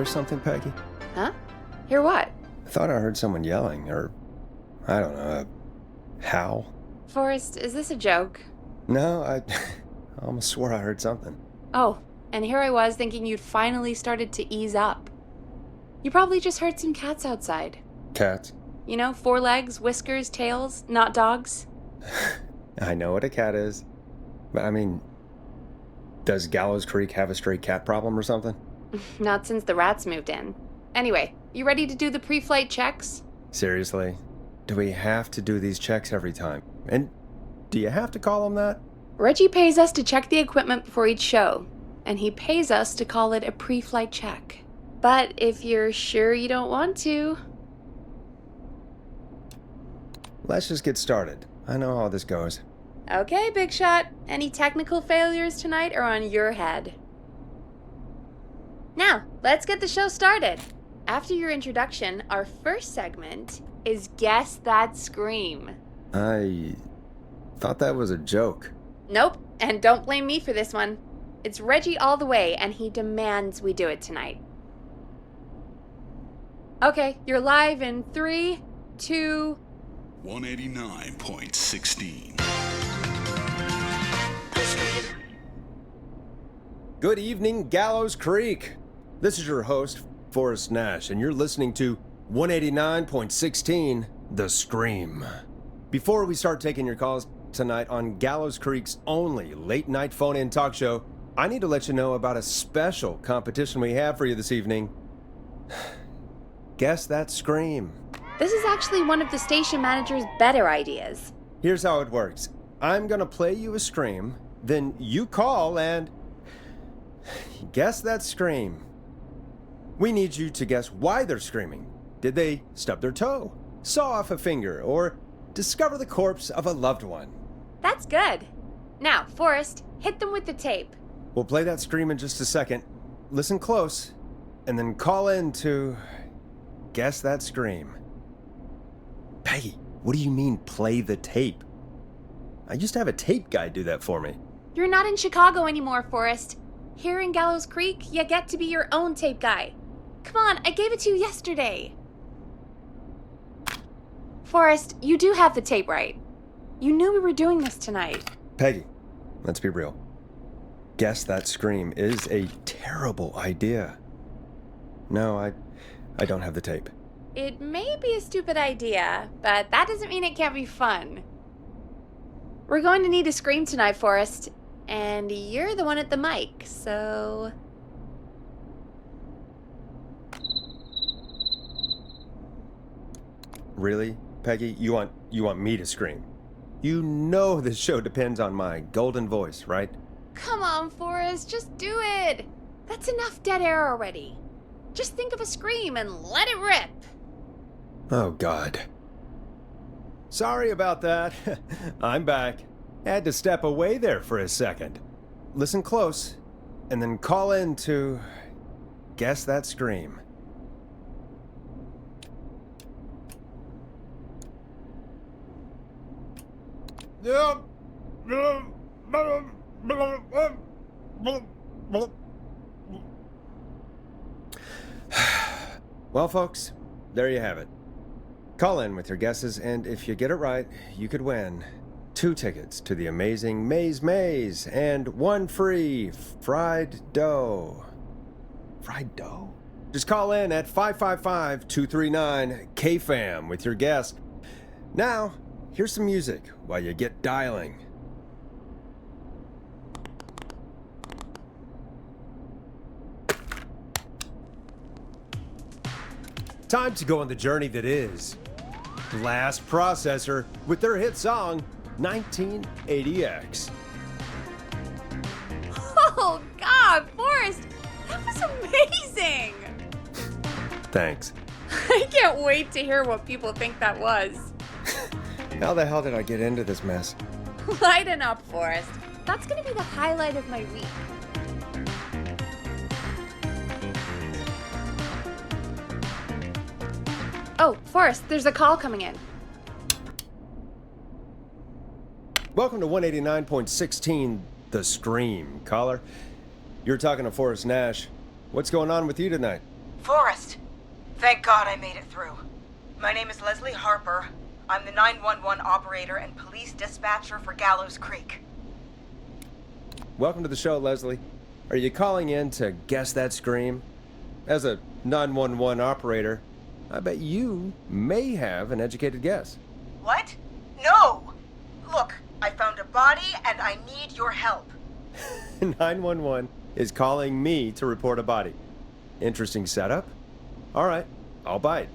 hear something, Peggy? Huh? Hear what? I thought I heard someone yelling, or, I don't know, a howl. Forrest, is this a joke? No, I almost swore I heard something. Oh, and here I was thinking you'd finally started to ease up. You probably just heard some cats outside. Cats? You know, 4 legs, whiskers, tails, not dogs. I know what a cat is. But I mean, does Gallows Creek have a stray cat problem or something? Not since the rats moved in. Anyway, you ready to do the pre-flight checks? Seriously? Do we have to do these checks every time? And do you have to call them that? Reggie pays us to check the equipment before each show, and he pays us to call it a pre-flight check. But if you're sure you don't want to... Let's just get started. I know how this goes. Okay, Big Shot. Any technical failures tonight are on your head. Now, let's get the show started. After your introduction, our first segment is Guess That Scream. I thought that was a joke. Nope, and don't blame me for this one. It's Reggie all the way, and he demands we do it tonight. Okay, you're live in 3, 2... 189.16. Good evening, Gallows Creek. This is your host, Forrest Nash, and you're listening to 189.16, The Scream. Before we start taking your calls tonight on Gallows Creek's only late-night phone-in talk show, I need to let you know about a special competition we have for you this evening. Guess That Scream. This is actually one of the station manager's better ideas. Here's how it works. I'm gonna play you a scream, then you call and guess that scream. We need you to guess why they're screaming. Did they stub their toe, saw off a finger, or discover the corpse of a loved one? That's good. Now, Forrest, hit them with the tape. We'll play that scream in just a second. Listen close, and then call in to guess that scream. Peggy, what do you mean, play the tape? I used to have a tape guy do that for me. You're not in Chicago anymore, Forrest. Here in Gallows Creek, you get to be your own tape guy. Come on, I gave it to you yesterday. Forrest, you do have the tape right. You knew we were doing this tonight. Peggy, let's be real. Guess that scream is a terrible idea. No, I don't have the tape. It may be a stupid idea, but that doesn't mean it can't be fun. We're going to need a scream tonight, Forrest, and you're the one at the mic, so... Really, Peggy? You want me to scream? You know this show depends on my golden voice, right? Come on, Forrest, just do it. That's enough dead air already. Just think of a scream and let it rip. Oh, God. Sorry about that. I'm back. Had to step away there for a second. Listen close, and then call in to guess that scream. Well, folks, there you have it. Call in with your guesses, and if you get it right, you could win 2 tickets to the amazing Maze and 1 free fried dough. Fried dough? Just call in at 555-239-KFAM with your guess. Now, here's some music while you get dialing. Time to go on the journey that is Blast Processor with their hit song 1980X. Oh, God, Forrest, that was amazing. Thanks. I can't wait to hear what people think that was. How the hell did I get into this mess? Lighten up, Forrest. That's going to be the highlight of my week. Oh, Forrest, there's a call coming in. Welcome to 189.16, The Scream. Caller, you're talking to Forrest Nash. What's going on with you tonight? Forrest! Thank God I made it through. My name is Leslie Harper. I'm the 911 operator and police dispatcher for Gallows Creek. Welcome to the show, Leslie. Are you calling in to guess that scream? As a 911 operator, I bet you may have an educated guess. What? No! Look, I found a body and I need your help. 911 is calling me to report a body. Interesting setup. All right, I'll bite.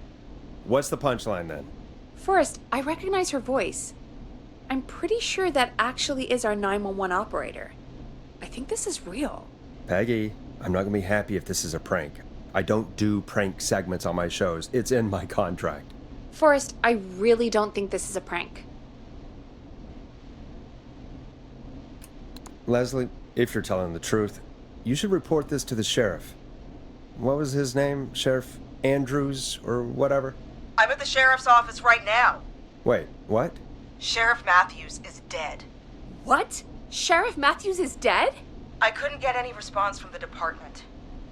What's the punchline then? Forrest, I recognize her voice. I'm pretty sure that actually is our 911 operator. I think this is real. Peggy, I'm not gonna be happy if this is a prank. I don't do prank segments on my shows. It's in my contract. Forrest, I really don't think this is a prank. Leslie, if you're telling the truth, you should report this to the sheriff. What was his name? Sheriff Andrews or whatever? I'm at the sheriff's office right now. Wait, what? Sheriff Matthews is dead. What? Sheriff Matthews is dead? I couldn't get any response from the department.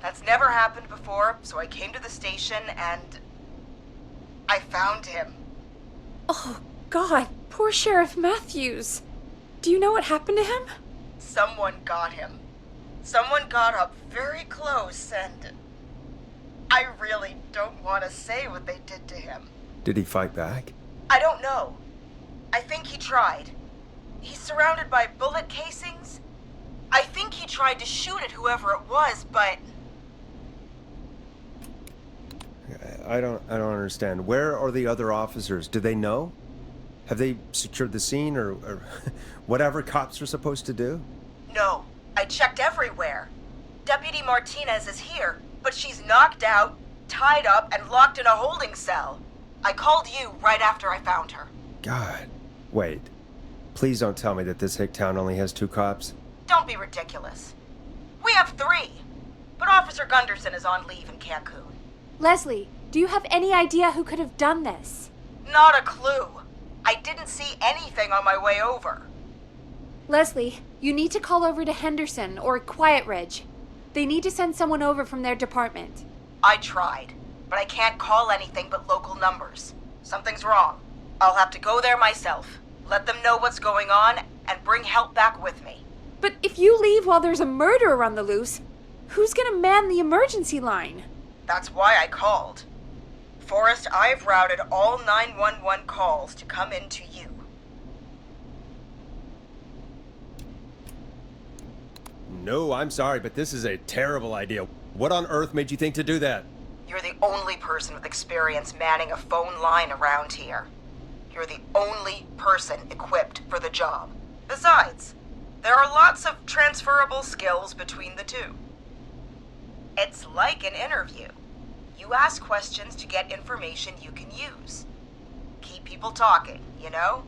That's never happened before, so I came to the station and I found him. Oh, God, poor Sheriff Matthews. Do you know what happened to him? Someone got him. Someone got up very close and I really don't want to say what they did to him. Did he fight back? I don't know. I think he tried. He's surrounded by bullet casings. I think he tried to shoot at whoever it was, but I don't understand. Where are the other officers? Do they know? Have they secured the scene or whatever cops are supposed to do? no. I checked everywhere. Deputy Martinez is here, but she's knocked out, tied up, and locked in a holding cell. I called you right after I found her. God. Wait. Please don't tell me that this hick town only has 2 cops. Don't be ridiculous. We have 3, but Officer Gunderson is on leave in Cancun. Leslie, do you have any idea who could have done this? Not a clue. I didn't see anything on my way over. Leslie, you need to call over to Henderson or Quiet Ridge. They need to send someone over from their department. I tried, but I can't call anything but local numbers. Something's wrong. I'll have to go there myself, let them know what's going on, and bring help back with me. But if you leave while there's a murderer on the loose, who's gonna man the emergency line? That's why I called. Forrest, I've routed all 911 calls to come in to you. No, I'm sorry, but this is a terrible idea. What on earth made you think to do that? You're the only person with experience manning a phone line around here. You're the only person equipped for the job. Besides, there are lots of transferable skills between the two. It's like an interview. You ask questions to get information you can use. Keep people talking, you know?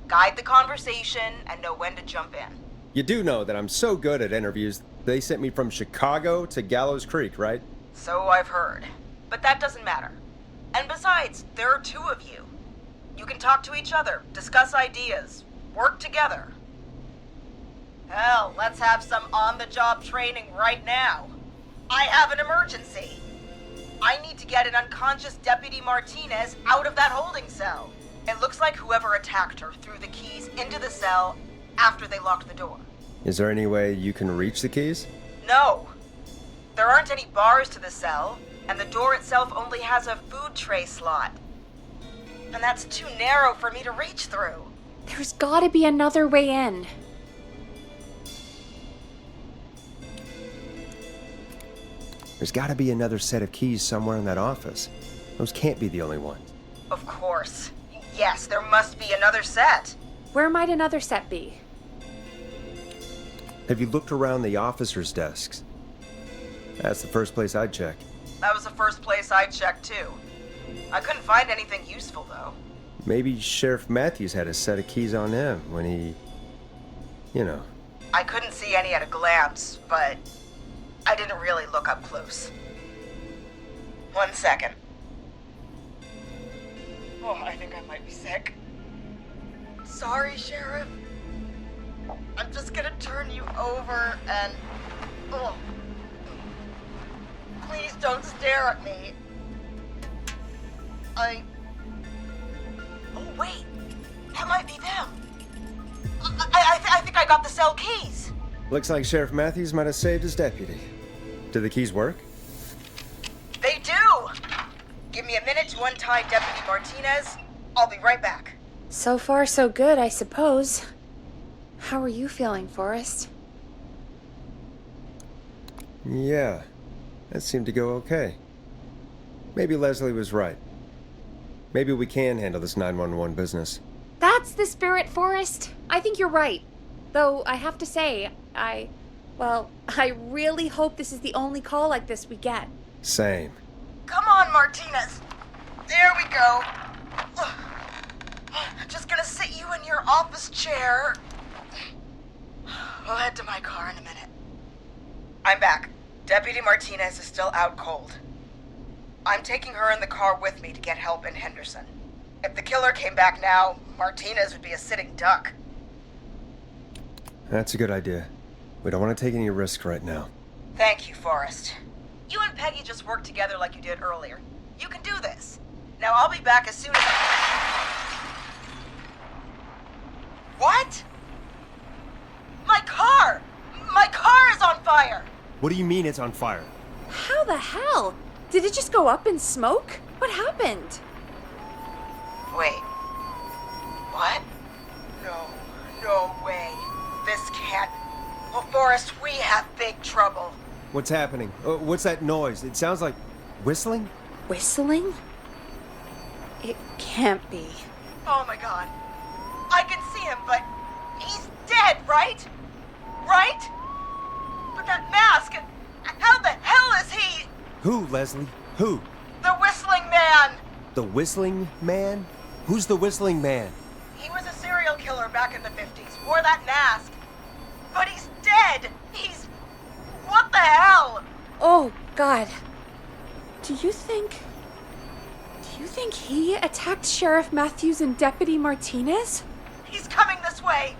Guide the conversation and know when to jump in. You do know that I'm so good at interviews, they sent me from Chicago to Gallows Creek, right? So I've heard. But that doesn't matter. And besides, there are 2 of you. You can talk to each other, discuss ideas, work together. Hell, let's have some on-the-job training right now. I have an emergency. I need to get an unconscious Deputy Martinez out of that holding cell. It looks like whoever attacked her threw the keys into the cell after they locked the door. Is there any way you can reach the keys? No. There aren't any bars to the cell, and the door itself only has a food tray slot. And that's too narrow for me to reach through. There's gotta be another way in. There's gotta be another set of keys somewhere in that office. Those can't be the only ones. Of course. Yes, there must be another set. Where might another set be? Have you looked around the officers' desks? That's the first place I'd check. That was the first place I checked, too. I couldn't find anything useful, though. Maybe Sheriff Matthews had a set of keys on him when he... you know. I couldn't see any at a glance, but I didn't really look up close. 1 second. Oh, I think I might be sick. Sorry, Sheriff. I'm just gonna turn you over and... Oh. Please don't stare at me. Oh, wait. That might be them. I think I got the cell keys. Looks like Sheriff Matthews might have saved his deputy. Do the keys work? They do! Give me a minute to untie Deputy Martinez. I'll be right back. So far, so good, I suppose. How are you feeling, Forrest? Yeah, that seemed to go okay. Maybe Leslie was right. Maybe we can handle this 911 business. That's the spirit, Forrest. I think you're right. Though, I have to say, I really hope this is the only call like this we get. Same. Come on, Martinez. There we go. Just gonna sit you in your office chair. We'll head to my car in a minute. I'm back. Deputy Martinez is still out cold. I'm taking her in the car with me to get help in Henderson. If the killer came back now, Martinez would be a sitting duck. That's a good idea. We don't want to take any risk right now. Thank you, Forrest. You and Peggy just worked together like you did earlier. You can do this. Now I'll be back as soon as What? My car! My car is on fire! What do you mean it's on fire? How the hell? Did it just go up in smoke? What happened? Wait. What? No way. This can't... Well, Forrest, we have big trouble. What's happening? What's that noise? It sounds like whistling? Whistling? It can't be. Oh my god. I can see him, but he's dead, right? Right? But that mask, how the hell is he? Who, Leslie? Who? The Whistling Man! The Whistling Man? Who's the Whistling Man? He was a serial killer back in the 50s, wore that mask. But he's dead! He's... What the hell? Oh, God. Do you think he attacked Sheriff Matthews and Deputy Martinez? He's coming this way!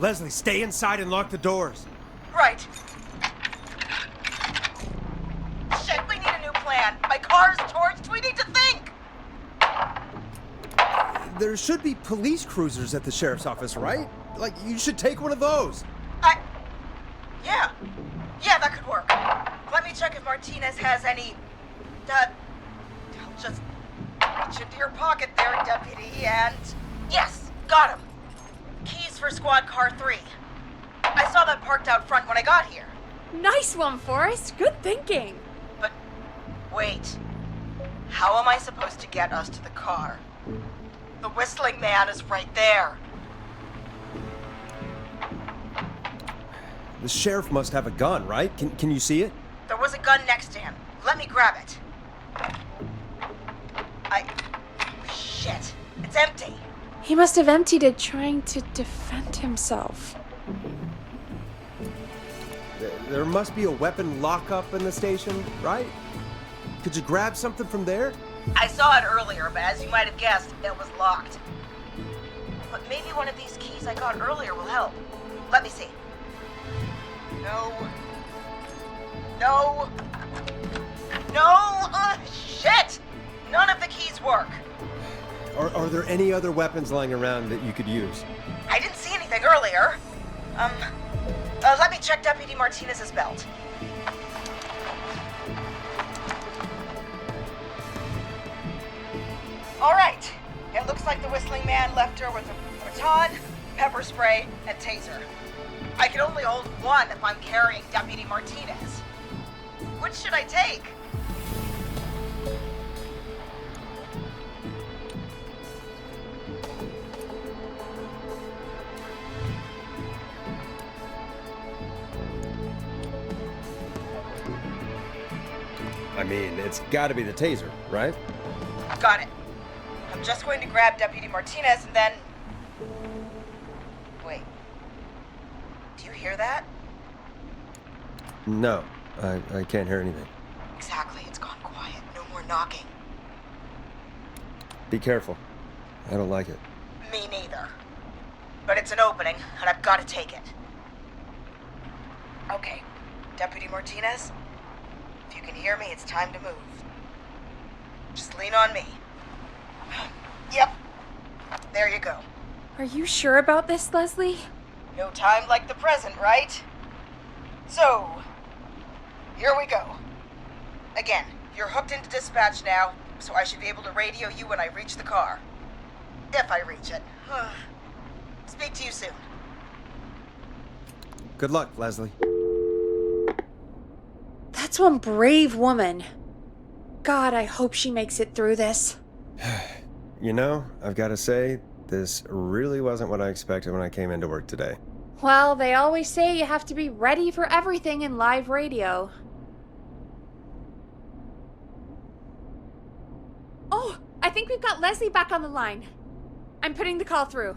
Leslie, stay inside and lock the doors. Right. Shit, we need a new plan. My car's torched. We need to think. There should be police cruisers at the sheriff's office, right? Like, you should take one of those. Yeah, that could work. Let me check if Martinez has any... I'll just reach into your pocket there, Deputy, and... Yes, got him. Keys for Squad Car 3. I saw that parked out front when I got here. Nice one, Forrest. Good thinking. But, wait. How am I supposed to get us to the car? The Whistling Man is right there. The sheriff must have a gun, right? Can you see it? There was a gun next to him. Let me grab it. Shit. It's empty. He must have emptied it trying to defend himself. There must be a weapon lockup in the station, right? Could you grab something from there? I saw it earlier, but as you might have guessed, it was locked. But maybe one of these keys I got earlier will help. Let me see. No! Shit! None of the keys work. Are there any other weapons lying around that you could use? I didn't see anything earlier. Let me check Deputy Martinez's belt. All right. It looks like the Whistling Man left her with a baton, pepper spray, and taser. I can only hold one if I'm carrying Deputy Martinez. Which should I take? I mean, it's gotta be the taser, right? Got it. I'm just going to grab Deputy Martinez and then... Wait. Do you hear that? No, I can't hear anything. Exactly. It's gone quiet. No more knocking. Be careful. I don't like it. Me neither. But it's an opening, and I've got to take it. Okay. Deputy Martinez, If you can hear me, it's time to move. Just lean on me. Yep. There you go. Are you sure about this, Leslie? No time like the present, right? So, here we go. Again, you're hooked into dispatch now, so I should be able to radio you when I reach the car. If I reach it. Speak to you soon. Good luck, Leslie. That's one brave woman. God, I hope she makes it through this. You know, I've got to say, this really wasn't what I expected when I came into work today. Well, they always say you have to be ready for everything in live radio. Oh, I think we've got Leslie back on the line. I'm putting the call through.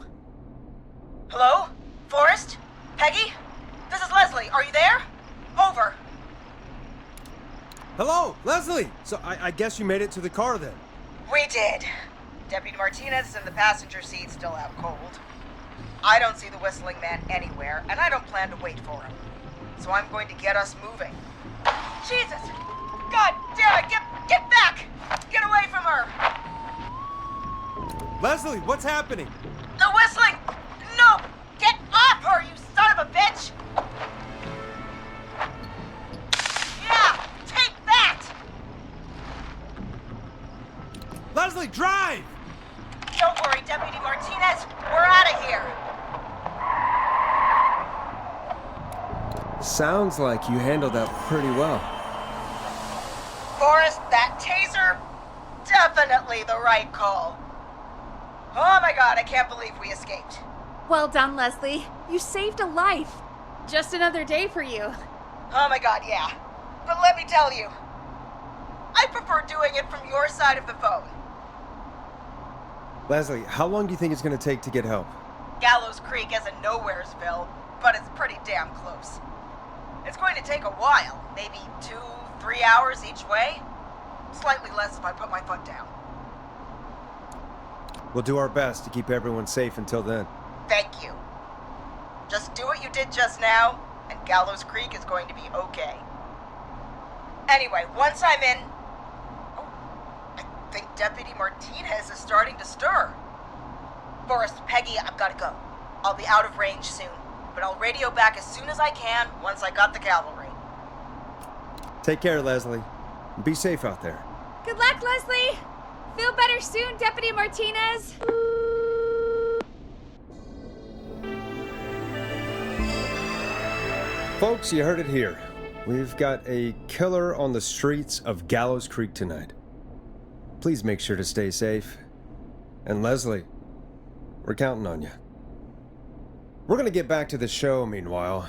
Hello? Forrest? Peggy? This is Leslie. Are you there? Over. Hello, Leslie! So I guess you made it to the car then. We did. Deputy Martinez is in the passenger seat, still out cold. I don't see the whistling man anywhere, and I don't plan to wait for him. So I'm going to get us moving. Jesus! God damn it! Get back! Get away from her! Leslie, what's happening? The whistling! No! Get off her, you son of a bitch! Yeah! Take that! Leslie, drive! Don't worry, Deputy Martinez. We're out of here. Sounds like you handled that pretty well. Forrest, that taser? Definitely the right call. Oh my god, I can't believe we escaped. Well done, Leslie. You saved a life. Just another day for you. Oh my god, yeah. But let me tell you, I prefer doing it from your side of the phone. Leslie, how long do you think it's going to take to get help? Gallows Creek isn't Nowheresville, but it's pretty damn close. It's going to take a while, maybe 2-3 hours each way. Slightly less if I put my foot down. We'll do our best to keep everyone safe until then. Thank you. Just do what you did just now, and Gallows Creek is going to be okay. Anyway, once I'm in... Oh, I think Deputy Martinez is starting to stir. Forrest, Peggy, I've got to go. I'll be out of range soon, but I'll radio back as soon as I can once I got the cavalry. Take care, Leslie. Be safe out there. Good luck, Leslie. Feel better soon, Deputy Martinez. Folks, you heard it here. We've got a killer on the streets of Gallows Creek tonight. Please make sure to stay safe. And Leslie, we're counting on you. We're going to get back to the show meanwhile.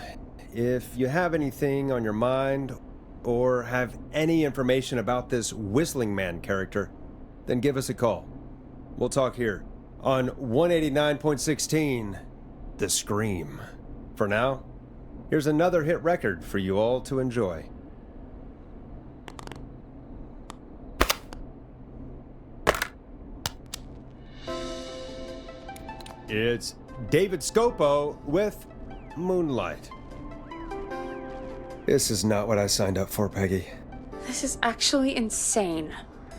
If you have anything on your mind or have any information about this Whistling Man character, then give us a call. We'll talk here on 189.16, The Scream. For now, here's another hit record for you all to enjoy. It's David Scopo with Moonlight. This is not what I signed up for, Peggy. This is actually insane.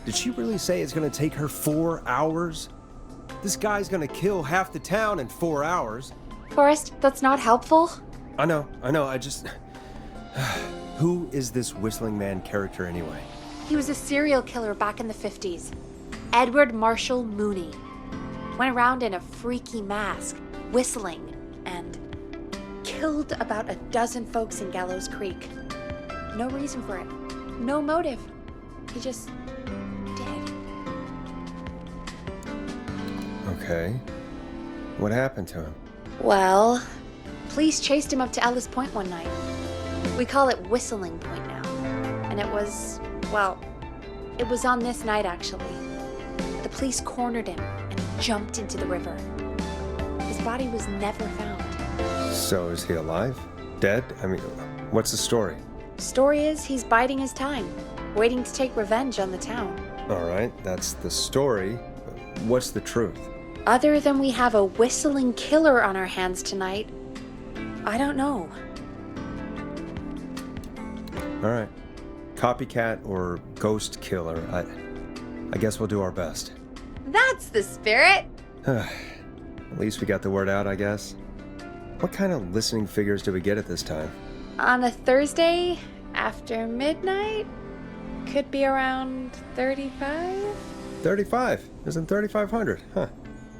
Did she really say it's going to take her 4 hours? This guy's going to kill half the town in 4 hours. Forrest, that's not helpful. I know, I just... Who is this Whistling Man character anyway? He was a serial killer back in the 50s. Edward Marshall Mooney. Went around in a freaky mask, whistling, and killed about a dozen folks in Gallows Creek. No reason for it. No motive. He just did. Okay. What happened to him? Well, police chased him up to Ellis Point one night. We call it Whistling Point now. And it was on this night actually. The police cornered him and he jumped into the river. His body was never found. So is he alive? Dead? I mean, what's the story? Story is he's biding his time, waiting to take revenge on the town. All right, that's the story. What's the truth? Other than we have a whistling killer on our hands tonight, I don't know. All right. copycat or ghost killer. I guess we'll do our best. That's the spirit. At least we got the word out, I guess. What kind of listening figures do we get at this time? On a Thursday after midnight, could be around 35? 35? Isn't 3,500? Huh.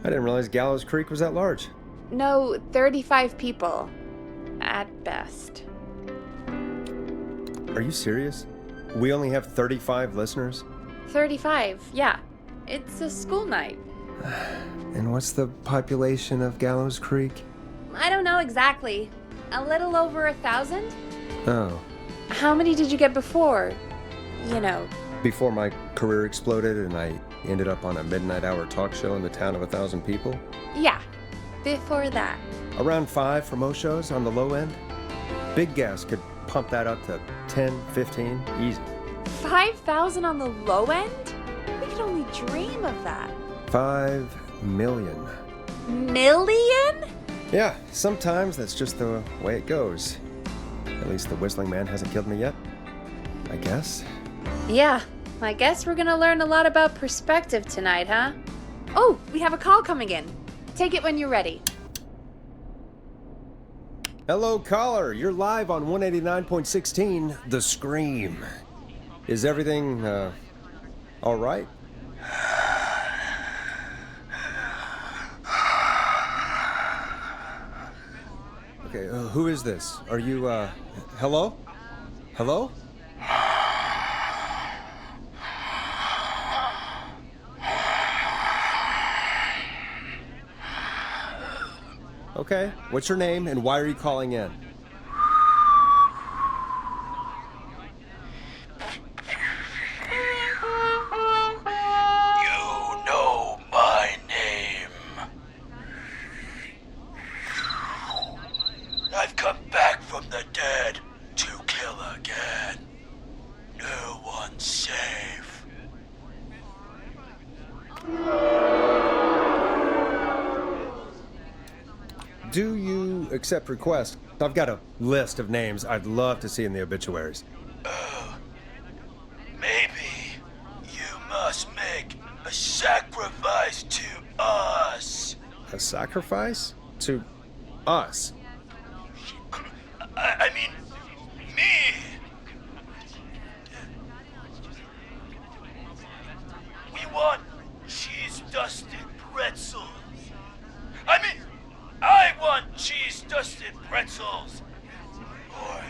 I didn't realize Gallows Creek was that large. No, 35 people. At best. Are you serious? We only have 35 listeners? 35, yeah. It's a school night. And what's the population of Gallows Creek? I don't know exactly. A little over 1,000? Oh. How many did you get before? You know. Before my career exploded and I ended up on a midnight hour talk show in the town of 1,000 people? Yeah, before that. Around 5 for most shows on the low end. Big Gas could pump that up to 10, 15, easy. 5,000 on the low end? We could only dream of that. 5 million. Million? Yeah, sometimes that's just the way it goes. At least the Whistling Man hasn't killed me yet, I guess. Yeah, I guess we're gonna learn a lot about perspective tonight, huh? Oh, we have a call coming in. Take it when you're ready. Hello, caller. You're live on 189.16, The Scream. Is everything, all right? Okay, who is this? Are you, hello? Hello? Okay, what's your name and why are you calling in? You know my name. I've come back from the dead to kill again. No one's safe. Do you accept requests? I've got a list of names I'd love to see in the obituaries. Maybe you must make a sacrifice to us. A sacrifice? To us? I mean, me. We want cheese-dusted pretzels. I want cheese-dusted pretzels. Or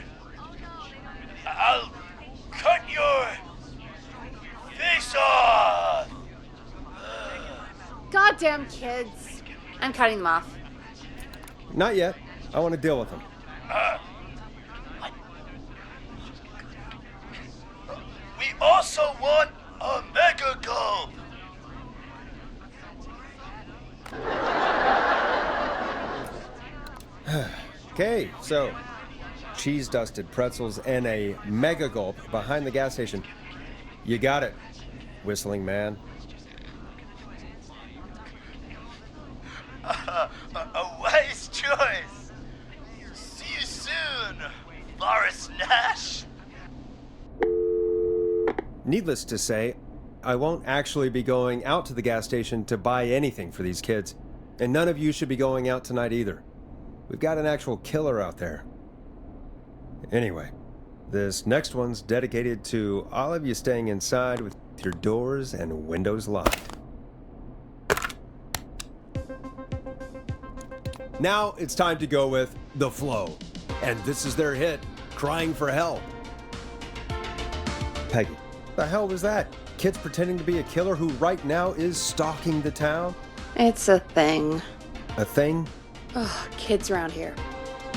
I'll cut your face off. Goddamn kids. I'm cutting them off. Not yet. I want to deal with them. We also want a mega gulp. Okay, so cheese-dusted pretzels and a mega gulp behind the gas station. You got it, Whistling Man. A wise choice. See you soon, Forrest Nash. Needless to say, I won't actually be going out to the gas station to buy anything for these kids. And none of you should be going out tonight either. We've got an actual killer out there. Anyway, this next one's dedicated to all of you staying inside with your doors and windows locked. Now it's time to go with The Flow. And this is their hit, Crying for Help. Peggy, the hell was that? Kids pretending to be a killer who right now is stalking the town? It's a thing. A thing? Ugh, kids around here.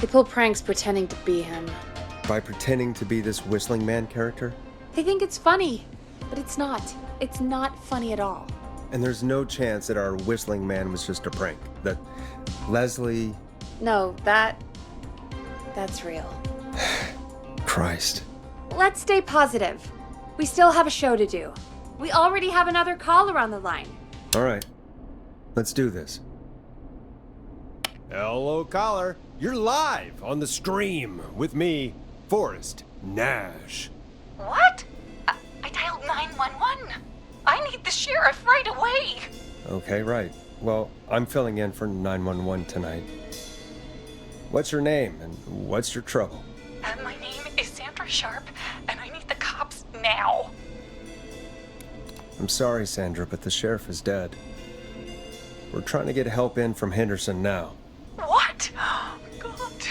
They pull pranks pretending to be him. By pretending to be this Whistling Man character? They think it's funny, but it's not. It's not funny at all. And there's no chance that our Whistling Man was just a prank. That Leslie... No, that's real. Christ. Let's stay positive. We still have a show to do. We already have another caller on the line. All right. Let's do this. Hello, caller. You're live on The Scream with me, Forrest Nash. What? I dialed 911. I need the sheriff right away. Okay, right. Well, I'm filling in for 911 tonight. What's your name and what's your trouble? My name is Sandra Sharp, and I need the cops now. I'm sorry, Sandra, but the sheriff is dead. We're trying to get help in from Henderson now. What? God.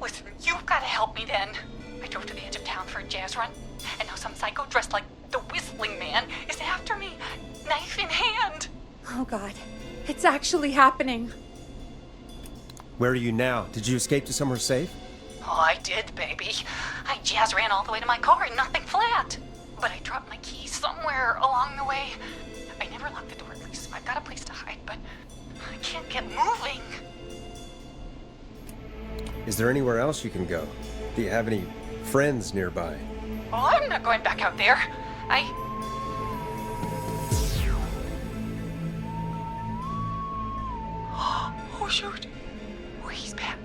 Listen, you've got to help me then. I drove to the edge of town for a jazz run, and now some psycho dressed like the Whistling Man is after me, knife in hand. Oh God, it's actually happening. Where are you now? Did you escape to somewhere safe? Oh, I did, baby. I jazz ran all the way to my car and nothing flat. But I dropped my keys somewhere along the way. I never locked the door, at least I've got a place to hide, but I can't get moving. Is there anywhere else you can go? Do you have any friends nearby? Oh, I'm not going back out there. Oh, shoot. Oh, he's back.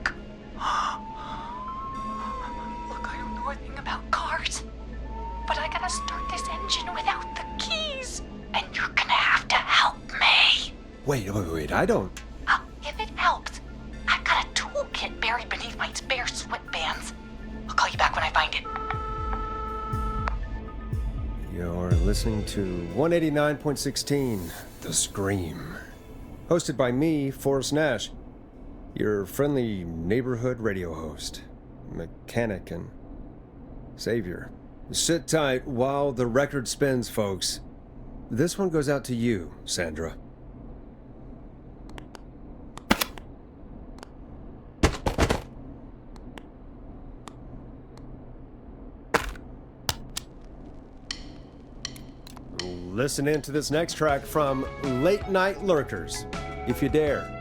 Look, I don't know a thing about cars, but I gotta start this engine without the keys, and you're gonna have to help me. Wait, I don't... If it helps, I've got a toolkit buried beneath my spare sweatbands. I'll call you back when I find it. You're listening to 189.16, The Scream. Hosted by me, Forrest Nash, your friendly neighborhood radio host, mechanic, and savior. Sit tight while the record spins, folks. This one goes out to you, Sandra. Listen in to this next track from Late Night Lurkers, if you dare.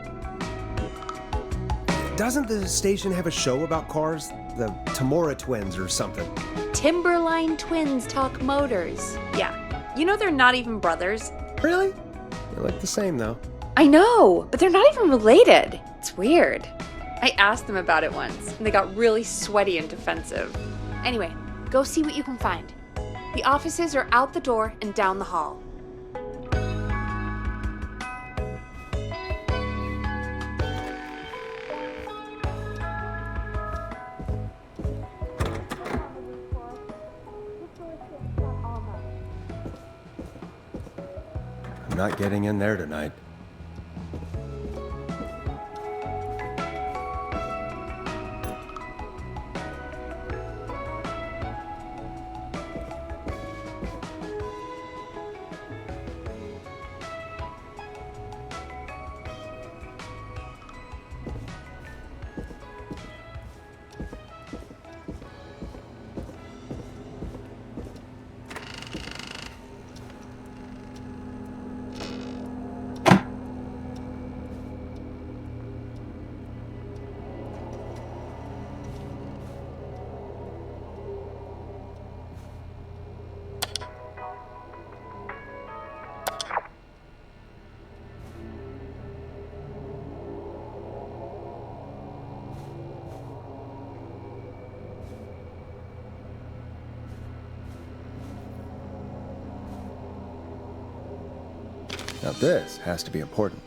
Doesn't the station have a show about cars? The Tamora twins or something? Timberline twins talk motors. Yeah, you know they're not even brothers. Really? They look the same, though. I know, but they're not even related. It's weird. I asked them about it once, and they got really sweaty and defensive. Anyway, go see what you can find. The offices are out the door and down the hall. I'm not getting in there tonight. Now this has to be important.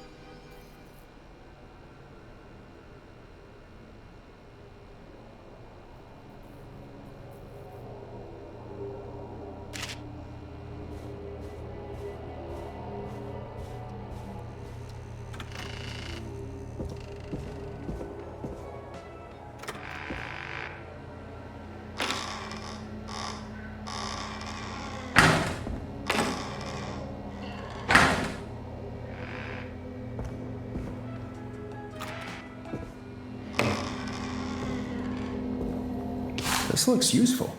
This looks useful.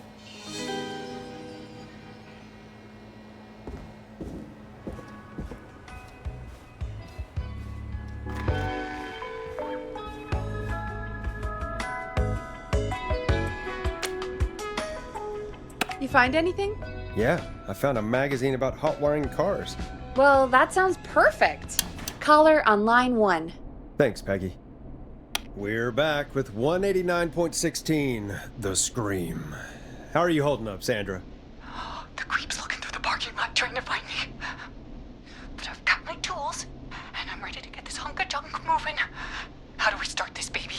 You find anything? Yeah, I found a magazine about hot wiring cars. Well, that sounds perfect. Caller on line 1. Thanks, Peggy. We're back with 189.16, The Scream. How are you holding up, Sandra? The creep's looking through the parking lot trying to find me. But I've got my tools, and I'm ready to get this hunk of junk moving. How do we start this baby?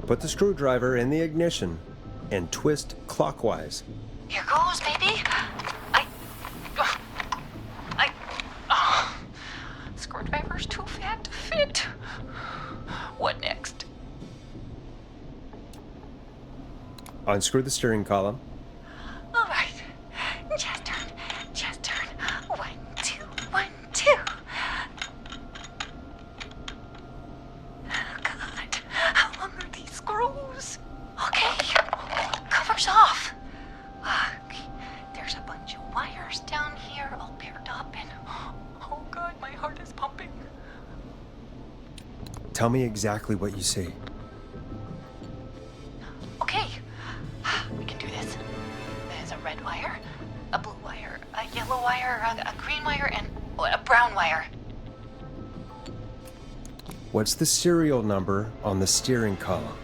Put the screwdriver in the ignition and twist clockwise. Here goes, baby. Screwdriver's too fat to fit. What next? Unscrew the steering column. All right. Just turn. Just turn. 1, 2, 1, 2. Oh, God. How long are these screws? Okay. Cover's off. Okay. There's a bunch of wires down here all paired up and... Oh, God, my heart is pumping. Tell me exactly what you see. Okay. We can do this. There's a red wire, a blue wire, a yellow wire, a green wire, and a brown wire. What's the serial number on the steering column?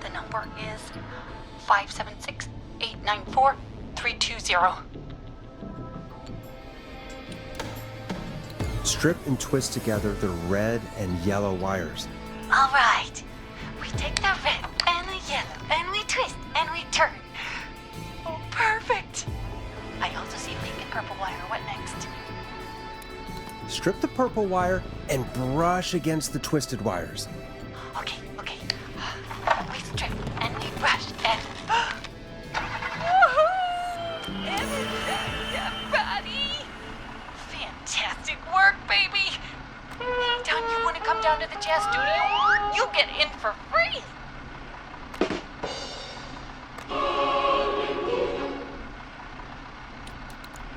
The number is 576-894-320. Strip and twist together the red and yellow wires. All right. We take the red and the yellow and we twist and we turn. Oh, perfect. I also see pink and purple wire. What next? Strip the purple wire and brush against the twisted wires. Okay. We strip and we brush and... Buddy! Fantastic work, baby! Anytime you want to come down to the jazz studio, you get in for free!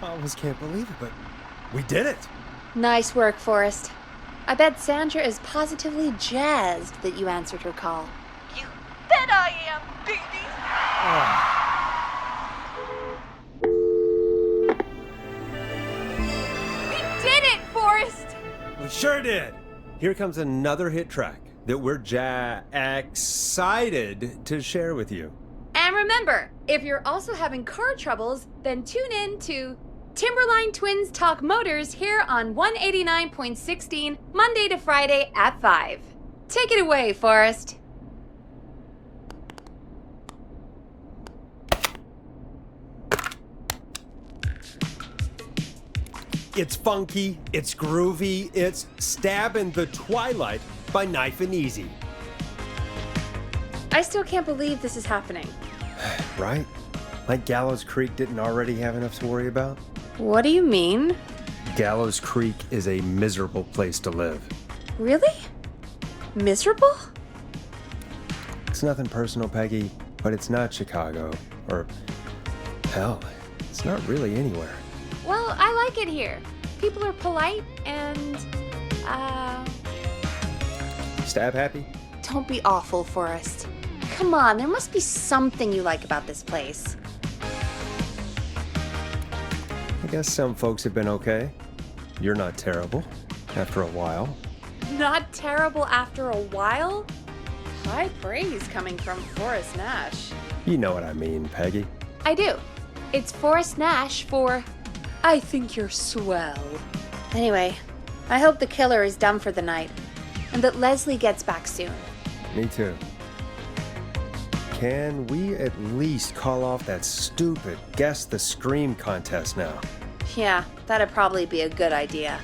I almost can't believe it, but we did it. Nice work, Forrest. I bet Sandra is positively jazzed that you answered her call. You bet I am, baby! We did it, Forrest! We sure did. Here comes another hit track that we're excited to share with you. And remember, if you're also having car troubles, then tune in to Timberline Twins Talk Motors here on 189.16, Monday to Friday at 5. Take it away, Forrest. It's funky, it's groovy, it's Stabbing the Twilight by Knife and Easy. I still can't believe this is happening. Right? Like Gallows Creek didn't already have enough to worry about? What do you mean? Gallows Creek is a miserable place to live. Really? Miserable? It's nothing personal, Peggy, but it's not Chicago. Or, hell, it's not really anywhere. Well, I like it here. People are polite and, Stab happy? don't be awful, Forrest. Come on, there must be something you like about this place. I guess some folks have been okay. You're not terrible, after a while. Not terrible after a while? High praise coming from Forrest Nash. You know what I mean, Peggy. I do. It's Forrest Nash for I think you're swell. Anyway, I hope the killer is done for the night and that Leslie gets back soon. Me too. Can we at least call off that stupid Guess the Scream contest now? Yeah, that'd probably be a good idea.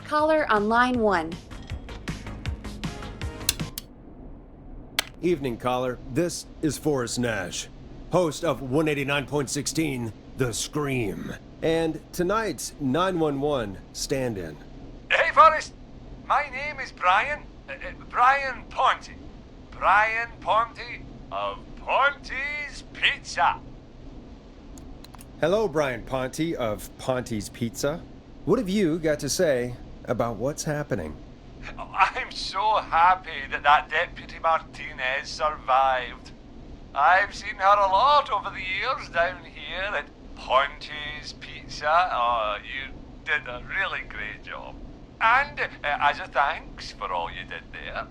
Caller on line 1. Evening, caller. This is Forrest Nash, host of 189.16, The Scream, and tonight's 911 stand-in. Hey, Forrest. My name is Brian. Brian Ponte. Brian Ponte of Ponte's Pizza. Hello, Brian Ponte of Ponte's Pizza. What have you got to say about what's happening? I'm so happy that Deputy Martinez survived. I've seen her a lot over the years down here at Ponte's Pizza. Oh, you did a really great job. And as a thanks for all you did there,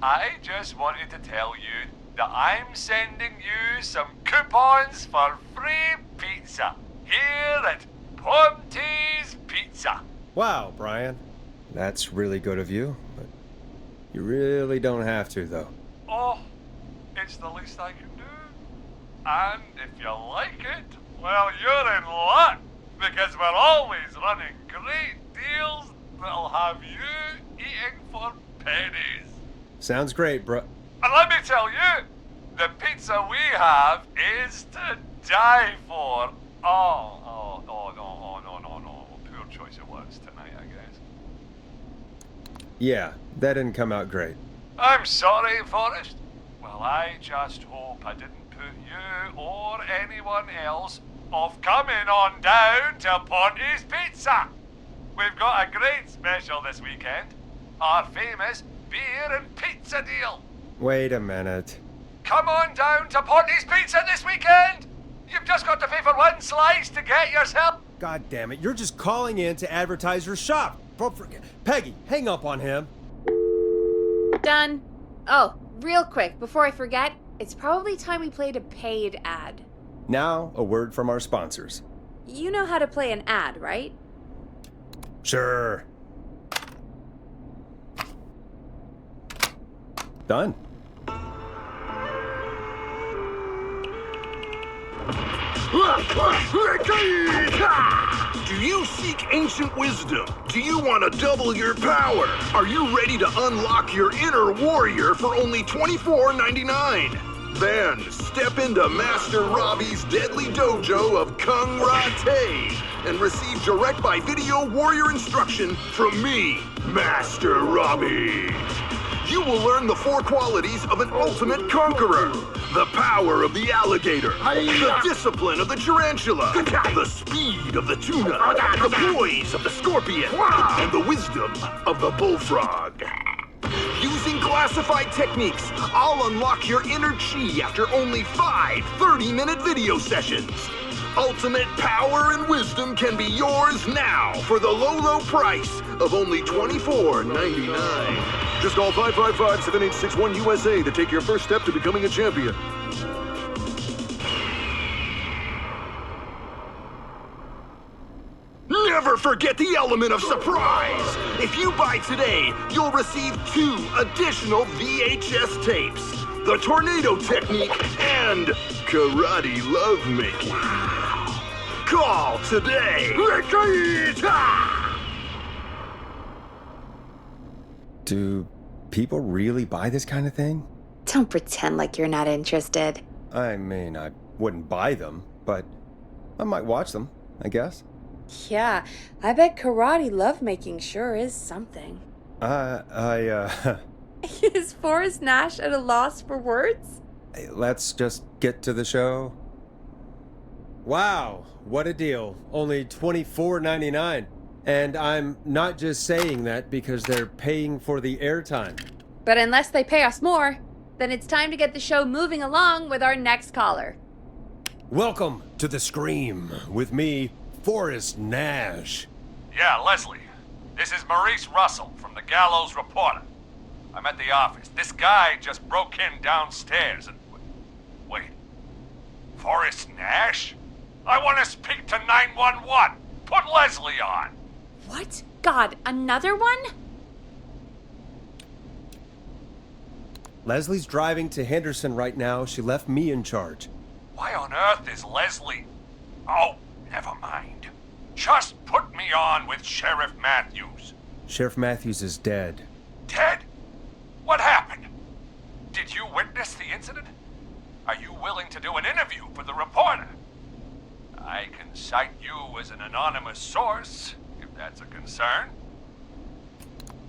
I just wanted to tell you that I'm sending you some coupons for free pizza here at Ponte's Pizza. Wow, Brian. That's really good of you, but you really don't have to, though. Oh, it's the least I can do. And if you like it, well, you're in luck, because we're always running great deals that'll have you eating for pennies. Sounds great, bro. And let me tell you, the pizza we have is to die for. No. Poor choice of words tonight, I guess. Yeah, that didn't come out great. I'm sorry, Forrest. Well, I just hope I didn't put you or anyone else off coming on down to Ponte's Pizza. We've got a great special this weekend. Our famous beer and pizza deal. Wait a minute. Come on down to Ponte's Pizza this weekend. You've just got to pay for one slice to get yourself. God damn it, you're just calling in to advertise your shop. Peggy, hang up on him. Done. Oh, real quick, before I forget, it's probably time we played a paid ad. Now, a word from our sponsors. You know how to play an ad, right? Sure. Done. Do you seek ancient wisdom? Do you want to double your power? Are you ready to unlock your inner warrior for only $24.99? Then step into Master Robbie's deadly dojo of Kung Rate and receive direct by video warrior instruction from me, Master Robbie. You will learn the 4 qualities of an ultimate conqueror. The power of the alligator, the discipline of the tarantula, the speed of the tuna, the poise of the scorpion, and the wisdom of the bullfrog. Using classified techniques, I'll unlock your inner chi after only 5 30-minute video sessions. Ultimate power and wisdom can be yours now for the low price of only $24.99. Just call 555-7861 USA to take your first step to becoming a champion. Never forget the element of surprise! If you buy today, you'll receive 2 additional VHS tapes, the Tornado Technique and Karate Lovemaking. Call today! Do people really buy this kind of thing? Don't pretend like you're not interested. I mean, I wouldn't buy them, but I might watch them, I guess. Yeah, I bet karate lovemaking sure is something. Is Forrest Nash at a loss for words? Let's just get to the show. Wow, what a deal. Only $24.99. And I'm not just saying that because they're paying for the airtime. But unless they pay us more, then it's time to get the show moving along with our next caller. Welcome to The Scream with me, Forrest Nash. Yeah, Leslie. This is Maurice Russell from the Gallows Reporter. I'm at the office. This guy just broke in downstairs and... Wait. Forrest Nash? I want to speak to 911. Put Leslie on. What? God, another one? Leslie's driving to Henderson right now. She left me in charge. Why on earth is Leslie? Oh, never mind. Just put me on with Sheriff Matthews. Sheriff Matthews is dead. Dead? What happened? Did you witness the incident? Are you willing to do an interview for the reporter? I can cite you as an anonymous source, if that's a concern.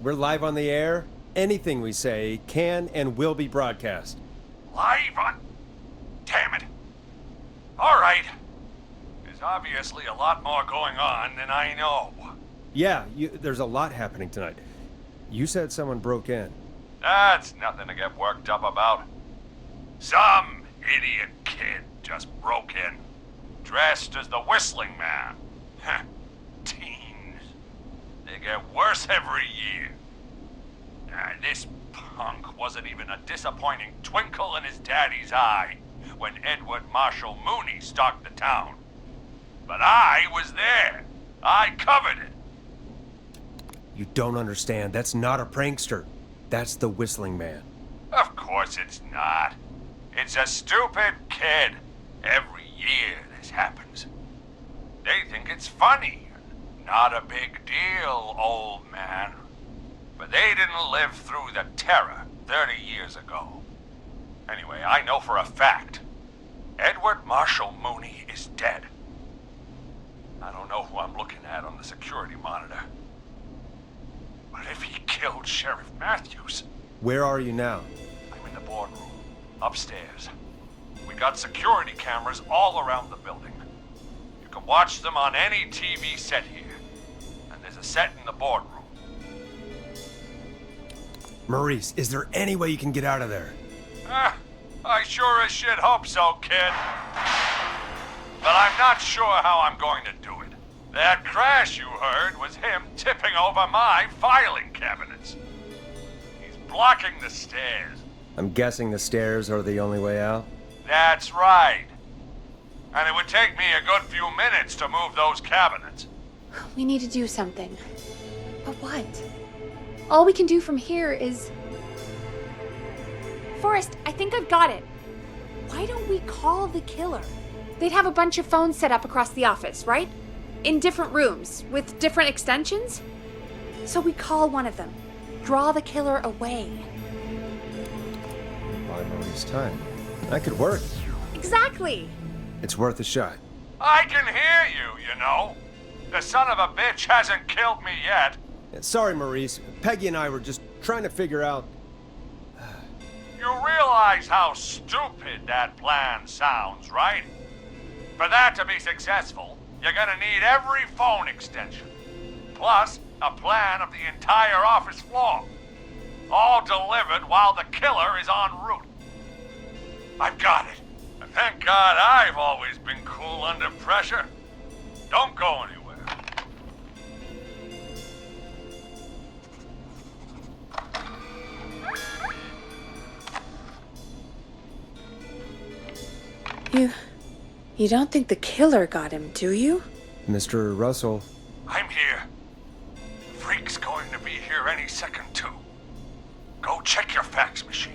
We're live on the air. Anything we say can and will be broadcast. Live on... Damn it. All right. There's obviously a lot more going on than I know. Yeah, there's a lot happening tonight. You said someone broke in. That's nothing to get worked up about. Some idiot kid just broke in, dressed as the Whistling Man. Teens. They get worse every year. This punk wasn't even a disappointing twinkle in his daddy's eye when Edward Marshall Mooney stalked the town. But I was there. I covered it. You don't understand. That's not a prankster. That's the Whistling Man. Of course it's not. It's a stupid kid. Every year this happens. They think it's funny. Not a big deal, old man. But they didn't live through the terror 30 years ago. Anyway, I know for a fact, Edward Marshall Mooney is dead. I don't know who I'm looking at on the security monitor. But if he killed Sheriff Matthews... Where are you now? I'm in the boardroom, upstairs. We got security cameras all around the building. You can watch them on any TV set here. And there's a set in the boardroom. Maurice, is there any way you can get out of there? I sure as shit hope so, kid. But I'm not sure how I'm going to do it. That crash you heard was him tipping over my filing cabinets. He's blocking the stairs. I'm guessing the stairs are the only way out? That's right. And it would take me a good few minutes to move those cabinets. We need to do something. But what? All we can do from here is... Forrest, I think I've got it. Why don't we call the killer? They'd have a bunch of phones set up across the office, right? In different rooms, with different extensions? So we call one of them. Draw the killer away. Buy Maurice time. That could work. Exactly! It's worth a shot. I can hear you, you know. The son of a bitch hasn't killed me yet. Sorry, Maurice. Peggy and I were just trying to figure out... You realize how stupid that plan sounds, right? For that to be successful, you're gonna need every phone extension. Plus, a plan of the entire office floor. All delivered while the killer is en route. I've got it. And thank God I've always been cool under pressure. Don't go anywhere. You don't think the killer got him, do you? Mr. Russell, I'm here. The freak's going to be here any second, too. Go check your fax machine.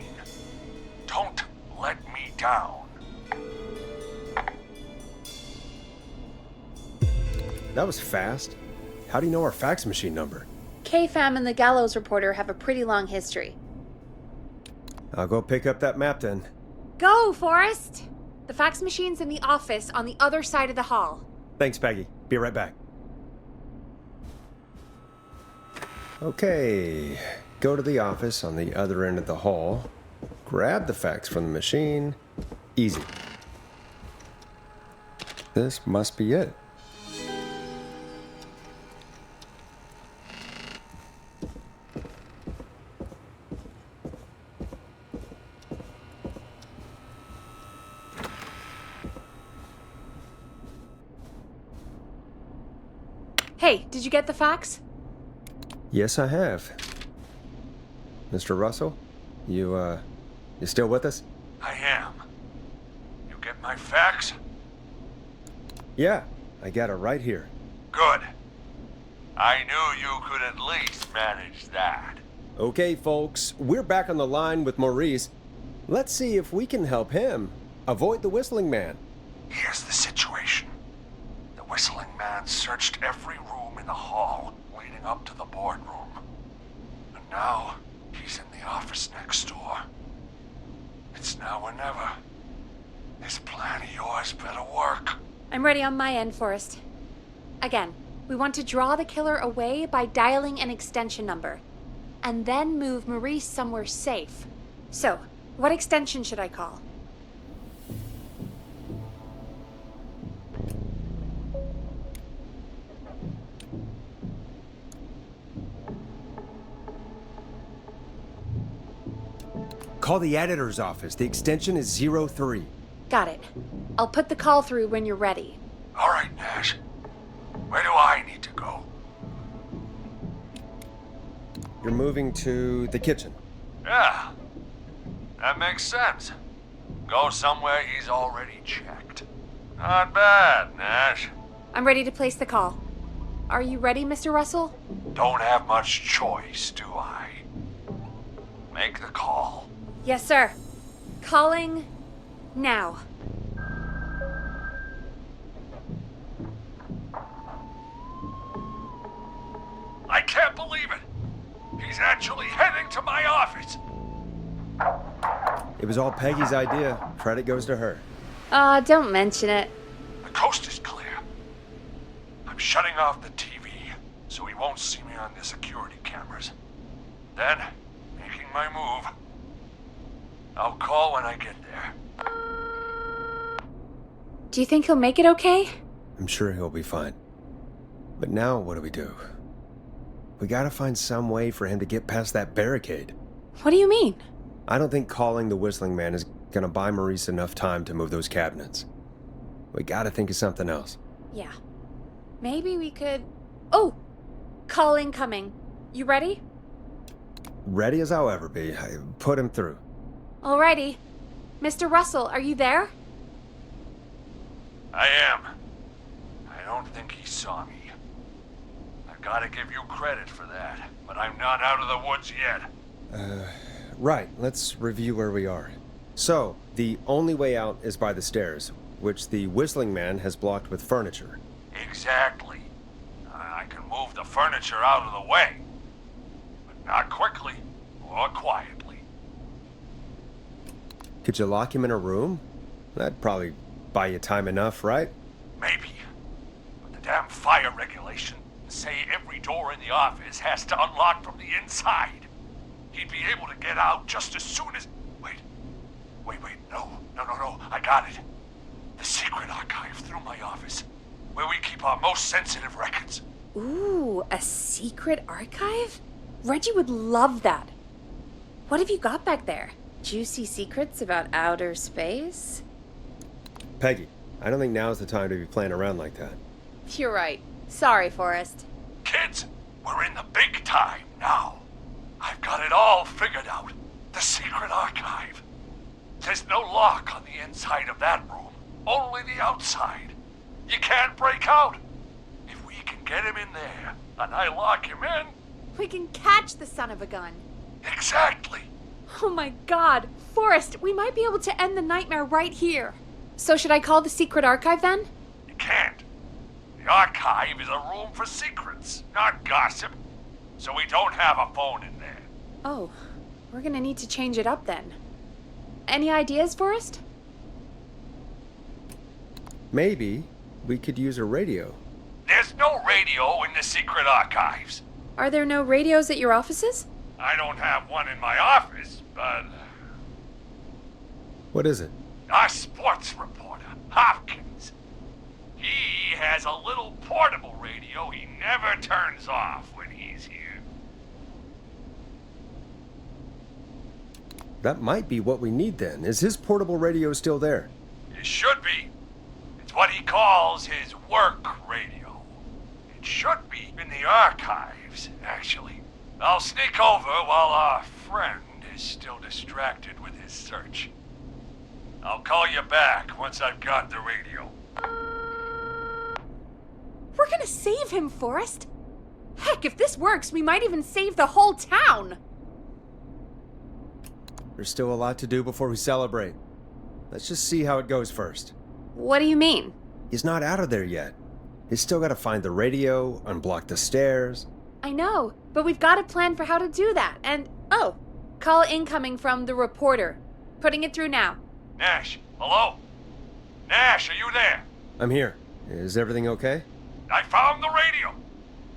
Don't let me down. that was fast. How do you know our fax machine number? KFAM and the Gallows reporter have a pretty long history. I'll go pick up that map then. Go, Forrest! The fax machine's in the office on the other side of the hall. Thanks, Peggy. Be right back. Okay, go to the office on the other end of the hall. Grab the fax from the machine. Easy. This must be it. Hey, did you get the fax? Yes, I have. Mr. Russell, you still with us? I am. You get my fax? Yeah, I got it right here. Good. I knew you could at least manage that. Okay, folks, we're back on the line with Maurice. Let's see if we can help him avoid the Whistling Man. Here's the situation. The Whistling Man searched every room in the hall leading up to the boardroom. And now, he's in the office next door. It's now or never. This plan of yours better work. I'm ready on my end, Forrest. Again, we want to draw the killer away by dialing an extension number, and then move Maurice somewhere safe. So, what extension should I call? Call the editor's office. The extension is 03. Got it. I'll put the call through when you're ready. All right, Nash. Where do I need to go? You're moving to the kitchen. Yeah, that makes sense. Go somewhere he's already checked. Not bad, Nash. I'm ready to place the call. Are you ready, Mr. Russell? Don't have much choice, do I? Make the call. Yes, sir. Calling now. I can't believe it. He's actually heading to my office. It was all Peggy's idea. Credit goes to her. Aw, don't mention it. The coast is clear. I'm shutting off the TV so he won't see me on the security cameras. Then, making my move. I'll call when I get there. Do you think he'll make it okay? I'm sure he'll be fine. But now what do we do? We gotta find some way for him to get past that barricade. What do you mean? I don't think calling the Whistling Man is gonna buy Maurice enough time to move those cabinets. We gotta think of something else. Yeah. Maybe we could... Oh! Call incoming. You ready? Ready as I'll ever be. I put him through. Alrighty. Mr. Russell, are you there? I am. I don't think he saw me. I've got to give you credit for that, but I'm not out of the woods yet. Right, let's review where we are. So, the only way out is by the stairs, which the Whistling Man has blocked with furniture. Exactly. I can move the furniture out of the way, but not quickly or quietly. Could you lock him in a room? That'd probably buy you time enough, right? Maybe. But the damn fire regulations say every door in the office has to unlock from the inside. He'd be able to get out just as soon as... Wait, no, I got it. The secret archive through my office, where we keep our most sensitive records. Ooh, a secret archive? Reggie would love that. What have you got back there? Juicy secrets about outer space? Peggy, I don't think now's the time to be playing around like that. You're right. Sorry, Forrest. Kids, we're in the big time now. I've got it all figured out. The secret archive. There's no lock on the inside of that room, only the outside. You can't break out. If we can get him in there, and I lock him in... We can catch the son of a gun. Exactly. Oh my god. Forrest, we might be able to end the nightmare right here. So should I call the secret archive then? You can't. The archive is a room for secrets, not gossip. So we don't have a phone in there. Oh, we're gonna need to change it up then. Any ideas, Forrest? Maybe we could use a radio. There's no radio in the secret archives. Are there no radios at your offices? I don't have one in my office, but... What is it? Our sports reporter, Hopkins. He has a little portable radio he never turns off when he's here. That might be what we need then. Is his portable radio still there? It should be. It's what he calls his work radio. It should be in the archives, actually. I'll sneak over while our friend is still distracted with his search. I'll call you back once I've got the radio. We're gonna save him, Forrest. Heck, if this works, we might even save the whole town. There's still a lot to do before we celebrate. Let's just see how it goes first. What do you mean? He's not out of there yet. He's still got to find the radio, unblock the stairs. I know, but we've got a plan for how to do that. And, oh, call incoming from the reporter. Putting it through now. Nash, hello? Nash, are you there? I'm here. Is everything okay? I found the radio.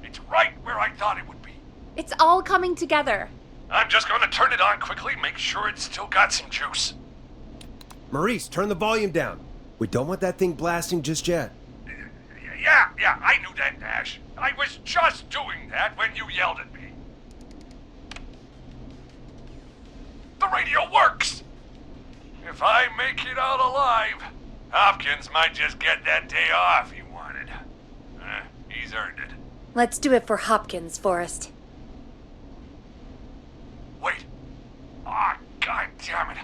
It's right where I thought it would be. It's all coming together. I'm just gonna turn it on quickly, make sure it's still got some juice. Maurice, turn the volume down. We don't want that thing blasting just yet. Yeah, I knew that, Nash. I was just doing that when you yelled at me. The radio works! If I make it out alive, Hopkins might just get that day off he wanted. He's earned it. Let's do it for Hopkins, Forrest. Wait. Ah, God damn it.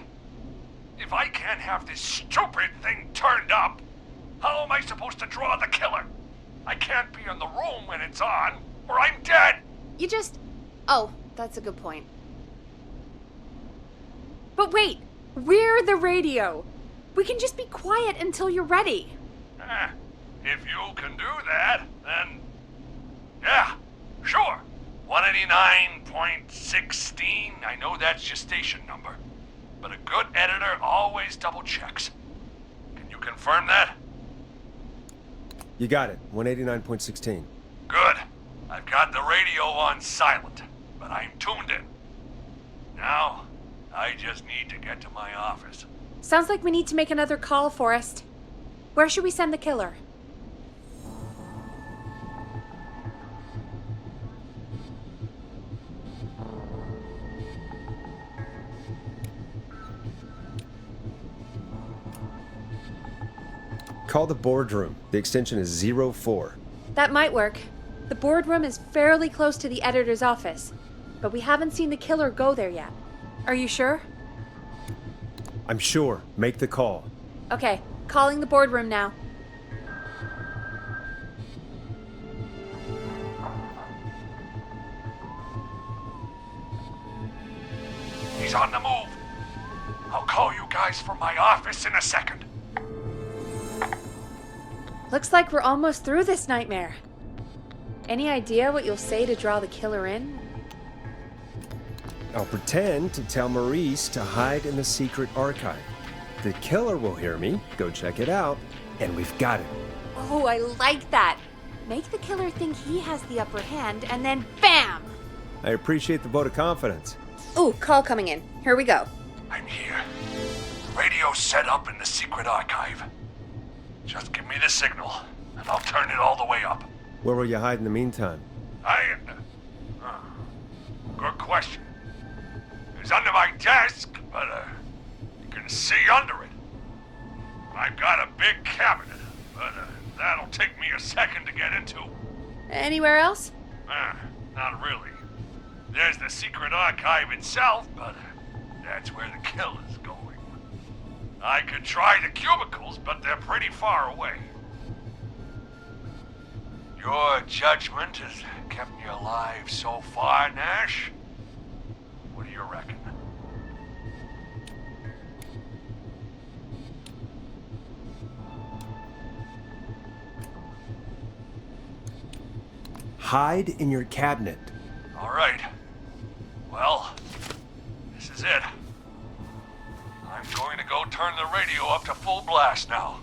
If I can't have this stupid thing turned up, how am I supposed to draw the killer? I can't be in the room when it's on, or I'm dead. You just... Oh, that's a good point. But wait, we're the radio. We can just be quiet until you're ready. If you can do that, then... Yeah, sure. 189.16, I know that's your station number. But a good editor always double checks. Can you confirm that? You got it. 189.16. Good. I've got the radio on silent, but I'm tuned in. Now, I just need to get to my office. Sounds like we need to make another call, Forrest. Where should we send the killer? Call the boardroom. The extension is 04. That might work. The boardroom is fairly close to the editor's office, but we haven't seen the killer go there yet. Are you sure? I'm sure. Make the call. Okay, calling the boardroom now. He's on the move. I'll call you guys from my office in a second. Looks like we're almost through this nightmare. Any idea what you'll say to draw the killer in? I'll pretend to tell Maurice to hide in the secret archive. The killer will hear me, go check it out, and we've got it. Oh, I like that. Make the killer think he has the upper hand, and then BAM! I appreciate the vote of confidence. Ooh, call coming in. Here we go. I'm here. Radio's set up in the secret archive. Just give me the signal, and I'll turn it all the way up. Where will you hide in the meantime? Good question. It's under my desk, but you can see under it. I've got a big cabinet, but that'll take me a second to get into. Anywhere else? Not really. There's the secret archive itself, but that's where the killer's going. I could try the cubicles, but they're pretty far away. Your judgment has kept me alive so far, Nash. What do you reckon? Hide in your cabinet. All right. Well, this is it. I'm going to go turn the radio up to full blast now.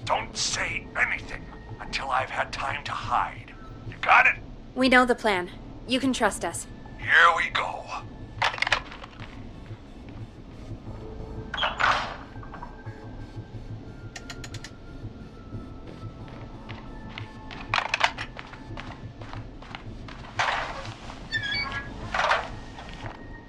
Don't say anything until I've had time to hide. You got it? We know the plan. You can trust us. Here we go.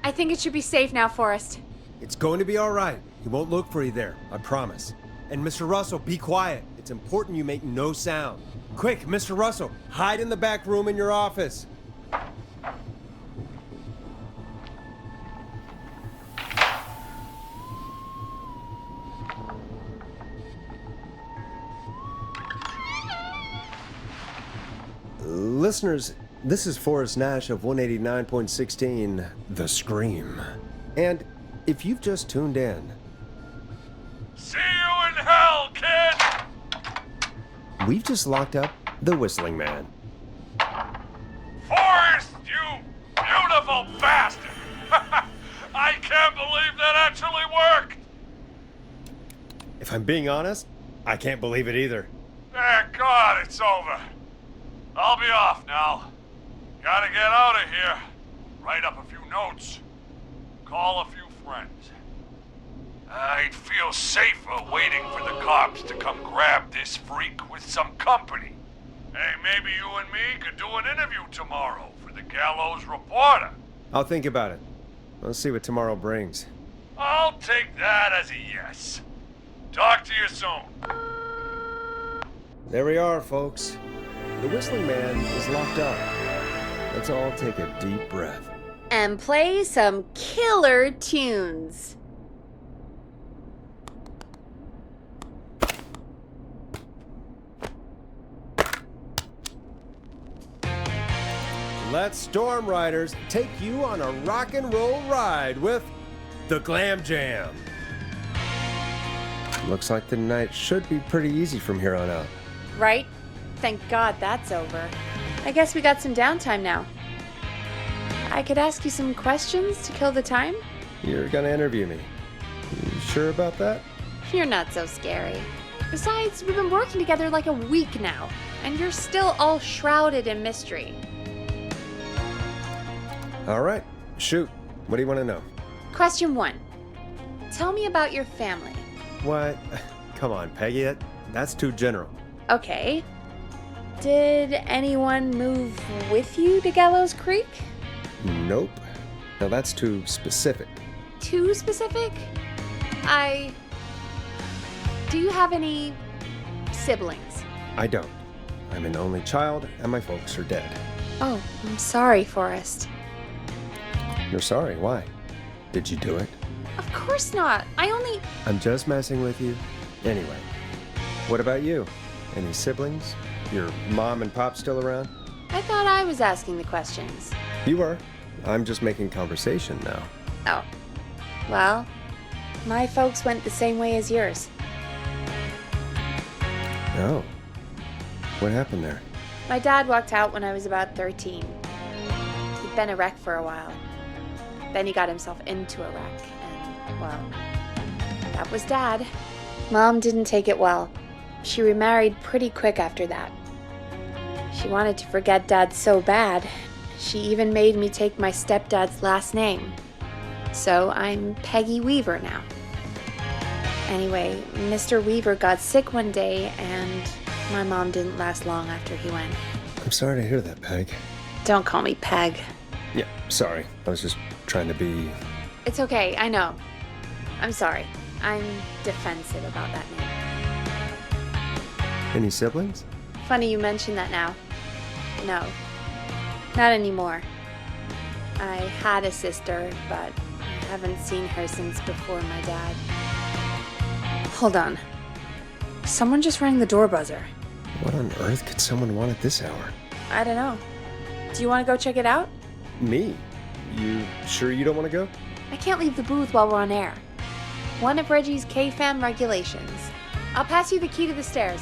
I think it should be safe now, Forrest. It's going to be all right. He won't look for you there, I promise. And Mr. Russell, be quiet. It's important you make no sound. Quick, Mr. Russell, hide in the back room in your office. Listeners, this is Forrest Nash of 189.16, The Scream. And if you've just tuned in, See you in hell, kid! we've just locked up the Whistling Man. Forrest, you beautiful bastard! I can't believe that actually worked! If I'm being honest, I can't believe it either. Thank God it's over. I'll be off now. Gotta get out of here. Write up a few notes. Call a few friends. I'd feel safer waiting for the cops to come grab this freak with some company. Hey, maybe you and me could do an interview tomorrow for the Gallows Reporter. I'll think about it. Let's see what tomorrow brings. I'll take that as a yes. Talk to you soon. There we are, folks. The Whistling Man is locked up. Let's all take a deep breath. And play some killer tunes. Let Storm Riders take you on a rock and roll ride with the Glam Jam. Looks like the night should be pretty easy from here on out. Right? Thank God that's over. I guess we got some downtime now. I could ask you some questions to kill the time? You're gonna interview me. You sure about that? You're not so scary. Besides, we've been working together like a week now, and you're still all shrouded in mystery. All right, shoot. What do you want to know? Question 1. Tell me about your family. What? Come on, Peggy. That's too general. Okay. Did anyone move with you to Gallows Creek? Nope. Now that's too specific. Too specific? Do you have any siblings? I don't. I'm an only child, and my folks are dead. Oh, I'm sorry, Forrest. You're sorry. Why? Did you do it? Of course not. I'm just messing with you. Anyway, what about you? Any siblings? Your mom and pop still around? I thought I was asking the questions. You are. I'm just making conversation now. Oh. Well, my folks went the same way as yours. Oh. What happened there? My dad walked out when I was about 13. He'd been a wreck for a while. Then he got himself into a wreck, and, well, that was Dad. Mom didn't take it well. She remarried pretty quick after that. She wanted to forget Dad so bad, she even made me take my stepdad's last name. So I'm Peggy Weaver now. Anyway, Mr. Weaver got sick one day, and my mom didn't last long after he went. I'm sorry to hear that, Peg. Don't call me Peg. Yeah, sorry. I was just trying to be... It's okay, I know. I'm sorry. I'm defensive about that name. Any siblings? Funny you mention that now. No, not anymore. I had a sister, but I haven't seen her since before my dad. Hold on. Someone just rang the door buzzer. What on earth could someone want at this hour? I don't know. Do you want to go check it out? Me? You sure you don't want to go? I can't leave the booth while we're on air. One of Reggie's K-Fam regulations. I'll pass you the key to the stairs.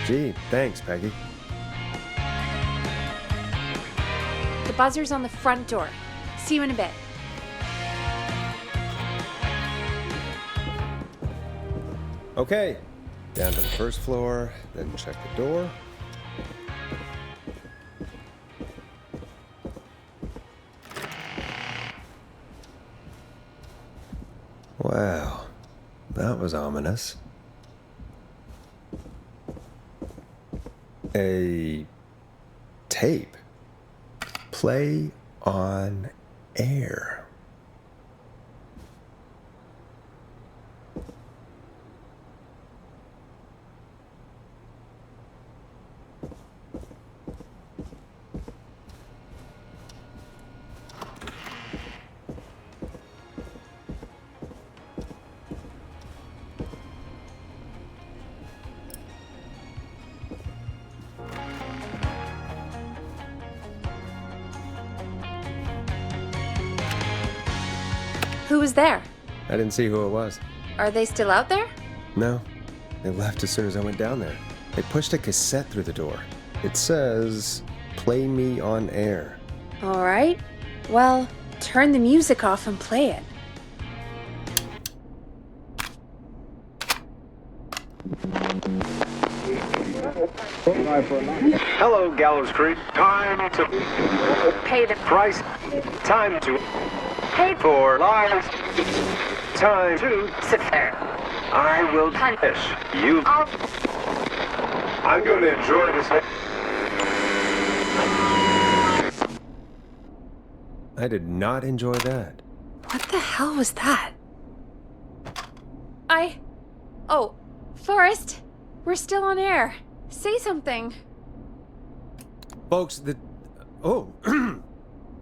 Gee, thanks, Peggy. The buzzer's on the front door. See you in a bit. Okay, down to the first floor, then check the door. Wow, that was ominous. A tape. Play on air. Who was there? I didn't see who it was. Are they still out there? No, they left as soon as I went down there. They pushed a cassette through the door. It says, "Play me on air." All right. Well, turn the music off and play it. Hello, Gallows Creek. Time to Pay the price. Time to pay for lies. Time to sit there. I will punish you. I'm going to enjoy this. I did not enjoy that. What the hell was that? Oh, Forrest, we're still on air. Say something. Folks,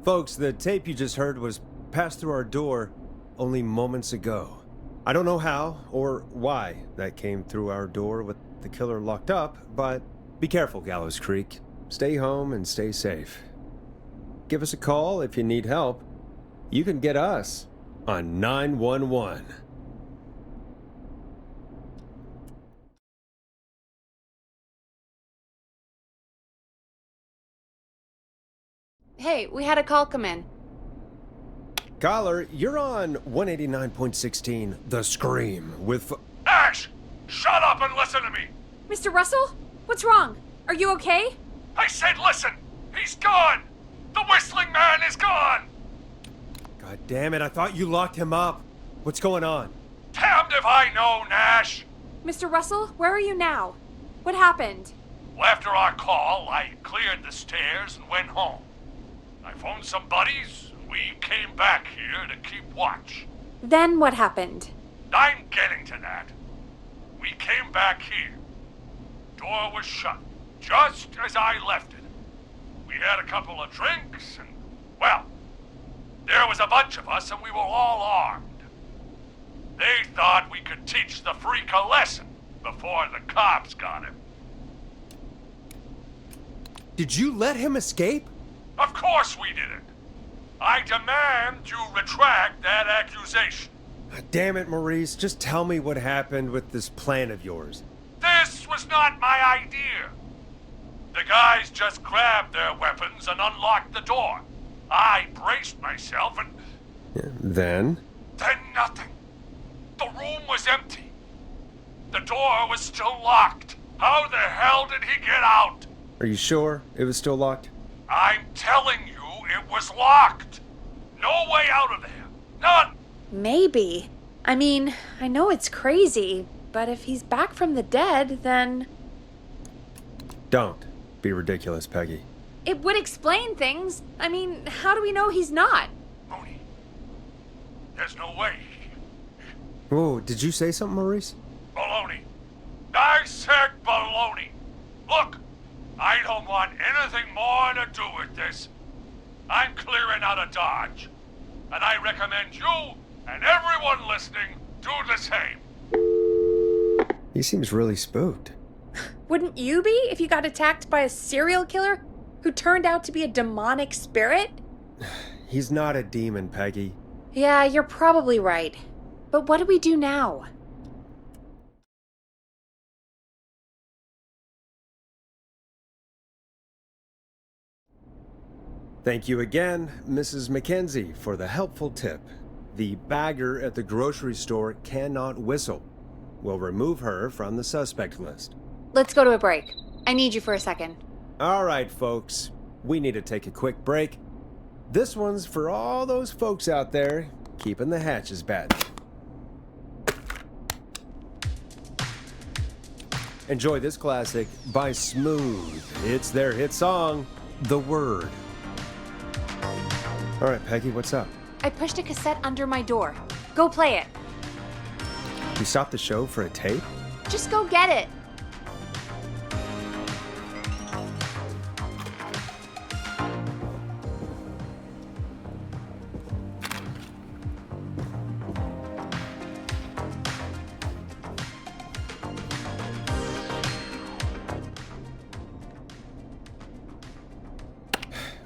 Folks, the tape you just heard was passed through our door only moments ago. I don't know how or why that came through our door with the killer locked up, but be careful, Gallows Creek. Stay home and stay safe. Give us a call if you need help. You can get us on 911. Hey, we had a call come in. Caller, you're on 189.16, The Scream, with... Ash! Shut up and listen to me! Mr. Russell? What's wrong? Are you okay? I said listen! He's gone! The whistling man is gone! God damn it, I thought you locked him up. What's going on? Damned if I know, Nash! Mr. Russell, where are you now? What happened? Well, after our call, I cleared the stairs and went home. I phoned some buddies, and we came back here to keep watch. Then what happened? I'm getting to that. We came back here. Door was shut, just as I left it. We had a couple of drinks, and, well, there was a bunch of us, and we were all armed. They thought we could teach the freak a lesson before the cops got him. Did you let him escape? Of course we didn't. I demand you retract that accusation. God damn it, Maurice. Just tell me what happened with this plan of yours. This was not my idea. The guys just grabbed their weapons and unlocked the door. I braced myself and... Then nothing. The room was empty. The door was still locked. How the hell did he get out? Are you sure it was still locked? I'm telling you, it was locked. No way out of there. None. Maybe. I mean, I know it's crazy, but if he's back from the dead, then... Don't be ridiculous, Peggy. It would explain things. I mean, how do we know he's not? Mooney, there's no way. Whoa, did you say something, Maurice? Baloney. I said baloney. Look, I don't want anything more to do with this. I'm clearing out of Dodge. And I recommend you and everyone listening do the same. He seems really spooked. Wouldn't you be if you got attacked by a serial killer who turned out to be a demonic spirit? He's not a demon, Peggy. Yeah, you're probably right. But what do we do now? Thank you again, Mrs. Mackenzie, for the helpful tip. The bagger at the grocery store cannot whistle. We'll remove her from the suspect list. Let's go to a break. I need you for a second. All right, folks. We need to take a quick break. This one's for all those folks out there keeping the hatches battened. Enjoy this classic by Smooth. It's their hit song, The Word. All right, Peggy, what's up? I pushed a cassette under my door. Go play it. You stopped the show for a tape? Just go get it.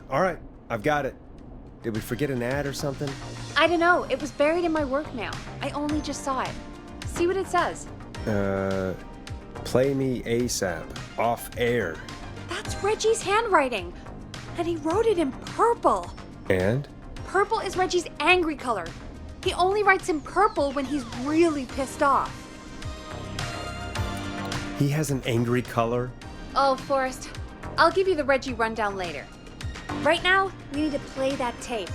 All right, I've got it. Did we forget an ad or something? I don't know. It was buried in my work mail. I only just saw it. See what it says. Play me ASAP, off air. That's Reggie's handwriting. And he wrote it in purple. And? Purple is Reggie's angry color. He only writes in purple when he's really pissed off. He has an angry color? Oh, Forrest, I'll give you the Reggie rundown later. Right now, we need to play that tape.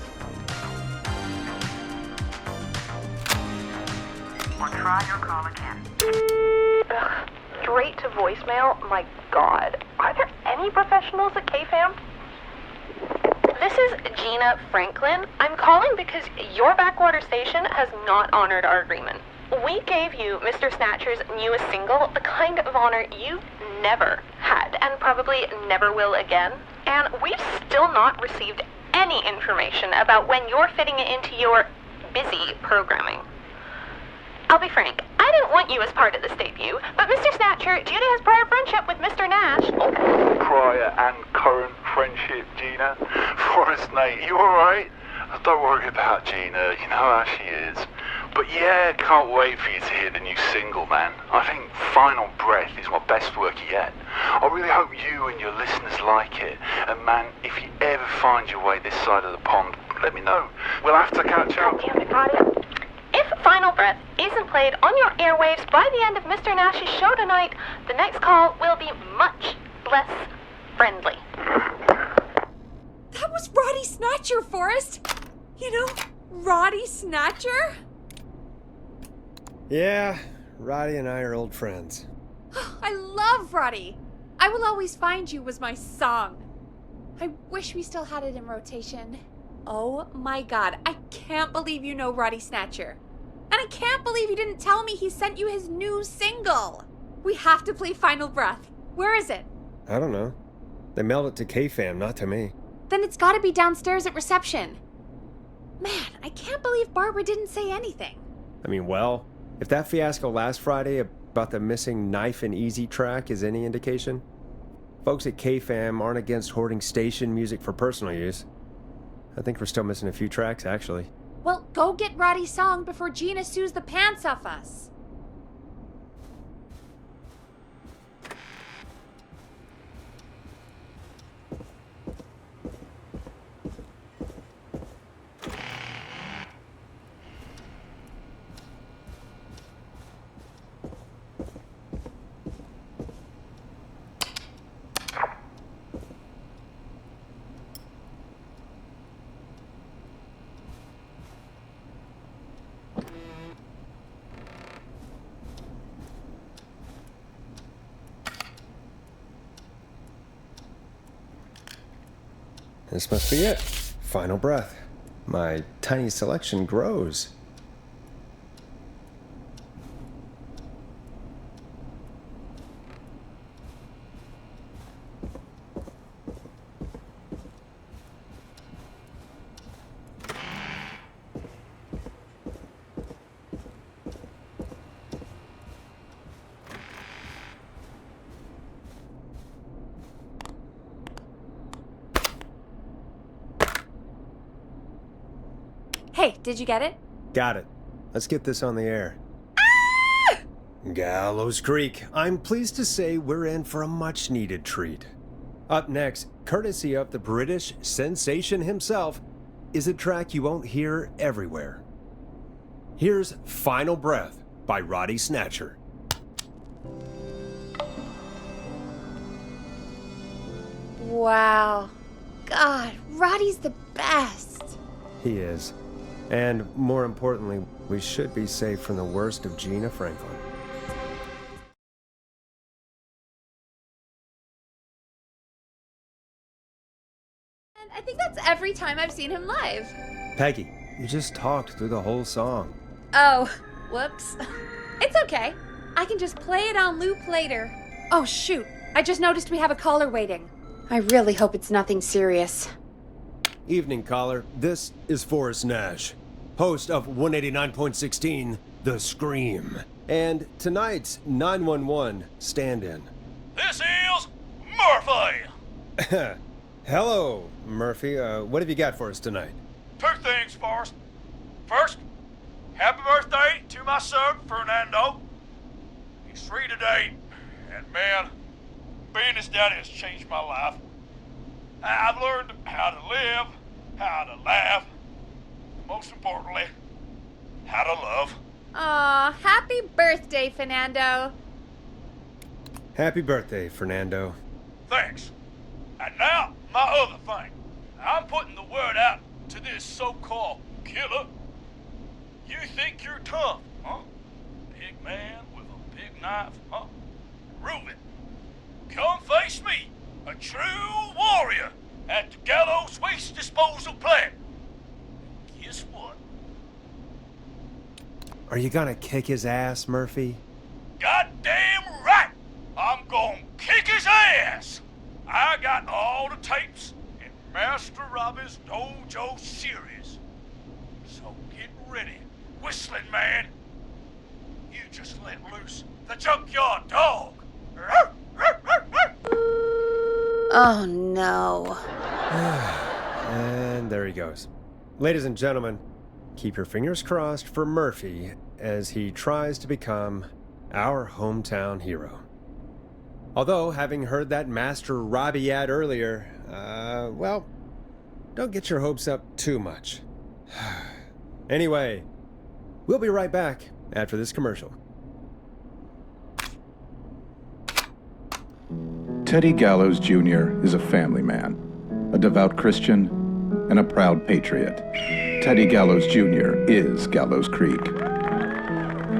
Or try your call again. Straight to voicemail? My God. Are there any professionals at KFAM? This is Gina Franklin. I'm calling because your backwater station has not honored our agreement. We gave you Mr. Snatcher's newest single, the kind of honor you've never had and probably never will again. And we've still not received any information about when you're fitting it into your busy programming. I'll be frank, I didn't want you as part of this debut, but Mr. Snatcher, due to his prior friendship with Mr. Nash... Prior and current friendship, Gina. Forrest, mate, you alright? Don't worry about Gina, you know how she is. But yeah, can't wait for you to hear the new single, man. I think Final Breath is my best work yet. I really hope you and your listeners like it. And man, if you ever find your way this side of the pond, let me know. We'll have to catch up. God damn it, Claudia. If Final Breath isn't played on your airwaves by the end of Mr. Nash's show tonight, the next call will be much less friendly. That was Roddy Snatcher, Forrest! You know, Roddy Snatcher? Yeah, Roddy and I are old friends. I love Roddy! I Will Always Find You was my song. I wish we still had it in rotation. Oh my God, I can't believe you know Roddy Snatcher. And I can't believe you didn't tell me he sent you his new single. We have to play Final Breath. Where is it? I don't know. They mailed it to KFAM, not to me. Then it's gotta be downstairs at reception. Man, I can't believe Barbara didn't say anything. I mean, well, if that fiasco last Friday about the missing Knife and Easy track is any indication, folks at KFAM aren't against hoarding station music for personal use. I think we're still missing a few tracks, actually. Well, go get Roddy's song before Gina sues the pants off us. This must be it. Final Breath. My tiny selection grows. Hey, did you get it? Got it. Let's get this on the air. Gallows Creek. I'm pleased to say we're in for a much-needed treat. Up next, courtesy of the British sensation himself, is a track you won't hear everywhere. Here's Final Breath by Roddy Snatcher. Wow. God, Roddy's the best. He is. And more importantly, we should be safe from the worst of Gina Franklin. And I think that's every time I've seen him live. Peggy, you just talked through the whole song. Oh, whoops. It's okay. I can just play it on loop later. Oh, shoot. I just noticed we have a caller waiting. I really hope it's nothing serious. Evening, caller. This is Forrest Nash, host of 189.16, The Scream, and tonight's 911 stand-in. This is Murphy! Hello, Murphy. What have you got for us tonight? Two things, Forrest. First, happy birthday to my son, Fernando. He's 3 today, and man, being his daddy has changed my life. I've learned how to live, how to laugh, most importantly, how to love. Aw, happy birthday, Fernando. Happy birthday, Fernando. Thanks. And now, my other thing. I'm putting the word out to this so-called killer. You think you're tough, huh? Big man with a big knife, huh? Prove it. Come face me, a true warrior, at the Gallows Waste Disposal Plant. Guess what? Are you gonna kick his ass, Murphy? Goddamn right! I'm gonna kick his ass! I got all the tapes in Master Robbie's Dojo series. So get ready, whistling man. You just let loose the junkyard dog. Oh no. And there he goes. Ladies and gentlemen, keep your fingers crossed for Murphy as he tries to become our hometown hero. Although, having heard that Master Robbie ad earlier, well, don't get your hopes up too much. Anyway, we'll be right back after this commercial. Teddy Gallows Jr. is a family man, a devout Christian, and a proud patriot. Teddy Gallows Jr. is Gallows Creek.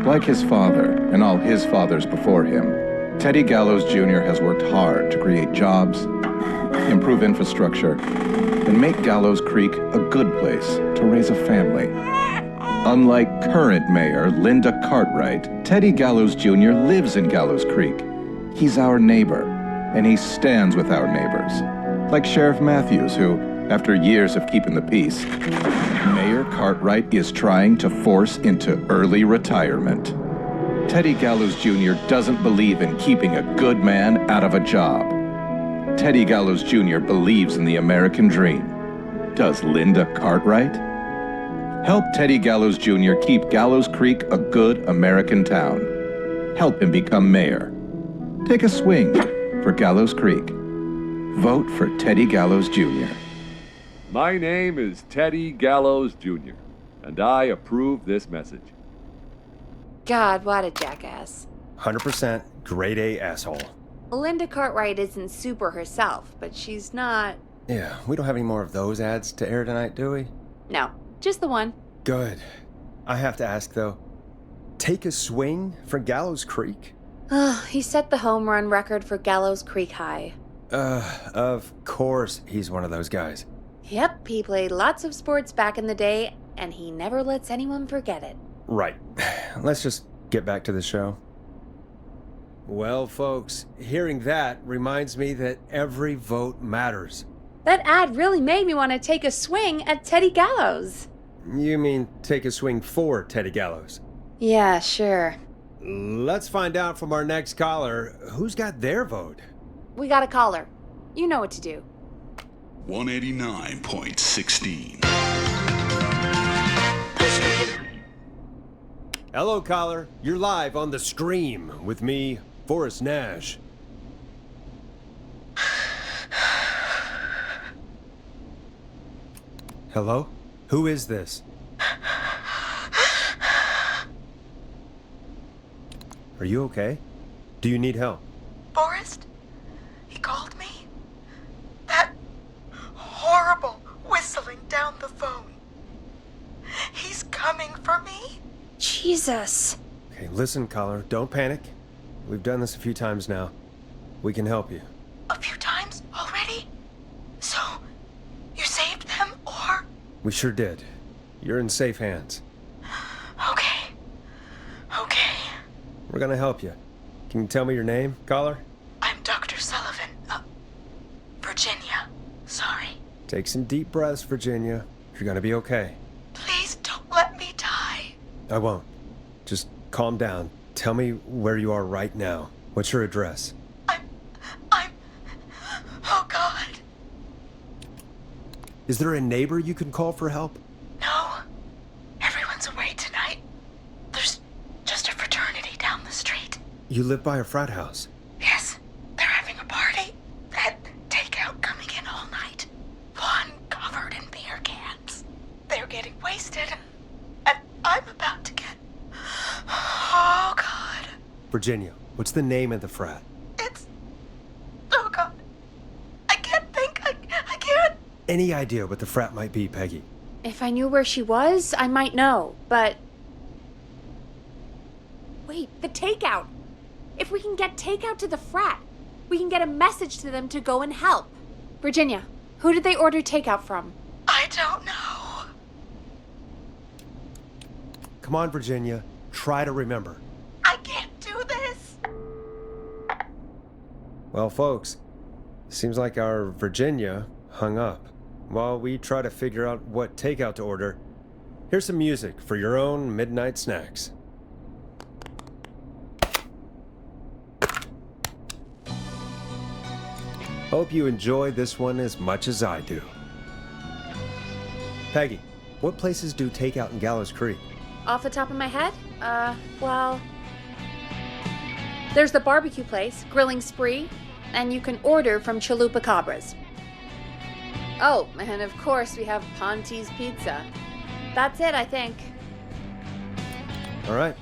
Like his father and all his fathers before him, Teddy Gallows Jr. has worked hard to create jobs, improve infrastructure, and make Gallows Creek a good place to raise a family. Unlike current mayor Linda Cartwright, Teddy Gallows Jr. lives in Gallows Creek. He's our neighbor, and he stands with our neighbors. Like Sheriff Matthews, who, after years of keeping the peace, Mayor Cartwright is trying to force into early retirement. Teddy Gallows Jr. doesn't believe in keeping a good man out of a job. Teddy Gallows Jr. believes in the American dream. Does Linda Cartwright? Help Teddy Gallows Jr. keep Gallows Creek a good American town. Help him become mayor. Take a swing for Gallows Creek. Vote for Teddy Gallows Jr. My name is Teddy Gallows Jr., and I approve this message. God, what a jackass. 100% grade A asshole. Linda Cartwright isn't super herself, but she's not... Yeah, we don't have any more of those ads to air tonight, do we? No, just the one. Good. I have to ask, though. Take a swing for Gallows Creek? He set the home run record for Gallows Creek High. Of course he's one of those guys. Yep, he played lots of sports back in the day, and he never lets anyone forget it. Right. Let's just get back to the show. Well, folks, hearing that reminds me that every vote matters. That ad really made me want to take a swing at Teddy Gallows. You mean take a swing for Teddy Gallows? Yeah, sure. Let's find out from our next caller who's got their vote. We got a caller. You know what to do. 189.16. Hello, caller. You're live on The Scream with me, Forrest Nash. Hello? Who is this? Are you okay? Do you need help? Forrest? He called me? That horrible whistling down the phone. He's coming for me? Jesus. Okay, listen, caller. Don't panic. We've done this a few times now. We can help you. A few times already? So, you saved them, or? We sure did. You're in safe hands. Okay. We're gonna help you. Can you tell me your name, caller? I'm Dr. Sullivan. Virginia. Sorry. Take some deep breaths, Virginia. You're gonna be okay. Please don't let me die. I won't. Just calm down. Tell me where you are right now. What's your address? Oh, God. Is there a neighbor you can call for help? No. Everyone's away tonight. There's just a fraternity down the street. You live by a frat house. Yes, they're having a party. Had takeout coming in all night. Lawn covered in beer cans. They're getting wasted. And I'm about to get... Oh, God. Virginia, what's the name of the frat? It's... Oh, God. any idea what the frat might be, Peggy? If I knew where she was, I might know, but... Wait, the takeout! If we can get takeout to the frat, we can get a message to them to go and help. Virginia, who did they order takeout from? I don't know. Come on, Virginia. Try to remember. I can't do this. Well, folks, seems like our Virginia hung up. While we try to figure out what takeout to order, here's some music for your own midnight snacks. Hope you enjoy this one as much as I do. Peggy, what places do takeout in Gallows Creek? Off the top of my head? Well... There's the barbecue place, Grilling Spree, and you can order from Chalupa Cabras. Oh, and of course we have Ponte's Pizza. That's it, I think. All right.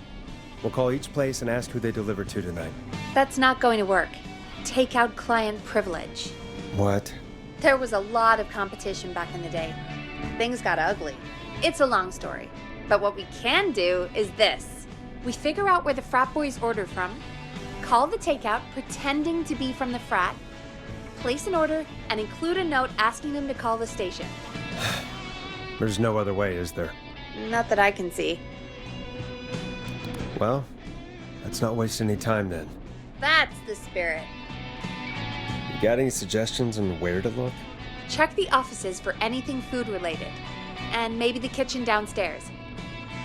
We'll call each place and ask who they deliver to tonight. That's not going to work. Takeout client privilege. What? There was a lot of competition back in the day. Things got ugly. It's a long story. But what we can do is this. We figure out where the frat boys order from, call the takeout pretending to be from the frat, place an order, and include a note asking them to call the station. There's no other way, is there? Not that I can see. Well, let's not waste any time then. That's the spirit. You got any suggestions on where to look? Check the offices for anything food related. And maybe the kitchen downstairs.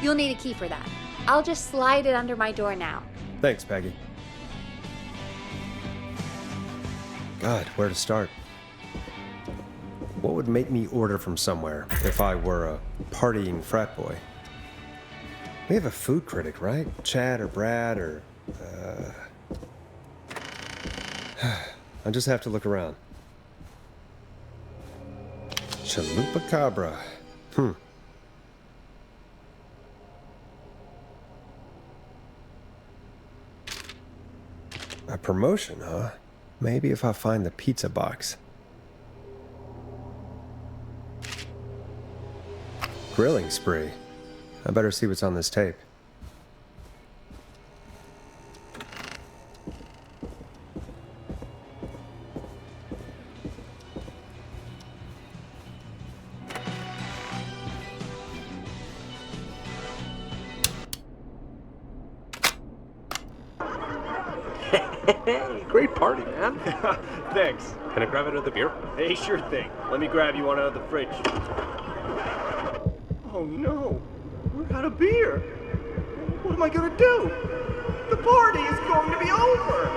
You'll need a key for that. I'll just slide it under my door now. Thanks, Peggy. God, where to start? What would make me order from somewhere if I were a partying frat boy? We have a food critic, right? Chad or Brad or... I'll just have to look around. Chalupa Cabra. A promotion, huh? Maybe if I find the pizza box. Grilling Spree. I better see what's on this tape. Great party, man. Thanks. Can I grab another beer? Hey, sure thing. Let me grab you one out of the fridge. Oh no, we're out of beer. What am I gonna do? The party is going to be over.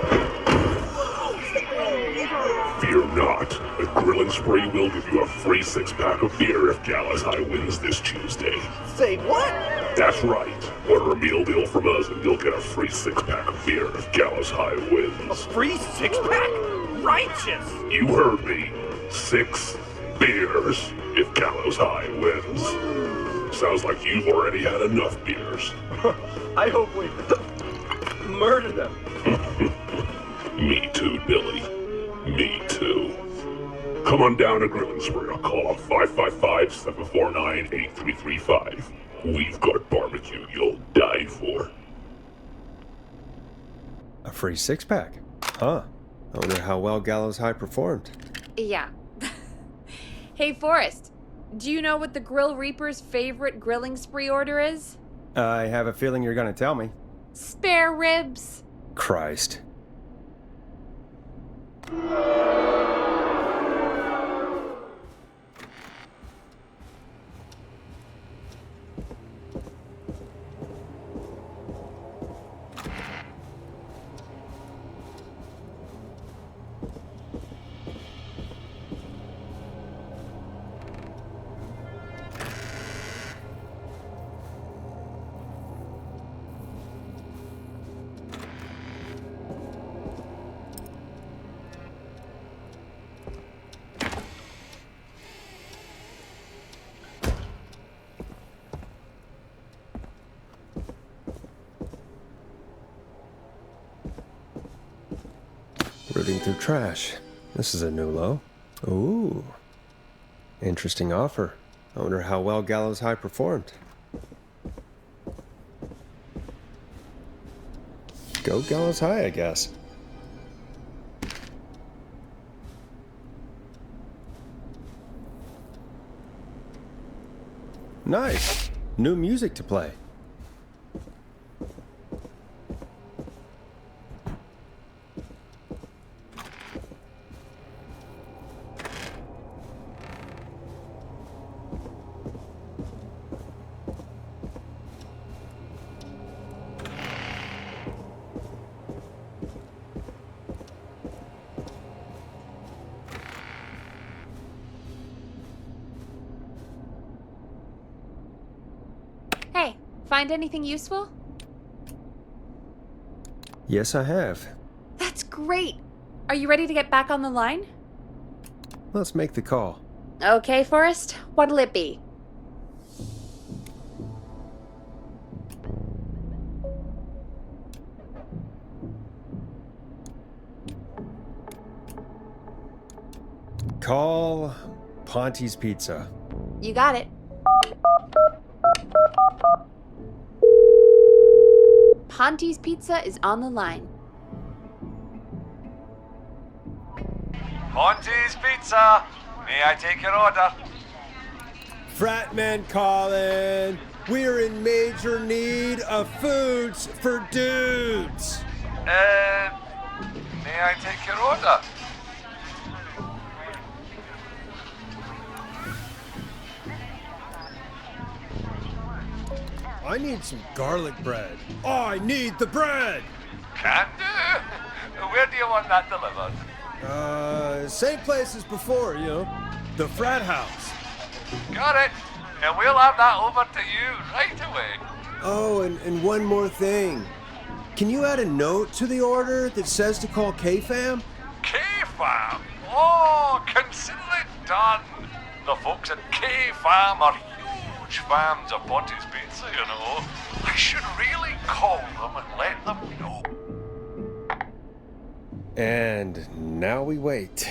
Fear not. The Grilling Spree will give you a free 6-pack of beer if Gallows High wins this Tuesday. Say what? That's right. Order a meal deal from us and you'll get a free 6-pack of beer if Gallows High A wins. free 6-pack? Righteous! You heard me. 6 beers if Gallows High wins. Sounds like you've already had enough beers. I hope we murder them. Me too, Billy. Me too. Come on down to Grilling Spree or call 555-749-8335. We've got barbecue you'll die for. A free 6-pack? Huh. I wonder how well Gallows High performed. Yeah. Hey, Forrest. Do you know what the Grill Reaper's favorite Grilling Spree order is? I have a feeling you're gonna tell me. Spare ribs. Christ. Rooting through trash. This is a new low. Ooh. Interesting offer. I wonder how well Gallows High performed. Go Gallows High, I guess. Nice. New music to play. Hey, find anything useful? Yes, I have. That's great. Are you ready to get back on the line? Let's make the call. Okay, Forrest. What'll it be? Call Ponte's Pizza. You got it. Ponte's Pizza is on the line. Ponte's Pizza. May I take your order? Fratman calling. We're in major need of foods for dudes. May I take your order? I need some garlic bread. Oh, I need the bread. Can do. Where do you want that delivered? Same place as before, you know. The frat house. Got it. And we'll have that over to you right away. Oh, and one more thing. Can you add a note to the order that says to call K-Fam? K-Fam? Oh, consider it done. The folks at K-Fam are huge fans of Ponte's Pizza, you know. I should really call them and let them know. And now we wait.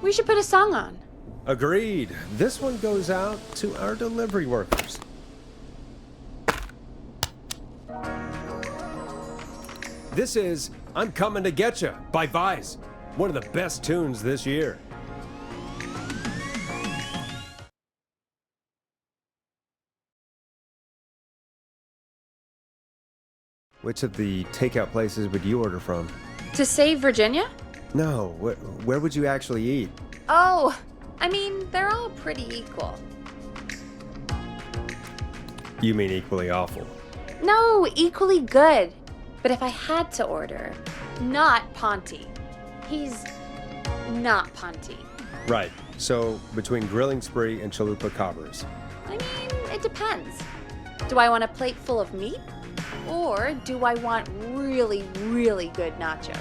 We should put a song on. Agreed. This one goes out to our delivery workers. This is I'm Coming to Getcha by Vice. One of the best tunes this year. Which of the takeout places would you order from? To save Virginia? No, where would you actually eat? Oh, I mean, they're all pretty equal. You mean equally awful? No, equally good. But if I had to order, not Ponte. He's not Ponte. Right. So between Grilling Spree and Chalupa Cobbers. I mean, it depends. Do I want a plate full of meat? Or do I want really, really good nachos?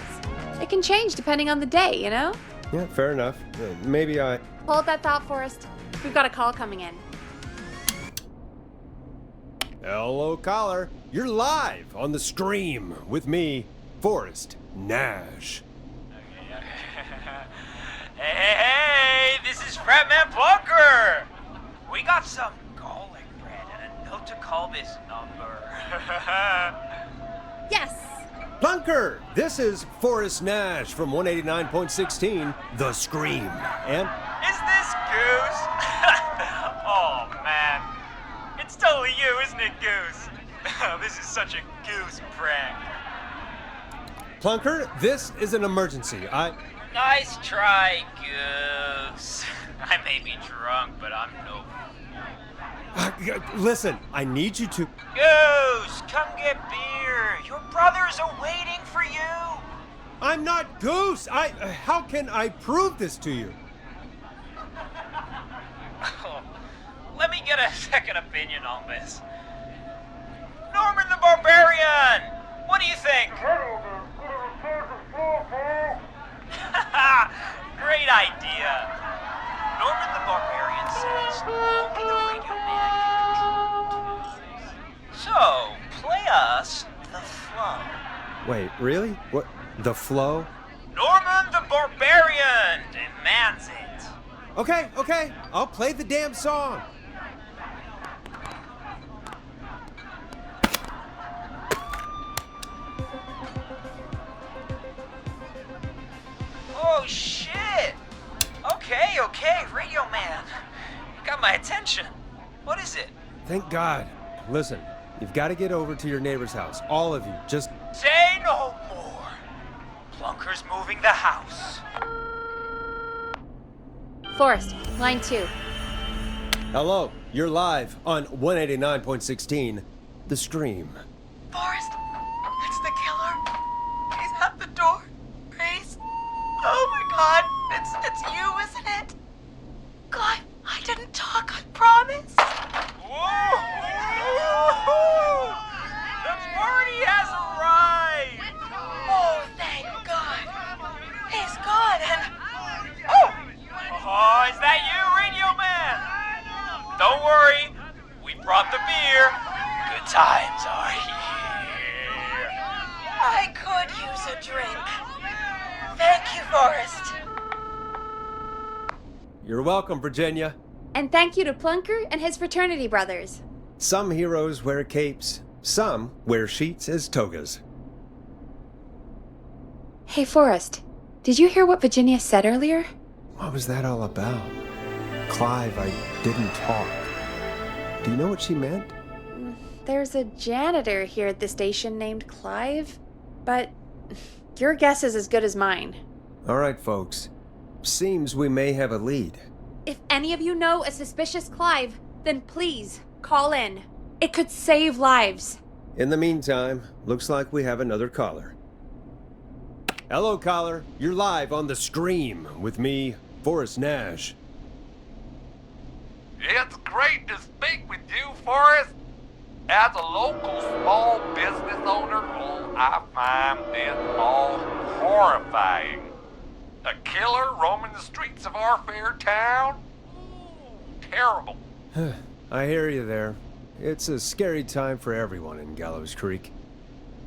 It can change depending on the day, you know? Yeah, fair enough. Maybe I... Hold that thought, Forrest. We've got a call coming in. Hello, caller. You're live on the stream with me, Forrest Nash. Hey, this is Fratman Plunker. We got some garlic bread and a note to call this number. Yes. Plunker, this is Forrest Nash from 189.16, The Scream. And... Is this Goose? Oh, man. It's totally you, isn't it, Goose? This is such a Goose prank. Plunker, this is an emergency. Nice try, Goose. I may be drunk, but I'm no... Listen, I need you to... Goose, come get beer. Your brothers are waiting for you. I'm not Goose. How can I prove this to you? Let me get a second opinion on this. Norman the Barbarian! What do you think? Great idea. Norman the Barbarian says only the radio man can control the tunes. So, play us the flow. Wait, really? What? The flow? Norman the Barbarian demands it. Okay. I'll play the damn song. Oh, shit! Okay, Radio Man. You got my attention. What is it? Thank God. Listen, you've got to get over to your neighbor's house. All of you. Just... Say no more. Plunker's moving the house. Forrest, line 2. Hello. You're live on 189.16, The Scream. Forrest, it's the killer. He's at the door. Grace. Oh my God, it's you, isn't it? God, I didn't talk, I promise. Whoa! The party has arrived! Oh, thank God. He's gone and... Oh, is that you, Radio Man? Don't worry, we brought the beer. Good times are here. I could use a drink. Thank you, Forrest. You're welcome, Virginia. And thank you to Plunker and his fraternity brothers. Some heroes wear capes. Some wear sheets as togas. Hey, Forrest, did you hear what Virginia said earlier? What was that all about? Clive, I didn't talk. Do you know what she meant? There's a janitor here at the station named Clive, but your guess is as good as mine. All right, folks. Seems we may have a lead. If any of you know a suspicious Clive, then please call in. It could save lives. In the meantime, looks like we have another caller. Hello, caller. You're live on The Scream with me, Forrest Nash. It's great to speak with you, Forrest. As a local small business owner, I find this all horrifying. A killer roaming the streets of our fair town? Ooh, terrible. I hear you there. It's a scary time for everyone in Gallows Creek.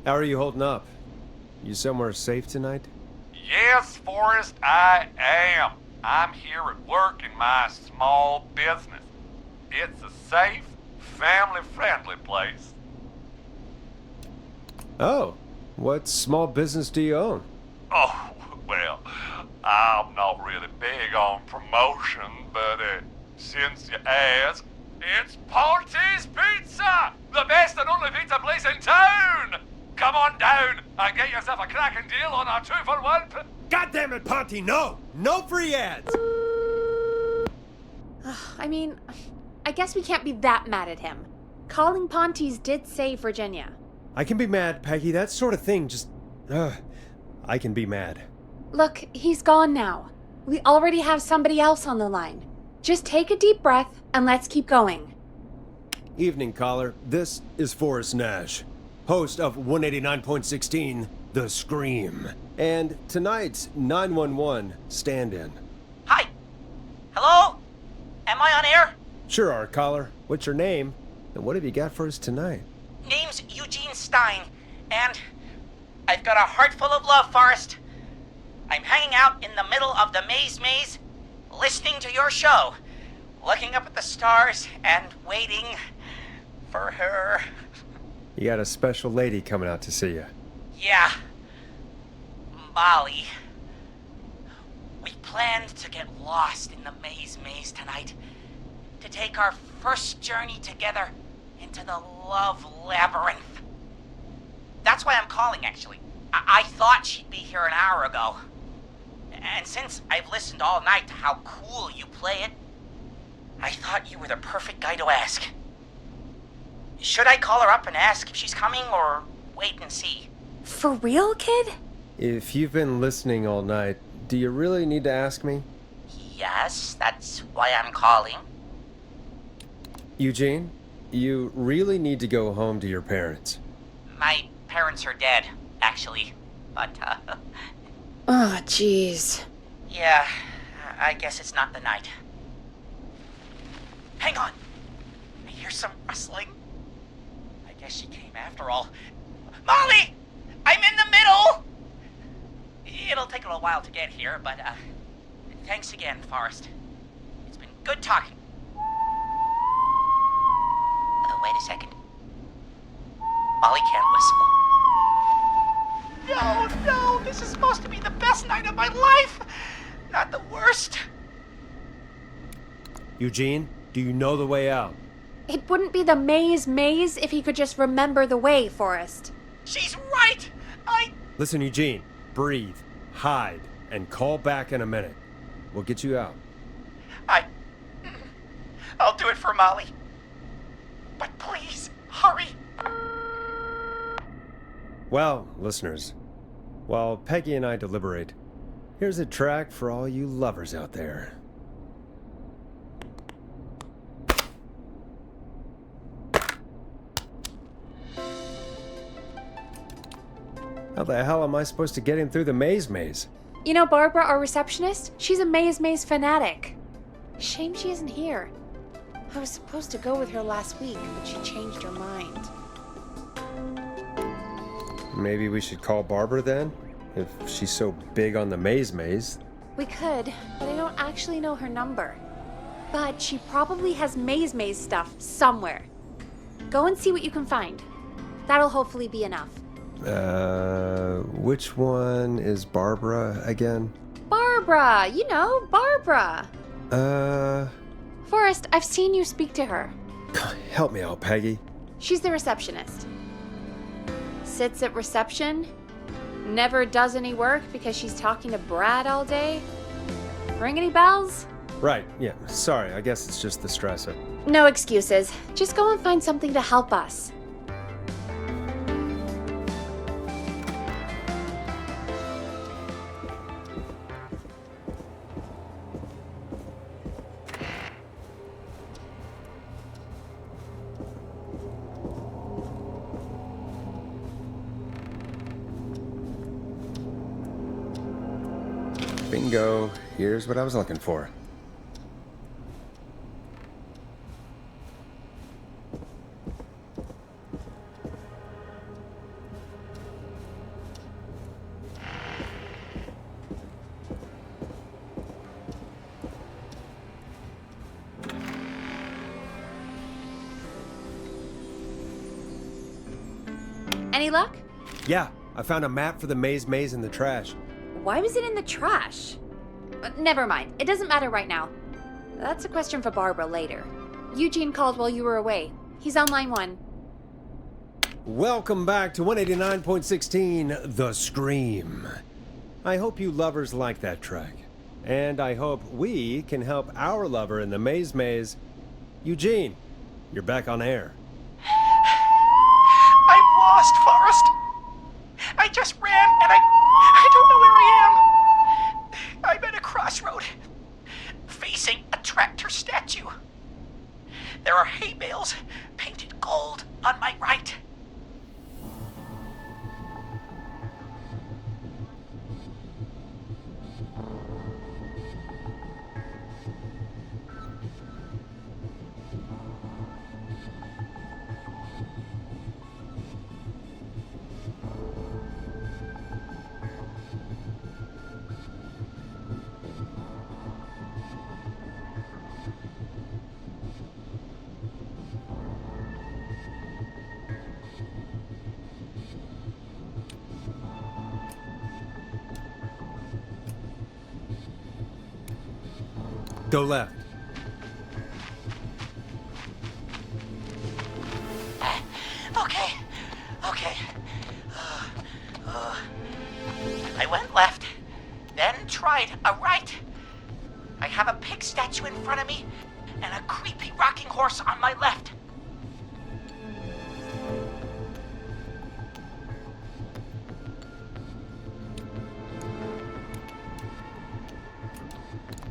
How are you holding up? You somewhere safe tonight? Yes, Forrest, I am. I'm here at work in my small business. It's a safe, family-friendly place. Oh, what small business do you own? Oh, well, I'm not really big on promotion, but since you ask, it's Ponty's Pizza! The best and only pizza place in town! Come on down and get yourself a cracking deal on our 2-for-1. God damn it, Ponty, no! No free ads! I mean, I guess we can't be that mad at him. Calling Ponty's did save Virginia. I can be mad, Peggy. That sort of thing just... I can be mad. Look, he's gone now. We already have somebody else on the line. Just take a deep breath and let's keep going. Evening, caller. This is Forrest Nash, host of 189.16, The Scream, and tonight's 911 stand-in. Hi. Hello? Am I on air? Sure are, caller. What's your name, and what have you got for us tonight? Name's Eugene Stein, and I've got a heart full of love, Forrest. I'm hanging out in the middle of the maze, listening to your show, looking up at the stars and waiting for her. You got a special lady coming out to see you. Yeah. Molly. We planned to get lost in the maze tonight, to take our first journey together into the love labyrinth. That's why I'm calling, actually. I thought she'd be here an hour ago. And since I've listened all night to how cool you play it, I thought you were the perfect guy to ask. Should I call her up and ask if she's coming, or wait and see? For real, kid? If you've been listening all night, do you really need to ask me? Yes, that's why I'm calling. Eugene, you really need to go home to your parents. My parents are dead, actually. But, Oh, jeez. yeah, I guess it's not the night. Hang on. I hear some rustling. I guess she came after all. Molly! I'm in the middle! It'll take a little while to get here, but, thanks again, Forrest. Good talking. Wait a second. Molly can't whistle. No, this is supposed to be the best night of my life. Not the worst. Eugene, do you know the way out? It wouldn't be the maze if he could just remember the way, Forrest. She's right. Listen, Eugene, breathe, hide, and call back in a minute. We'll get you out. I'll do it for Molly. But please, hurry. Well, listeners, while Peggy and I deliberate, here's a track for all you lovers out there. How the hell am I supposed to get him through the maze? You know Barbara, our receptionist? She's a maze fanatic. Shame she isn't here. I was supposed to go with her last week, but she changed her mind. Maybe we should call Barbara then? If she's so big on the maze. We could, but I don't actually know her number. But she probably has maze stuff somewhere. Go and see what you can find. That'll hopefully be enough. Which one is Barbara again? Barbara! You know, Barbara! Forrest, I've seen you speak to her. Help me out, Peggy. She's the receptionist. Sits at reception, never does any work because she's talking to Brad all day. Ring any bells? Right, yeah, sorry, I guess it's just the stressor. No excuses. Just go and find something to help us. Bingo. Here's what I was looking for. Any luck? Yeah, I found a map for the maze in the trash. Why was it in the trash? Never mind. It doesn't matter right now. That's a question for Barbara later. Eugene called while you were away. He's on line 1. Welcome back to 189.16, The Scream. I hope you lovers like that track. And I hope we can help our lover in the maze. Eugene, you're back on air. I'm lost, Forrest. I just ran and I don't know where I am. I'm at a crossroad, facing a tractor statue. There are hay bales painted gold on my right. Go left. Okay. I went left, then tried a right. I have a pig statue in front of me and a creepy rocking horse on my left.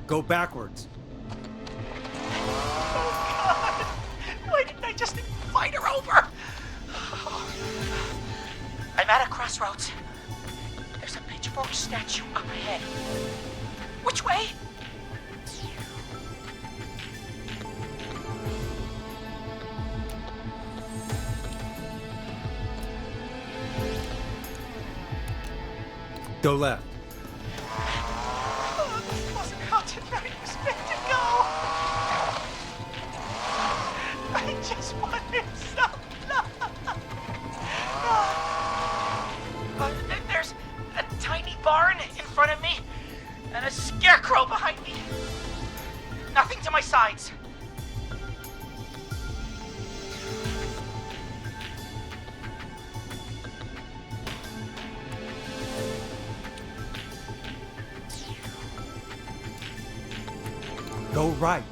Go backwards. Oh, God! Why didn't I just invite her over? I'm at a crossroads. There's a pitchfork statue up ahead. Which way? Go left. Oh, this wasn't how tonight was meant to go. terrorize. Go right.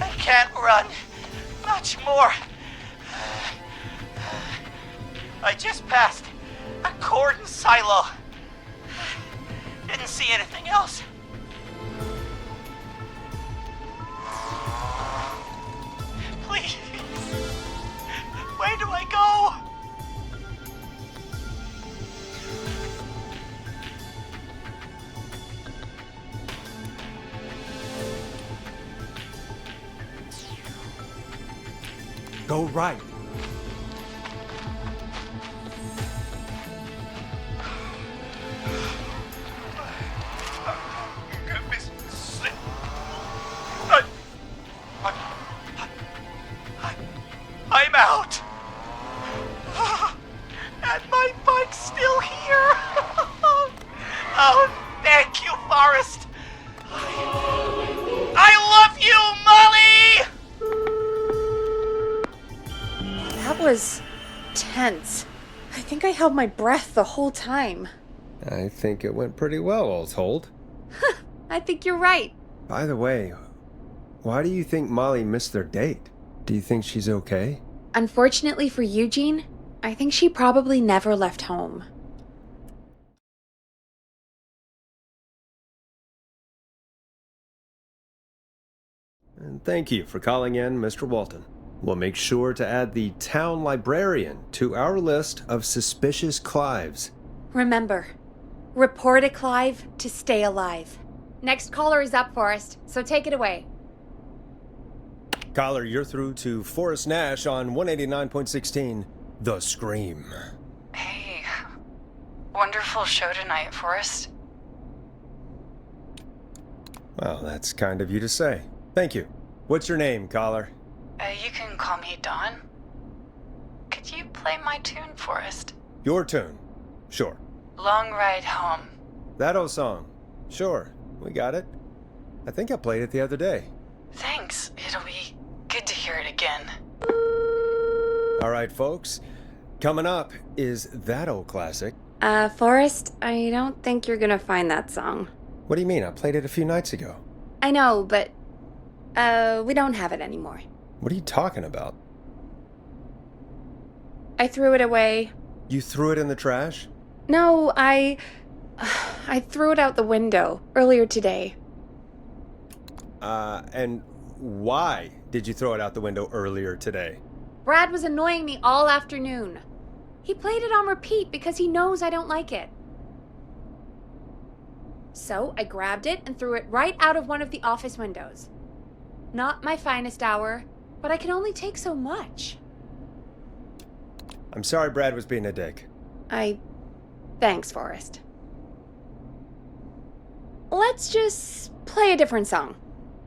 I can't run much more. I just passed a cordon silo. Didn't see anything else. Please. Where do I go? Go right. I'm out. And my bike's still here. Oh, thank you, Forrest. I love you, Molly! That was tense. I think I held my breath the whole time. I think it went pretty well, all told. I think you're right. By the way, why do you think Molly missed their date? Do you think she's okay? Unfortunately for Eugene, I think she probably never left home. And thank you for calling in, Mr. Walton. We'll make sure to add the town librarian to our list of suspicious Clives. Remember, report a Clive to stay alive. Next caller is up, Forrest, so take it away. Caller, you're through to Forrest Nash on 189.16, The Scream. Hey, wonderful show tonight, Forrest. Well, that's kind of you to say. Thank you. What's your name, caller? You can call me Dawn. Could you play my tune, Forrest? Your tune. Sure. Long Ride Home. That old song. Sure. We got it. I think I played it the other day. Thanks. It'll be good to hear it again. All right, folks. Coming up is that old classic. Forrest, I don't think you're gonna find that song. What do you mean? I played it a few nights ago. I know, but, we don't have it anymore. What are you talking about? I threw it away. You threw it in the trash? No, I threw it out the window earlier today. And why did you throw it out the window earlier today? Brad was annoying me all afternoon. He played it on repeat because he knows I don't like it. So I grabbed it and threw it right out of one of the office windows. Not my finest hour, but I can only take so much. I'm sorry Brad was being a dick. Thanks, Forrest. Let's just play a different song.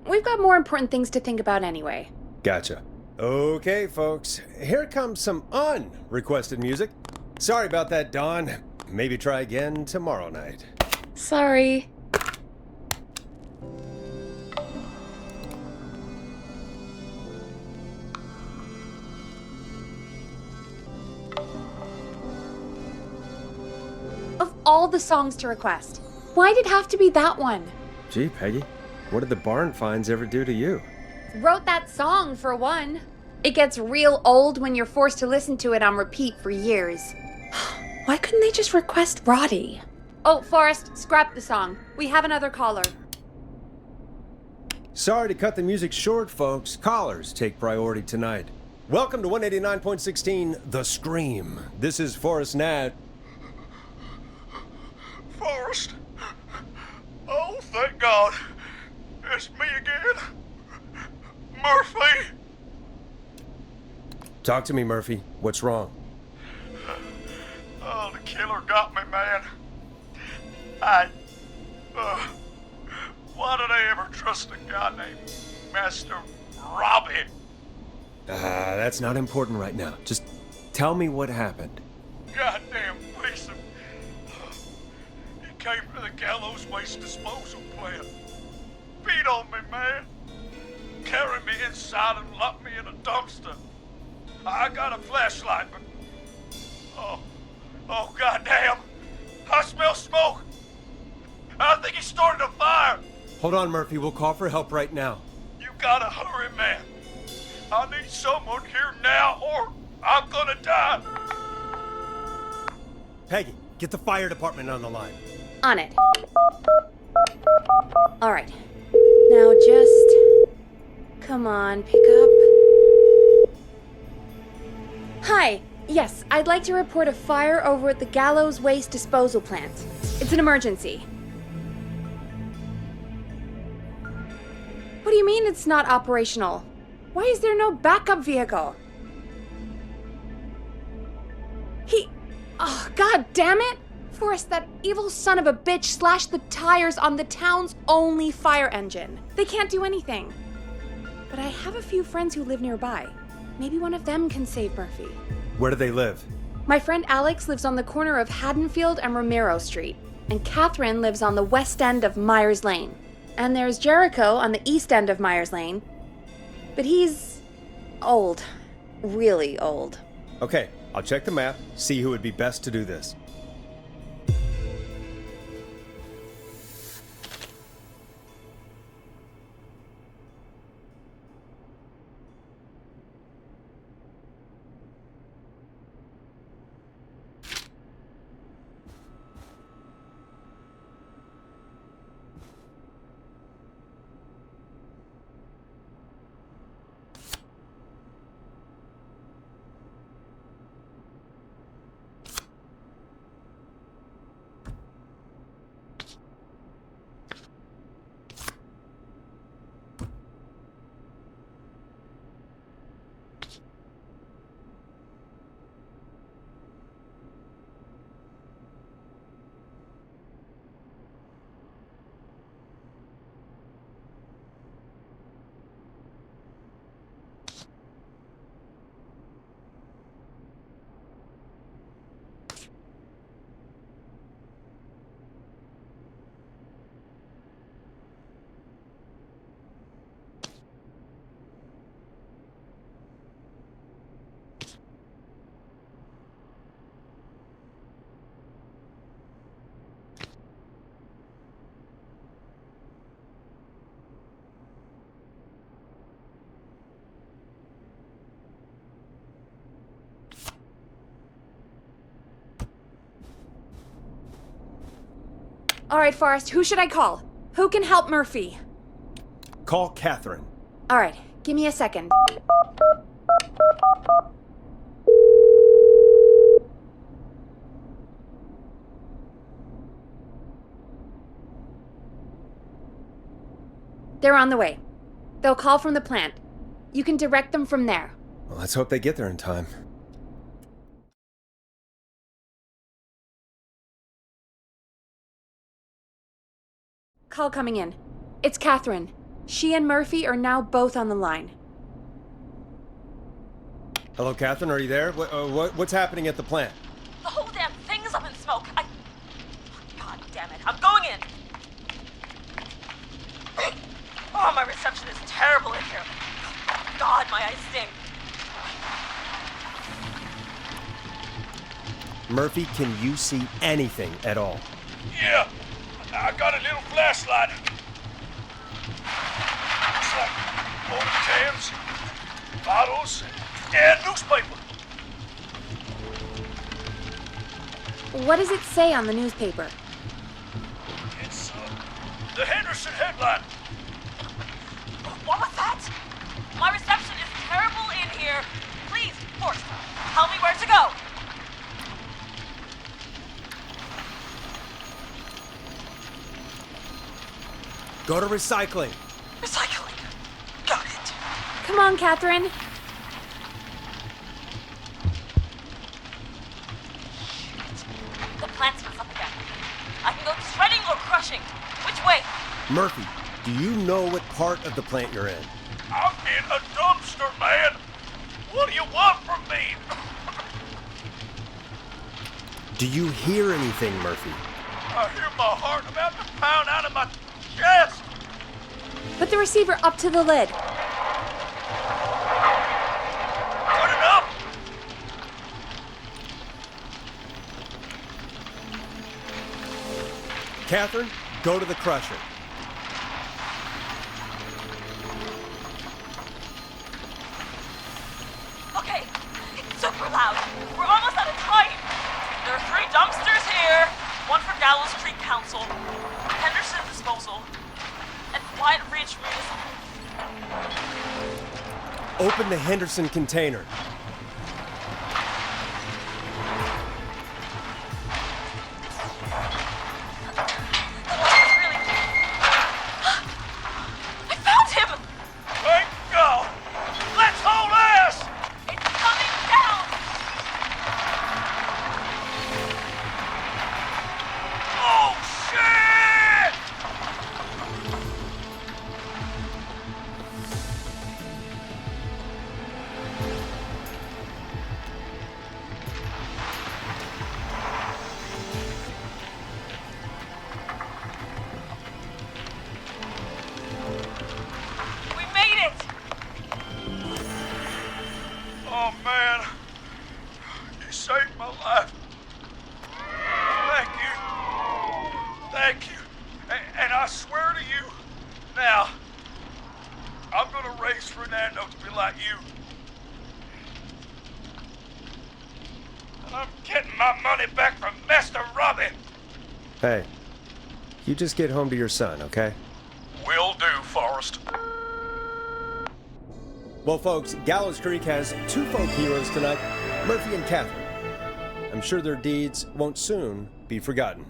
We've got more important things to think about anyway. Gotcha. Okay, folks. Here comes some unrequested music. Sorry about that, Dawn. Maybe try again tomorrow night. Sorry. Of all the songs to request, why'd it have to be that one? Gee, Peggy, what did the barn finds ever do to you? Wrote that song, for one. It gets real old when you're forced to listen to it on repeat for years. Why couldn't they just request Roddy? Oh, Forrest, scrap the song. We have another caller. Sorry to cut the music short, folks. Callers take priority tonight. Welcome to 189.16, The Scream. This is Forrest Nash. Forrest? Oh, thank God. It's me again. Murphy! Talk to me, Murphy. What's wrong? Oh, the killer got me, man. Why did I ever trust a guy named Master Robbie? That's not important right now. Just tell me what happened. Goddamn chase him. He came for the Gallows waste disposal plant. Beat on me, man. Carried me inside and locked me in a dumpster. I got a flashlight, but... Oh, goddamn. I smell smoke. I think he started a fire. Hold on, Murphy. We'll call for help right now. You gotta hurry, man. I need someone here now or I'm gonna die. Peggy, get the fire department on the line. On it. All right. Now just... Come on, pick up. Hi. Yes, I'd like to report a fire over at the Gallows Waste Disposal Plant. It's an emergency. What do you mean it's not operational? Why is there no backup vehicle? Oh, god damn it! Forrest, that evil son of a bitch slashed the tires on the town's only fire engine. They can't do anything. But I have a few friends who live nearby. Maybe one of them can save Murphy. Where do they live? My friend Alex lives on the corner of Haddonfield and Romero Street, and Catherine lives on the west end of Myers Lane. And there's Jericho on the east end of Myers Lane. But he's old. Really old. Okay, I'll check the map, see who would be best to do this. All right, Forrest, who should I call? Who can help Murphy? Call Catherine. All right, give me a second. They're on the way. They'll call from the plant. You can direct them from there. Well, let's hope they get there in time. Call coming in. It's Catherine. She and Murphy are now both on the line. Hello, Catherine, are you there? What's happening at the plant? The whole damn thing is up in smoke. God damn it. I'm going in. Oh, my reception is terrible in here. God, my eyes sting. Murphy, can you see anything at all? Yeah, I got a little flashlight. Looks like old cans, bottles, and newspaper. What does it say on the newspaper? It's the Henderson headline. What was that? My reception is terrible in here. Please, Forrest, tell me where to go. Go to recycling. Recycling. Got it. Come on, Catherine. The plant's up again. I can go shredding or crushing. Which way? Murphy, do you know what part of the plant you're in? I'm in a dumpster, man. What do you want from me? Do you hear anything, Murphy? I hear my heart about to pound out of my chest. Put the receiver up to the lid. Put it up. Catherine, go to the crusher. Okay, it's super loud. We're almost out of time. There are 3 dumpsters here. One for Gallows Creek Council, Henderson Disposal, and White Ridge Municipal. Open the Henderson container. I found him! Thank God. Let's hold ass. It's coming down! Oh, shit! We made it! Oh, man. You saved my life. Thank you. Thank you. And I swear to you, now, I'm gonna raise Fernando to be like you. And I'm getting my money back from Mr. Robbie. Hey, you just get home to your son, okay? Will do, Forrest. Well, folks, Gallows Creek has 2 folk heroes tonight, Murphy and Catherine. I'm sure their deeds won't soon be forgotten.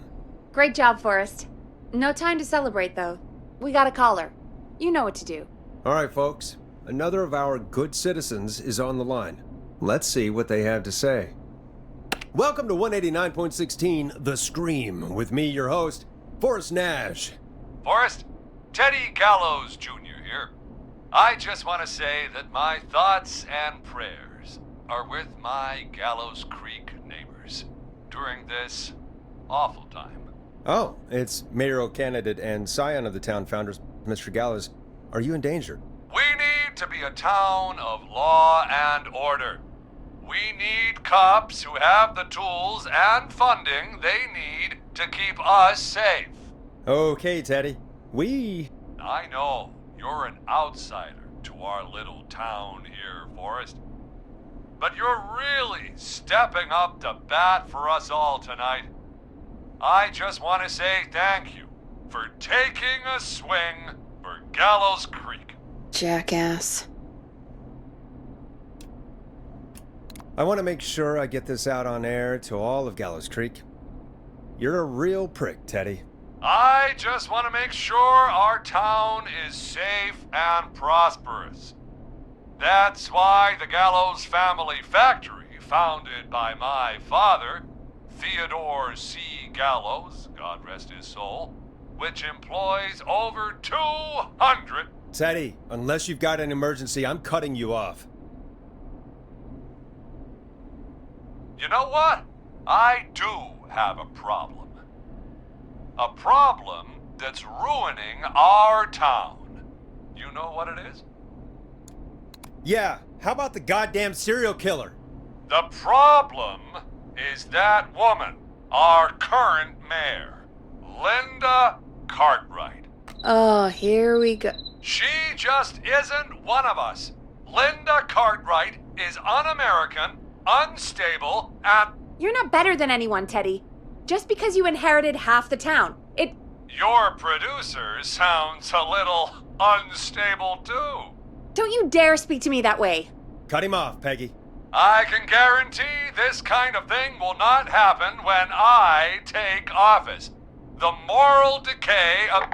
Great job, Forrest. No time to celebrate, though. We got a caller. You know what to do. All right, folks, another of our good citizens is on the line. Let's see what they have to say. Welcome to 189.16 The Scream, with me, your host, Forrest Nash. Forrest, Teddy Gallows Jr. here. I just want to say that my thoughts and prayers are with my Gallows Creek neighbors during this awful time. Oh, it's mayoral candidate and scion of the town founders, Mr. Gallows. Are you in danger? We need to be a town of law and order. We need cops who have the tools and funding they need to keep us safe. Okay, Teddy. I know you're an outsider to our little town here, Forrest. But you're really stepping up to bat for us all tonight. I just want to say thank you for taking a swing for Gallows Creek. Jackass. I want to make sure I get this out on air to all of Gallows Creek. You're a real prick, Teddy. I just want to make sure our town is safe and prosperous. That's why the Gallows Family Factory, founded by my father, Theodore C. Gallows, God rest his soul, which employs over 200... Teddy, unless you've got an emergency, I'm cutting you off. You know what? I do have a problem. A problem that's ruining our town. You know what it is? Yeah, how about the goddamn serial killer? The problem is that woman, our current mayor, Linda Cartwright. Oh, here we go. She just isn't one of us. Linda Cartwright is un-American, unstable, and... You're not better than anyone, Teddy. Just because you inherited half the town, Your producer sounds a little unstable, too. Don't you dare speak to me that way. Cut him off, Peggy. I can guarantee this kind of thing will not happen when I take office. The moral decay of...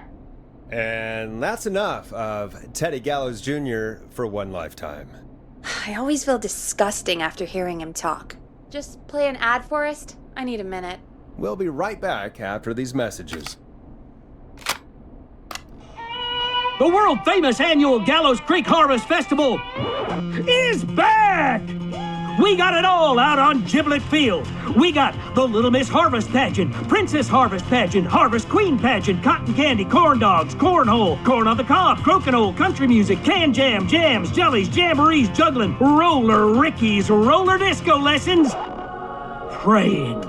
And that's enough of Teddy Gallows Jr. for one lifetime. I always feel disgusting after hearing him talk. Just play an ad, Forrest? I need a minute. We'll be right back after these messages. The world-famous annual Gallows Creek Harvest Festival is back! We got it all out on Giblet Field. We got the Little Miss Harvest Pageant, Princess Harvest Pageant, Harvest Queen Pageant, Cotton Candy, Corn Dogs, Cornhole, Corn on the Cob, Crokinole, Country Music, Can Jam, Jams, Jellies, Jamborees, Juggling, Roller Rickies, Roller Disco Lessons, Praying.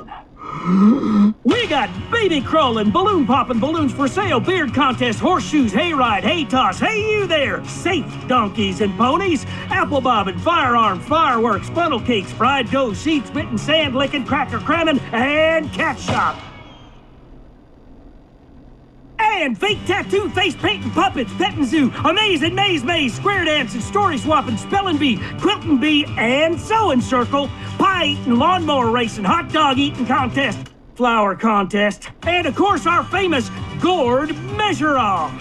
We got baby crawling, balloon popping, balloons for sale, beard contest, horseshoes, hayride, hay toss, hey you there, safe donkeys and ponies, apple bobbing, firearms, fireworks, funnel cakes, fried dough, seed spitting, sand licking, cracker cramming, and cat shop. And fake tattoo, face painting, puppets, petting zoo, amazing maze, square dancing, story swapping, spelling bee, quilting bee, and sewing circle, pie eating, lawnmower racing, hot dog eating contest, flower contest, and of course our famous gourd measure-off.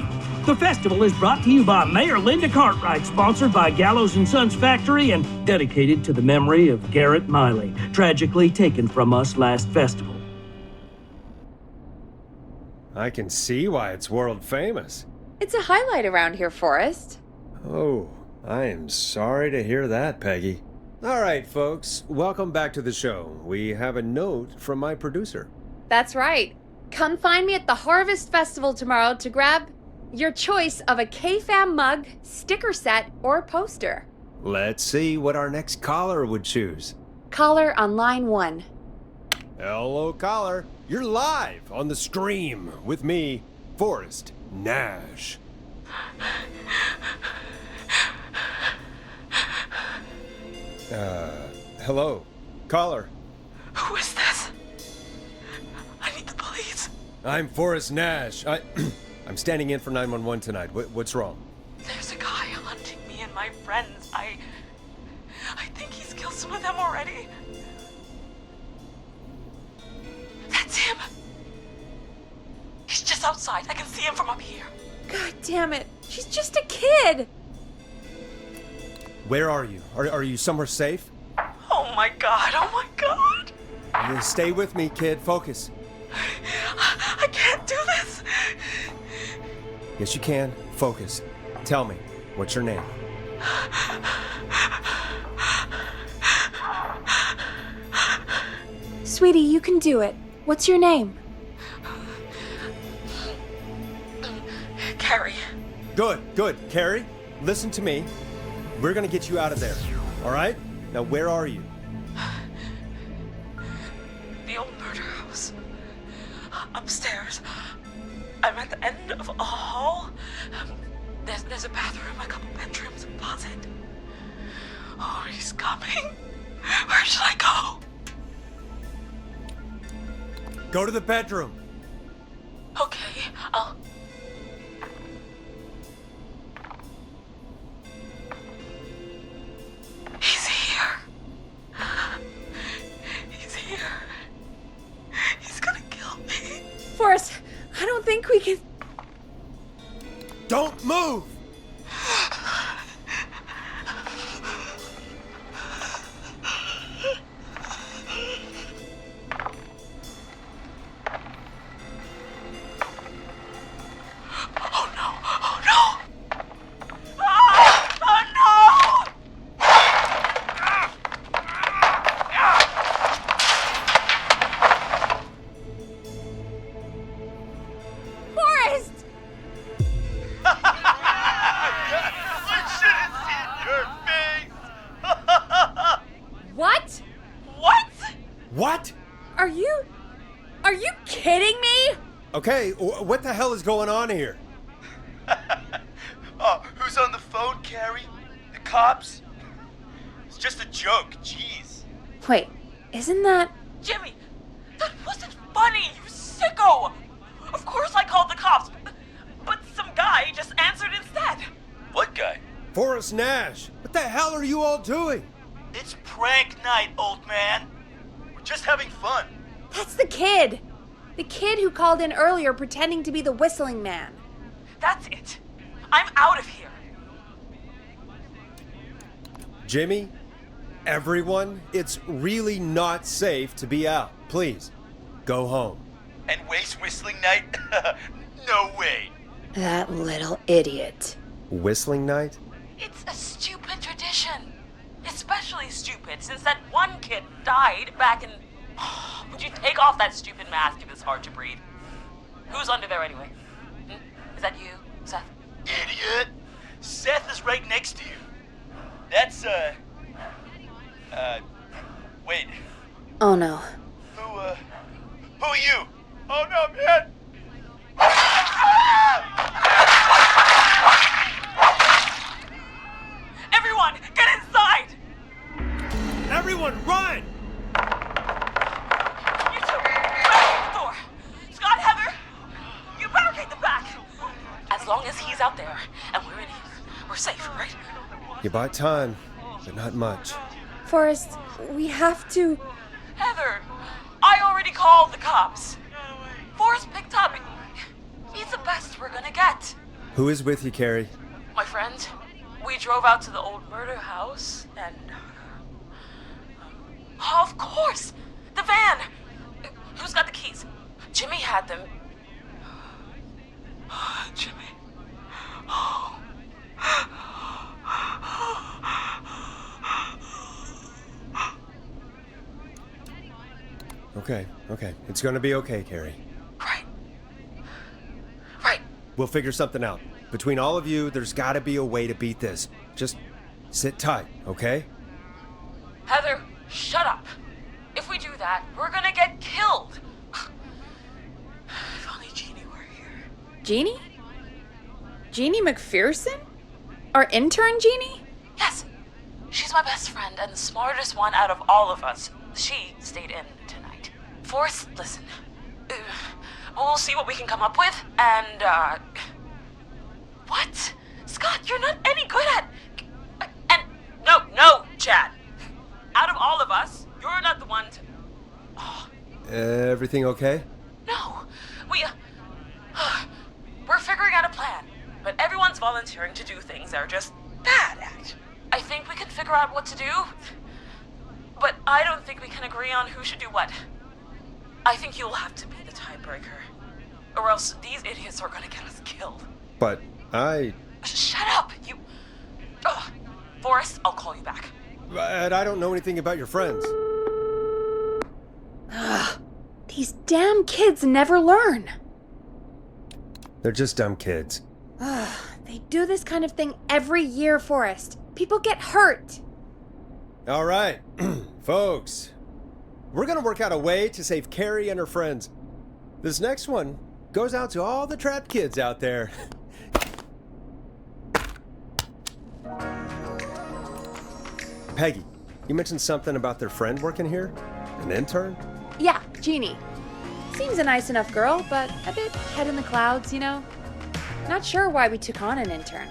The festival is brought to you by Mayor Linda Cartwright, sponsored by Gallows & Sons Factory, and dedicated to the memory of Garrett Miley, tragically taken from us last festival. I can see why it's world famous. It's a highlight around here, Forrest. Oh, I am sorry to hear that, Peggy. All right, folks, welcome back to the show. We have a note from my producer. That's right. Come find me at the Harvest Festival tomorrow to grab your choice of a K-Fam mug, sticker set, or poster. Let's see what our next caller would choose. Caller on line 1. Hello, caller. You're live on the stream with me, Forrest Nash. Hello, caller. Who is this? I need the police. I'm Forrest Nash. I'm standing in for 911 tonight. What's wrong? There's a guy hunting me and my friends. I think he's killed some of them already. That's him. He's just outside. I can see him from up here. God damn it. She's just a kid. Where are you? Are you somewhere safe? Oh my god. Oh my god. You stay with me, kid. Focus. I can't do this. Yes, you can. Focus. Tell me, what's your name? Sweetie, you can do it. What's your name? Carrie. Good. Carrie, listen to me. We're gonna get you out of there, all right? Now, where are you? The old murder house. Upstairs. I'm at the end of a hall. There's a bathroom, a couple bedrooms, a closet. Oh, he's coming. Where should I go? Go to the bedroom. Okay, I'll... He's here. He's here. He's gonna kill me. Forrest, I don't think we can... Don't move! What? Are you kidding me? Okay, what the hell is going on here? Oh, who's on the phone, Carrie? The cops? It's just a joke, jeez. Wait, isn't that... Jimmy, that wasn't funny, you sicko! Of course I called the cops, but some guy just answered instead. What guy? Forrest Nash. What the hell are you all doing? It's prank night, old man. We're just having fun. That's the kid. The kid who called in earlier pretending to be the whistling man. That's it. I'm out of here. Jimmy, everyone, it's really not safe to be out. Please, go home. And waste whistling night? No way. That little idiot. Whistling night? It's a stupid tradition. Especially stupid, since that one kid died back in... Would you take off that stupid mask if it's hard to breathe? Who's under there anyway? Is that you, Seth? Idiot! Seth is right next to you. That's, wait. Oh no. Who are you? Oh no, man! Everyone, get inside! Everyone, run! You two, barricade the door. Scott, Heather, you barricade the back. As long as he's out there and we're in here, we're safe, right? You bought time, but not much. Forrest, we have to... Heather, I already called the cops. Forrest picked up. He's the best we're gonna get. Who is with you, Carrie? My friend, we drove out to the old murder house and... Oh, of course! The van! Who's got the keys? Jimmy had them. Jimmy. Oh. Okay. It's gonna be okay, Carrie. Right. We'll figure something out. Between all of you, there's gotta be a way to beat this. Just sit tight, okay? Heather, shut up. If we do that, we're gonna get killed. If only Jeannie were here. Jeannie? Jeannie McPherson? Our intern Jeannie? Yes. She's my best friend and the smartest one out of all of us. She stayed in tonight. Forrest, listen. We'll see what we can come up with, and, What? Scott, you're not any good at... And... No, Chad. Out of all of us, you're not the one to... Oh. Everything okay? No. We're figuring out a plan, but everyone's volunteering to do things they're just bad at. I think we can figure out what to do, but I don't think we can agree on who should do what. I think you'll have to be the tiebreaker, or else these idiots are gonna get us killed. But Shut up, you... Ugh. Forrest, I'll call you back. But I don't know anything about your friends. Ugh. These damn kids never learn. They're just dumb kids. Ugh. They do this kind of thing every year, Forrest. People get hurt. All right, folks. We're gonna work out a way to save Carrie and her friends. This next one goes out to all the trapped kids out there. Peggy, you mentioned something about their friend working here? An intern? Yeah, Jeannie. Seems a nice enough girl, but a bit head in the clouds, you know? Not sure why we took on an intern.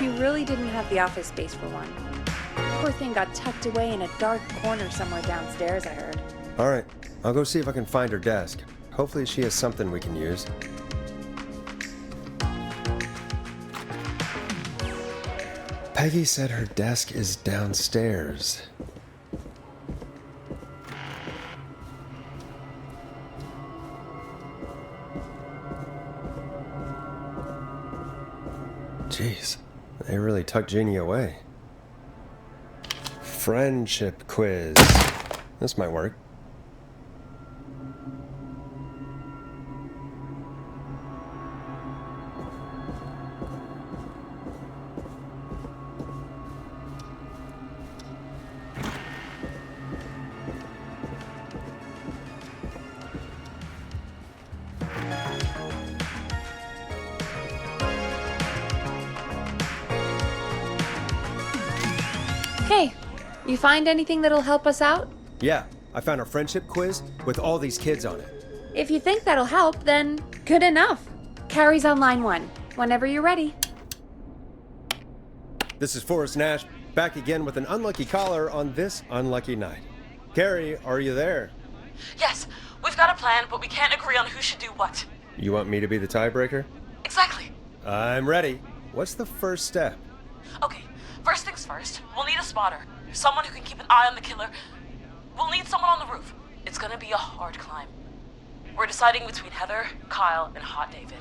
We really didn't have the office space for one. Poor thing got tucked away in a dark corner somewhere downstairs, I heard. All right, I'll go see if I can find her desk. Hopefully she has something we can use. Peggy said her desk is downstairs. Jeez, they really tucked Jeannie away. Friendship quiz. This might work. Hey, you find anything that'll help us out? Yeah, I found a friendship quiz with all these kids on it. If you think that'll help, then good enough. Carrie's on line 1, whenever you're ready. This is Forrest Nash, back again with an unlucky caller on this unlucky night. Carrie, are you there? Yes, we've got a plan, but we can't agree on who should do what. You want me to be the tiebreaker? Exactly. I'm ready. What's the first step? Okay, first things first, we'll need a spotter. Someone who can keep an eye on the killer. We'll need someone on the roof. It's gonna be a hard climb. We're deciding between Heather, Kyle, and Hot David.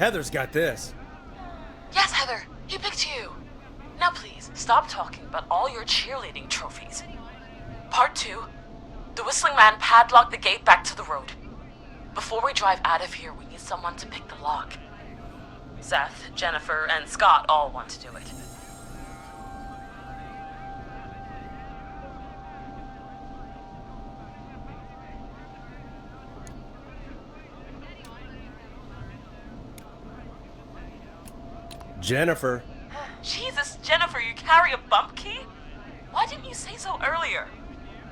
Heather's got this. Yes, Heather, he picked you. Now please, stop talking about all your cheerleading trophies. Part 2. The Whistling Man padlocked the gate back to the road. Before we drive out of here, we need someone to pick the lock. Seth, Jennifer, and Scott all want to do it. Jennifer. Jesus, Jennifer, you carry a bump key? Why didn't you say so earlier?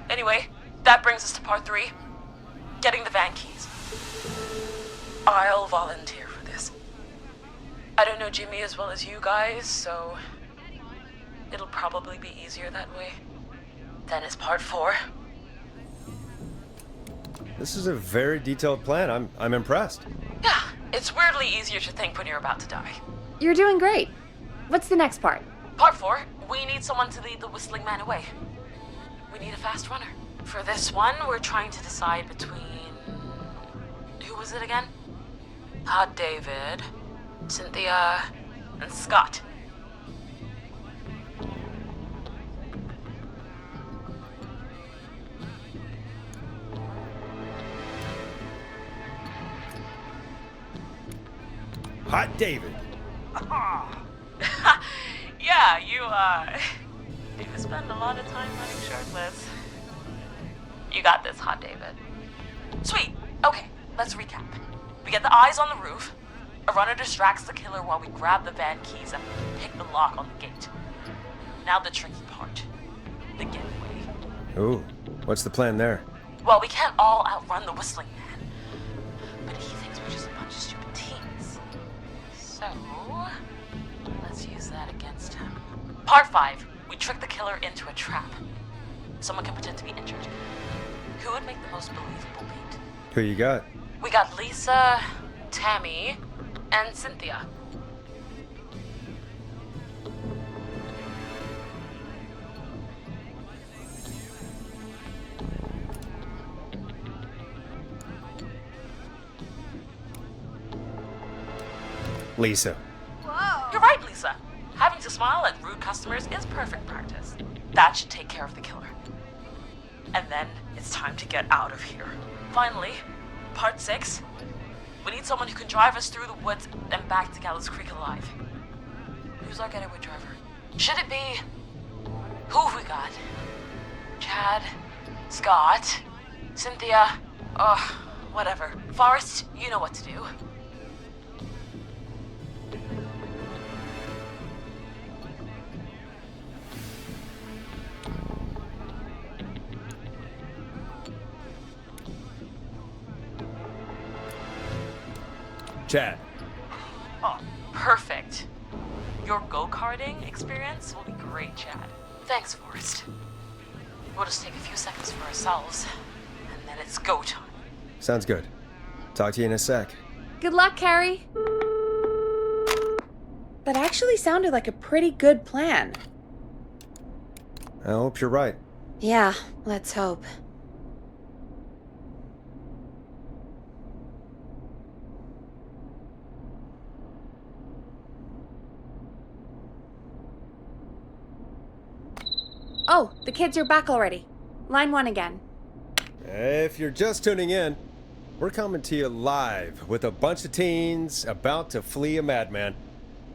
Anyway, that brings us to part 3. Getting the van keys. I'll volunteer for this. I don't know Jimmy as well as you guys, so it'll probably be easier that way. Then it's part 4. This is a very detailed plan. I'm impressed. Yeah, it's weirdly easier to think when you're about to die. You're doing great. What's the next part? Part 4, we need someone to lead the Whistling Man away. We need a fast runner. For this one, we're trying to decide between... Who was it again? David, Cynthia, and Scott. Hot David. Yeah, you spend a lot of time running shirtless. You got this, Hot David. Sweet. Okay, let's recap. We get the eyes on the roof. A runner distracts the killer while we grab the van keys and pick the lock on the gate. Now the tricky part. The getaway. Ooh, what's the plan there? Well, we can't all outrun the Whistling Man. But he thinks we're just a bunch of stupid teens. So, let's use that against him. Part 5. We trick the killer into a trap. Someone can pretend to be injured. Who would make the most believable lead? Who you got? We got Lisa, Tammy, and Cynthia. Lisa. Whoa. You're right, Lisa. Having to smile at rude customers is perfect practice. That should take care of the killer. And then it's time to get out of here. Finally, part 6. We need someone who can drive us through the woods and back to Gallows Creek alive. Who's our getaway driver? Should it be... Who have we got? Chad? Scott? Cynthia? Whatever. Forrest, you know what to do. Chad. Oh, perfect. Your go-karting experience will be great, Chad. Thanks, Forrest. We'll just take a few seconds for ourselves, and then it's go time. Sounds good. Talk to you in a sec. Good luck, Carrie. That actually sounded like a pretty good plan. I hope you're right. Yeah, let's hope. Oh, the kids are back already. Line 1 again. If you're just tuning in, we're coming to you live with a bunch of teens about to flee a madman.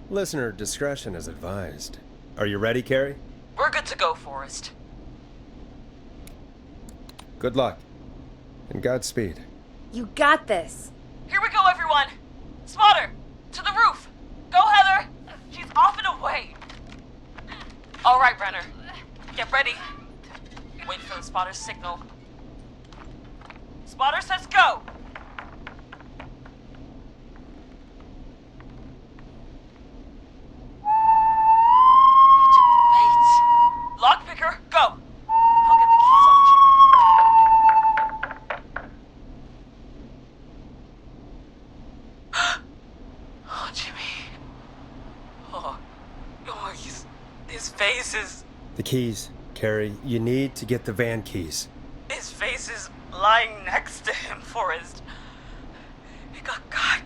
Listener discretion is advised. Are you ready, Carrie? We're good to go, Forrest. Good luck. And Godspeed. You got this. Here we go, everyone. Spotter, to the roof. Go, Heather. She's off and away. All right, Renner. Get ready. Wait for the spotter's signal. Spotter says go. He took the bait. Lockpicker, go. I'll get the keys off Jimmy. Oh, Jimmy. Oh, his face is... The keys, Carrie. You need to get the van keys. His face is lying next to him, Forrest. He got caught.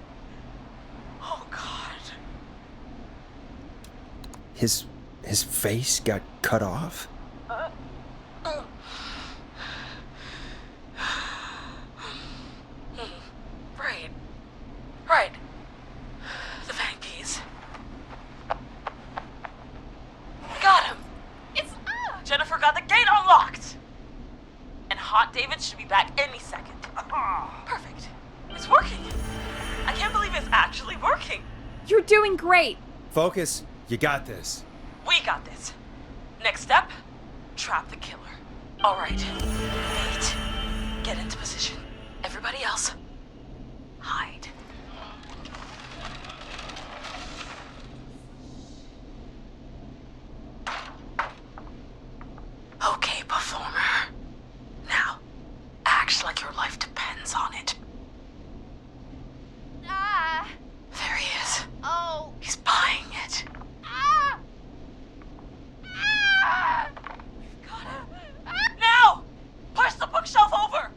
Oh, His face got cut off? Right. The van keys. Got him. It's Jennifer got the gate unlocked. And Hot David should be back any second. Perfect. It's working. I can't believe it's actually working. You're doing great. Focus. You got this. We got this. Next step, trap the killer. All right. Bait. Get into position. Everybody else, hide. Okay, performer. Now, act like your life depends on it. There he is. Oh. He's buying it. Got him. Now! Push the bookshelf over!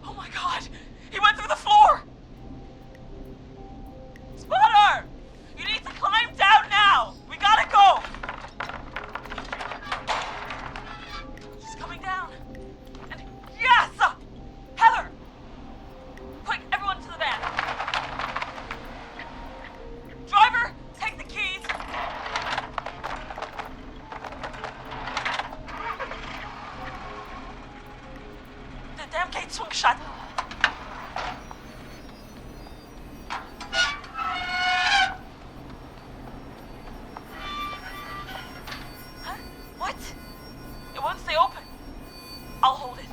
Oh my god! He went through the floor! Spotter! You need to climb down now! We gotta go! She's coming down. And yes! Heather! Quick, everyone to the van. Driver, take the keys. The damn gate swung shut. Huh? What? It won't stay open. I'll hold it.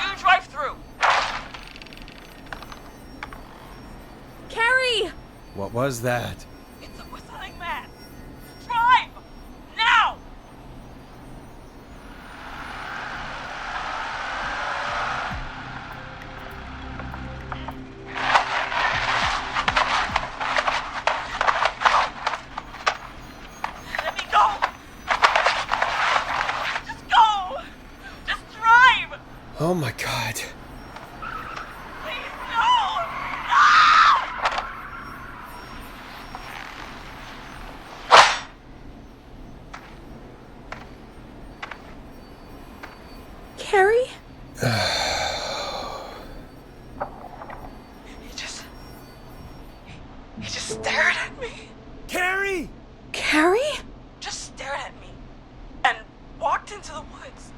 You drive through. Carrie! What was that? It's a whistling man. Drive! Now! Let me go! Just go! Just drive! Oh my god. Please, no! No! Carrie? He just stared at me. Carrie! Carrie? Just stared at me and walked into the woods.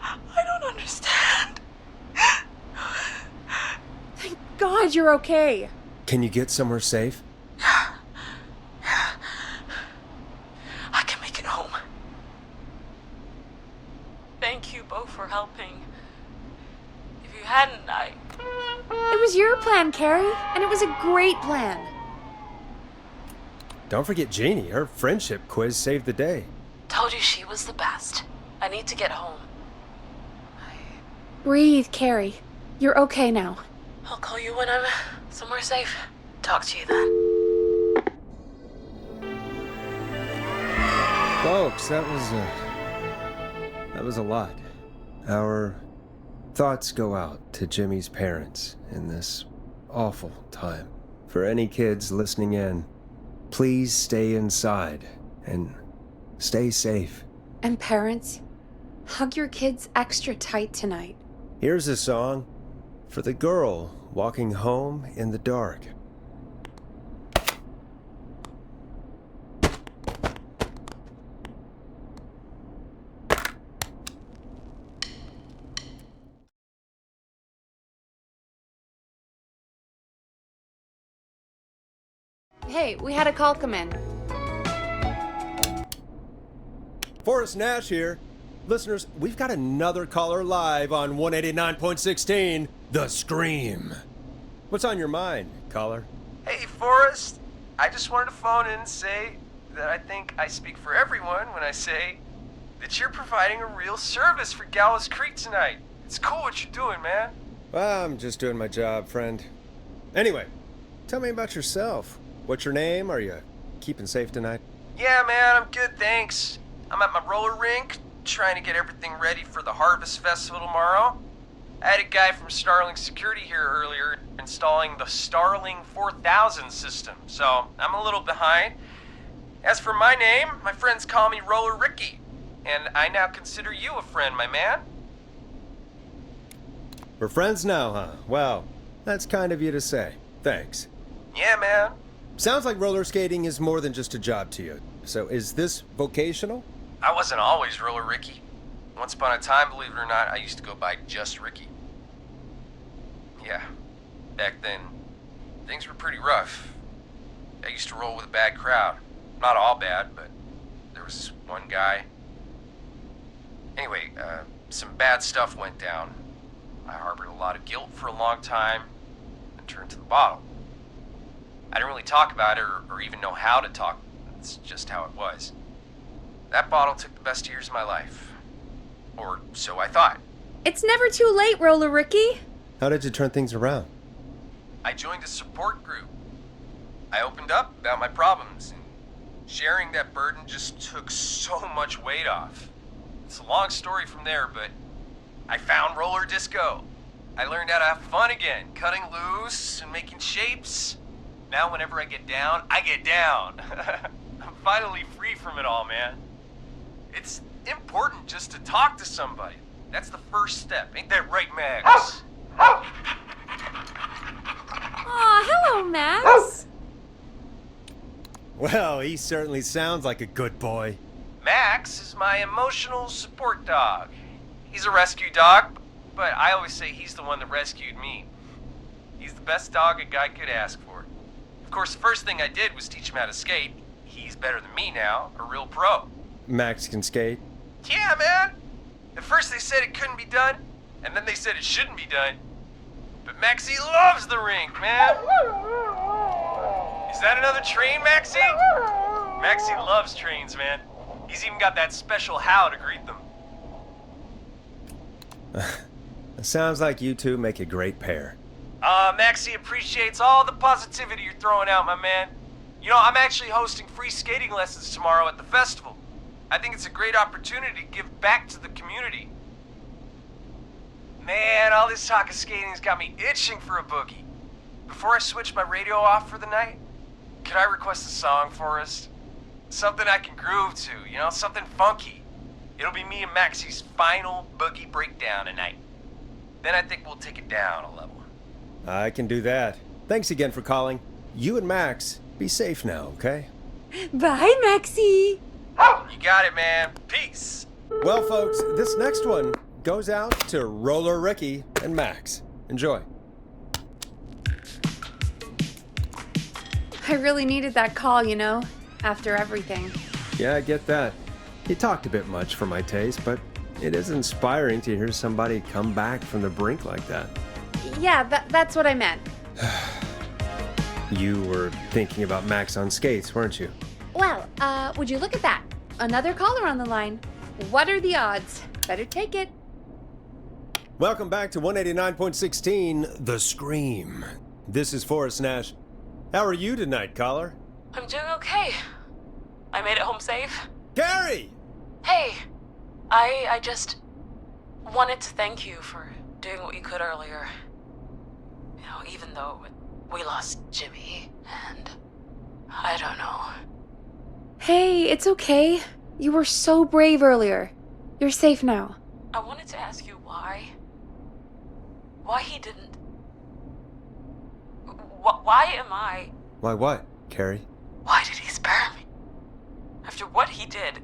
I don't understand. Thank God you're okay. Can you get somewhere safe? I can make it home. Thank you both for helping. If you hadn't, It was your plan, Carrie, and it was a great plan. Don't forget Jeannie. Her friendship quiz saved the day. told you she was the best. I need to get home. Breathe, Carrie. You're okay now. I'll call you when I'm somewhere safe. Talk to you then. Folks, that was a lot. Our thoughts go out to Jimmy's parents in this awful time. For any kids listening in, please stay inside and stay safe. And parents, hug your kids extra tight tonight. Here's a song for the girl walking home in the dark. Hey, we had a call come in. Forrest Nash here. Listeners, we've got another caller live on 189.16, The Scream. What's on your mind, caller? Hey, Forrest. I just wanted to phone in and say that I think I speak for everyone when I say that you're providing a real service for Gallows Creek tonight. It's cool what you're doing, man. Well, I'm just doing my job, friend. Anyway, tell me about yourself. What's your name? Are you keeping safe tonight? Yeah, man, I'm good, thanks. I'm at my roller rink, trying to get everything ready for the Harvest Festival tomorrow. I had a guy from Starling Security here earlier installing the Starling 4000 system, so I'm a little behind. As for my name, my friends call me Roller Ricky, and I now consider you a friend, my man. We're friends now, huh? Well, that's kind of you to say. Thanks. Yeah, man. Sounds like roller skating is more than just a job to you. So is this vocational? I wasn't always Roller Ricky. Once upon a time, believe it or not, I used to go by just Ricky. Yeah, back then, things were pretty rough. I used to roll with a bad crowd. Not all bad, but there was this one guy. Anyway, some bad stuff went down. I harbored a lot of guilt for a long time and turned to the bottle. I didn't really talk about it or even know how to talk. It's just how it was. That bottle took the best years of my life. Or so I thought. It's never too late, Roller Ricky. How did you turn things around? I joined a support group. I opened up about my problems, and sharing that burden just took so much weight off. It's a long story from there, but I found roller disco. I learned how to have fun again, cutting loose and making shapes. Now whenever I get down, I get down. I'm finally free from it all, man. It's important just to talk to somebody. That's the first step. Ain't that right, Max? Aw, hello, Max. Well, he certainly sounds like a good boy. Max is my emotional support dog. He's a rescue dog, but I always say he's the one that rescued me. He's the best dog a guy could ask for. Of course, the first thing I did was teach him how to skate. He's better than me now, a real pro. Max can skate? Yeah, man. At first they said it couldn't be done, and then they said it shouldn't be done. But Maxie loves the rink, man. Is that another train, Maxie? Maxie loves trains, man. He's even got that special how to greet them. It sounds like you two make a great pair. Maxie appreciates all the positivity you're throwing out, my man. You know, I'm actually hosting free skating lessons tomorrow at the festival. I think it's a great opportunity to give back to the community. Man, all this talk of skating's got me itching for a boogie. Before I switch my radio off for the night, could I request a song, Forrest? Something I can groove to, you know, something funky. It'll be me and Maxie's final boogie breakdown tonight. Then I think we'll take it down a level. I can do that. Thanks again for calling. You and Max, be safe now, okay? Bye, Maxie. You got it, man. Peace. Well, folks, this next one goes out to Roller Ricky and Max. Enjoy. I really needed that call, you know, after everything. Yeah, I get that. He talked a bit much for my taste, but it is inspiring to hear somebody come back from the brink like that. Yeah, that's what I meant. You were thinking about Max on skates, weren't you? Well, would you look at that? Another caller on the line. What are the odds? Better take it. Welcome back to 189.16, The Scream. This is Forrest Nash. How are you tonight, caller? I'm doing okay. I made it home safe. Gary! Hey, I just wanted to thank you for doing what you could earlier. You know, even though we lost Jimmy, and I don't know. Hey, it's okay. You were so brave earlier. You're safe now. I wanted to ask you why he didn't... Why am I... Why what, Carrie? Why did he spare me? After what he did,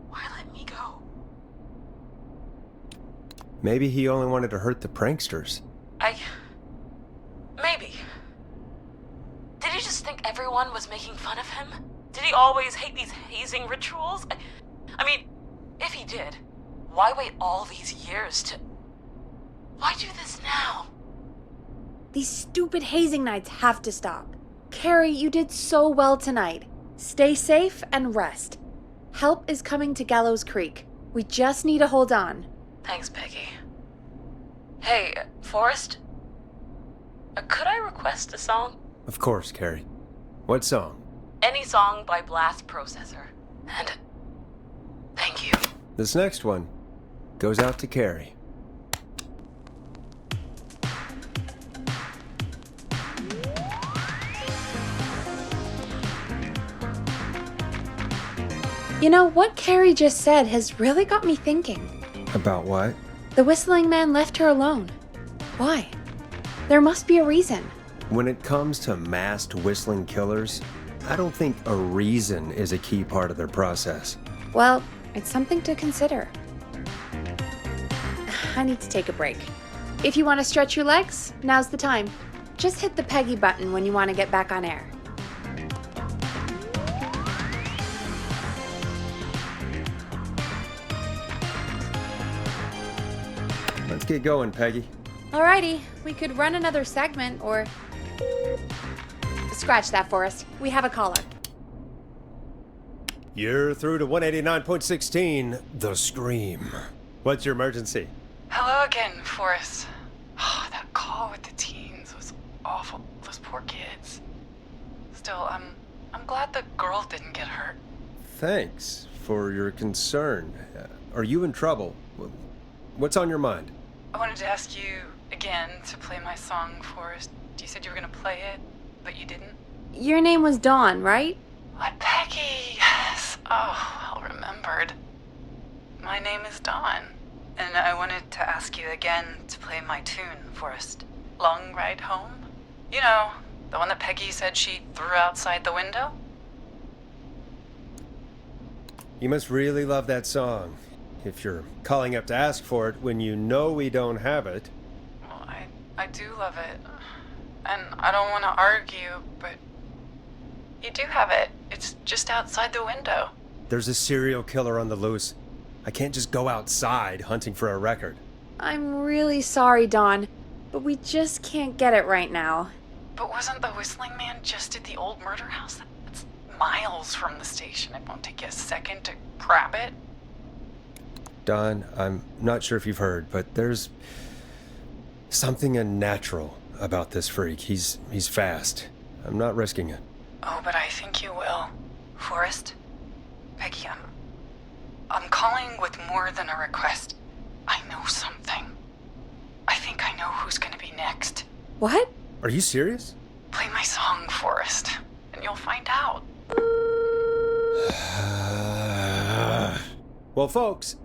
why let me go? Maybe he only wanted to hurt the pranksters. Maybe. Did he just think everyone was making fun of him? Did he always hate these hazing rituals? I mean, if he did, why wait all these years to... Why do this now? These stupid hazing nights have to stop. Carrie, you did so well tonight. Stay safe and rest. Help is coming to Gallows Creek. We just need to hold on. Thanks, Peggy. Hey, Forrest? Could I request a song? Of course, Carrie. What song? Any song by Blast Processor. And thank you. This next one goes out to Carrie. You know, what Carrie just said has really got me thinking. About what? The whistling man left her alone. Why? There must be a reason. When it comes to masked whistling killers, I don't think a reason is a key part of their process. Well, it's something to consider. I need to take a break. If you want to stretch your legs, now's the time. Just hit the Peggy button when you want to get back on air. Let's get going, Peggy. Alrighty, we could run another segment or... Scratch that, Forrest. We have a caller. You're through to 189.16, The Scream. What's your emergency? Hello again, Forrest. Oh, that call with the teens was awful. Those poor kids. Still, I'm glad the girl didn't get hurt. Thanks for your concern. Are you in trouble? What's on your mind? I wanted to ask you again to play my song, Forrest. You said you were gonna play it, but you didn't. Your name was Dawn, right? What, Peggy? Yes. Oh, well remembered. My name is Dawn, and I wanted to ask you again to play my tune, Forrest. Long Ride Home? You know, the one that Peggy said she threw outside the window? You must really love that song. If you're calling up to ask for it when you know we don't have it. Well, I do love it. And I don't want to argue, but you do have it. It's just outside the window. There's a serial killer on the loose. I can't just go outside hunting for a record. I'm really sorry, Dawn, but we just can't get it right now. But wasn't the whistling man just at the old murder house? That's miles from the station. It won't take you a second to grab it. Don, I'm not sure if you've heard, but there's something unnatural about this freak. He's fast. I'm not risking it. Oh, but I think you will. Forrest? Peggy, I'm calling with more than a request. I know something. I think I know who's gonna be next. What? Are you serious? Play my song, Forrest, and you'll find out. Well, folks,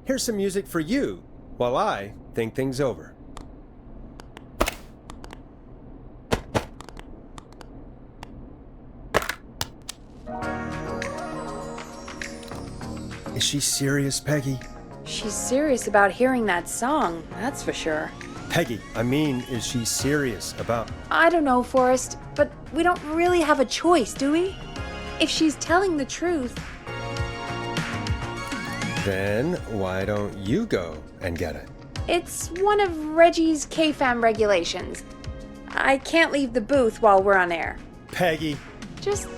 here's some music for you while I think things over. Is she serious, Peggy? She's serious about hearing that song, that's for sure. Peggy, I mean, is she serious about... I don't know, Forrest, but we don't really have a choice, do we? If she's telling the truth... Then why don't you go and get it? It's one of Reggie's KFAM regulations. I can't leave the booth while we're on air. Peggy. Just...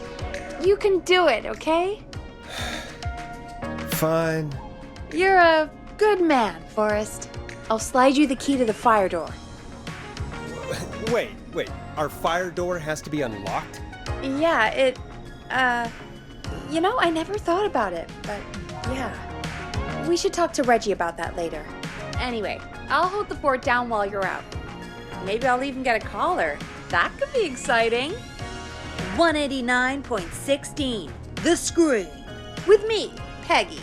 you can do it, okay? Fine. You're a good man, Forrest. I'll slide you the key to the fire door. Wait. Our fire door has to be unlocked? Yeah, you know, I never thought about it, but yeah. We should talk to Reggie about that later. Anyway, I'll hold the fort down while you're out. Maybe I'll even get a caller. That could be exciting. 189.16, The Scream. With me, Peggy.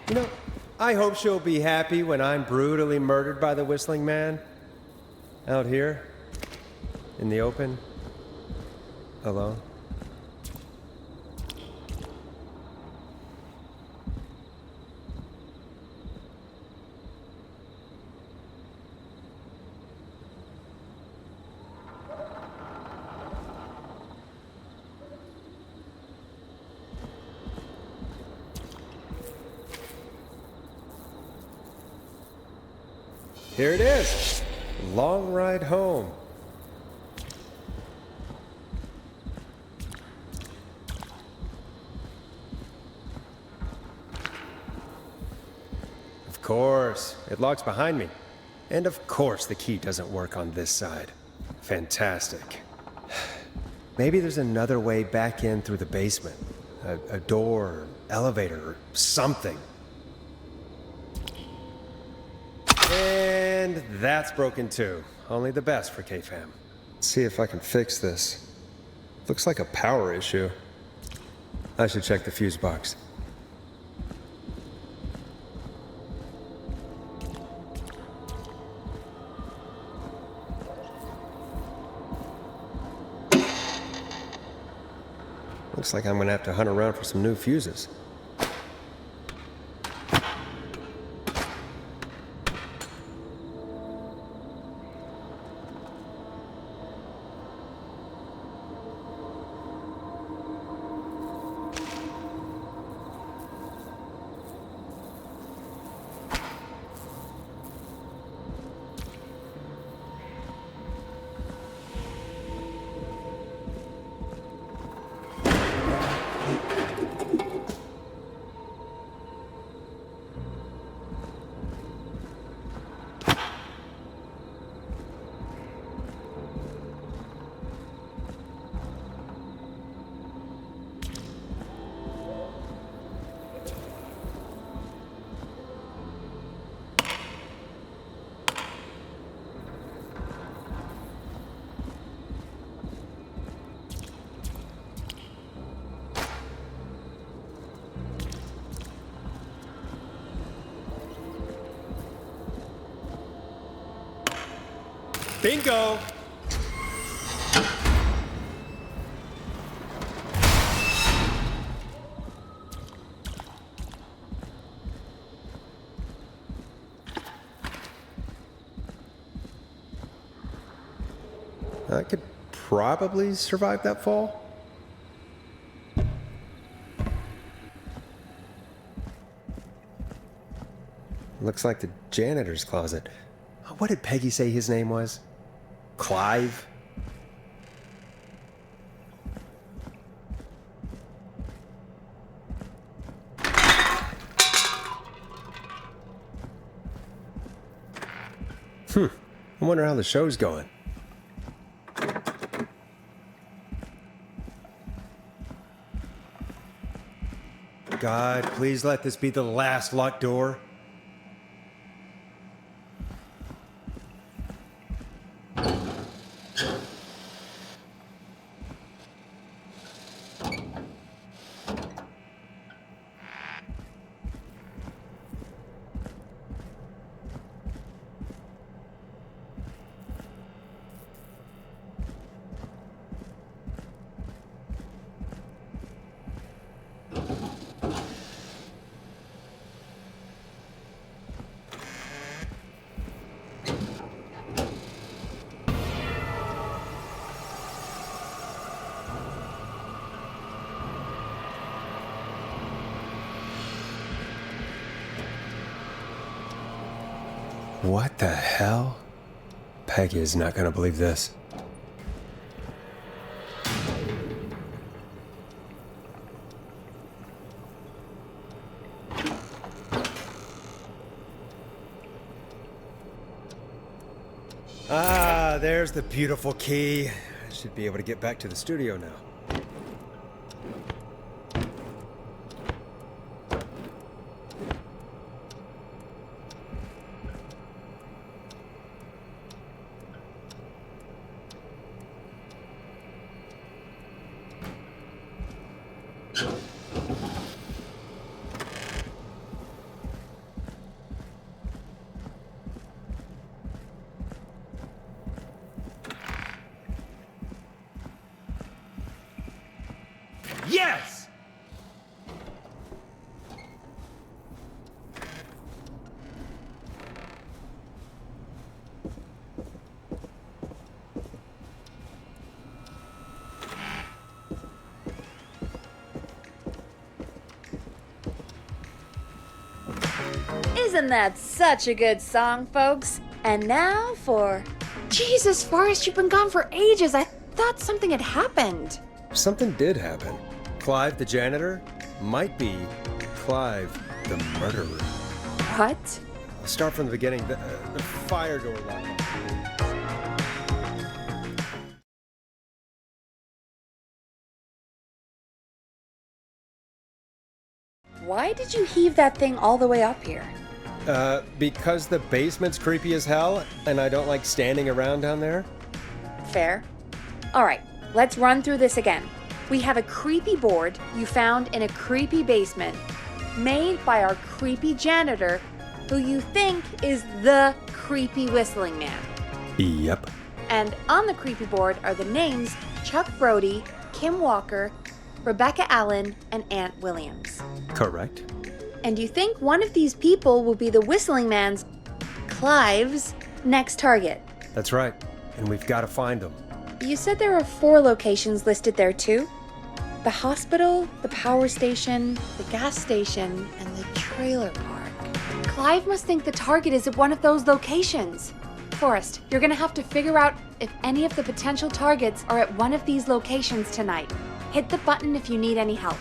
You know, I hope she'll be happy when I'm brutally murdered by the whistling man. Out here, in the open, alone. Here it is. Long Ride Home. course. It locks behind me. And of course the key doesn't work on this side. Fantastic. Maybe there's another way back in through the basement. A door, elevator, or something. And that's broken too. Only the best for KFAM. Let's see if I can fix this. Looks like a power issue. I should check the fuse box. Looks like I'm gonna have to hunt around for some new fuses. Bingo! I could probably survive that fall. Looks like the janitor's closet. What did Peggy say his name was? Clive? I wonder how the show's going. God, please let this be the last locked door. What the hell? Peggy is not gonna believe this. Ah, there's the beautiful key. I should be able to get back to the studio now. Yes! Isn't that such a good song, folks? And now for... Jesus, Forrest, you've been gone for ages. I thought something had happened. Something did happen. Clive the janitor might be Clive the murderer. What? Let's start from the beginning. The fire door lock. Why did you heave that thing all the way up here? Because the basement's creepy as hell, and I don't like standing around down there. Fair. All right, let's run through this again. We have a creepy board you found in a creepy basement, made by our creepy janitor, who you think is the creepy whistling man. Yep. And on the creepy board are the names Chuck Brody, Kim Walker, Rebecca Allen, and Aunt Williams. Correct. And you think one of these people will be the whistling man's, Clive's, next target. That's right. And we've got to find them. You said there are 4 locations listed there too? The hospital, the power station, the gas station, and the trailer park. Clive must think the target is at one of those locations. Forrest, you're gonna have to figure out if any of the potential targets are at one of these locations tonight. Hit the button if you need any help.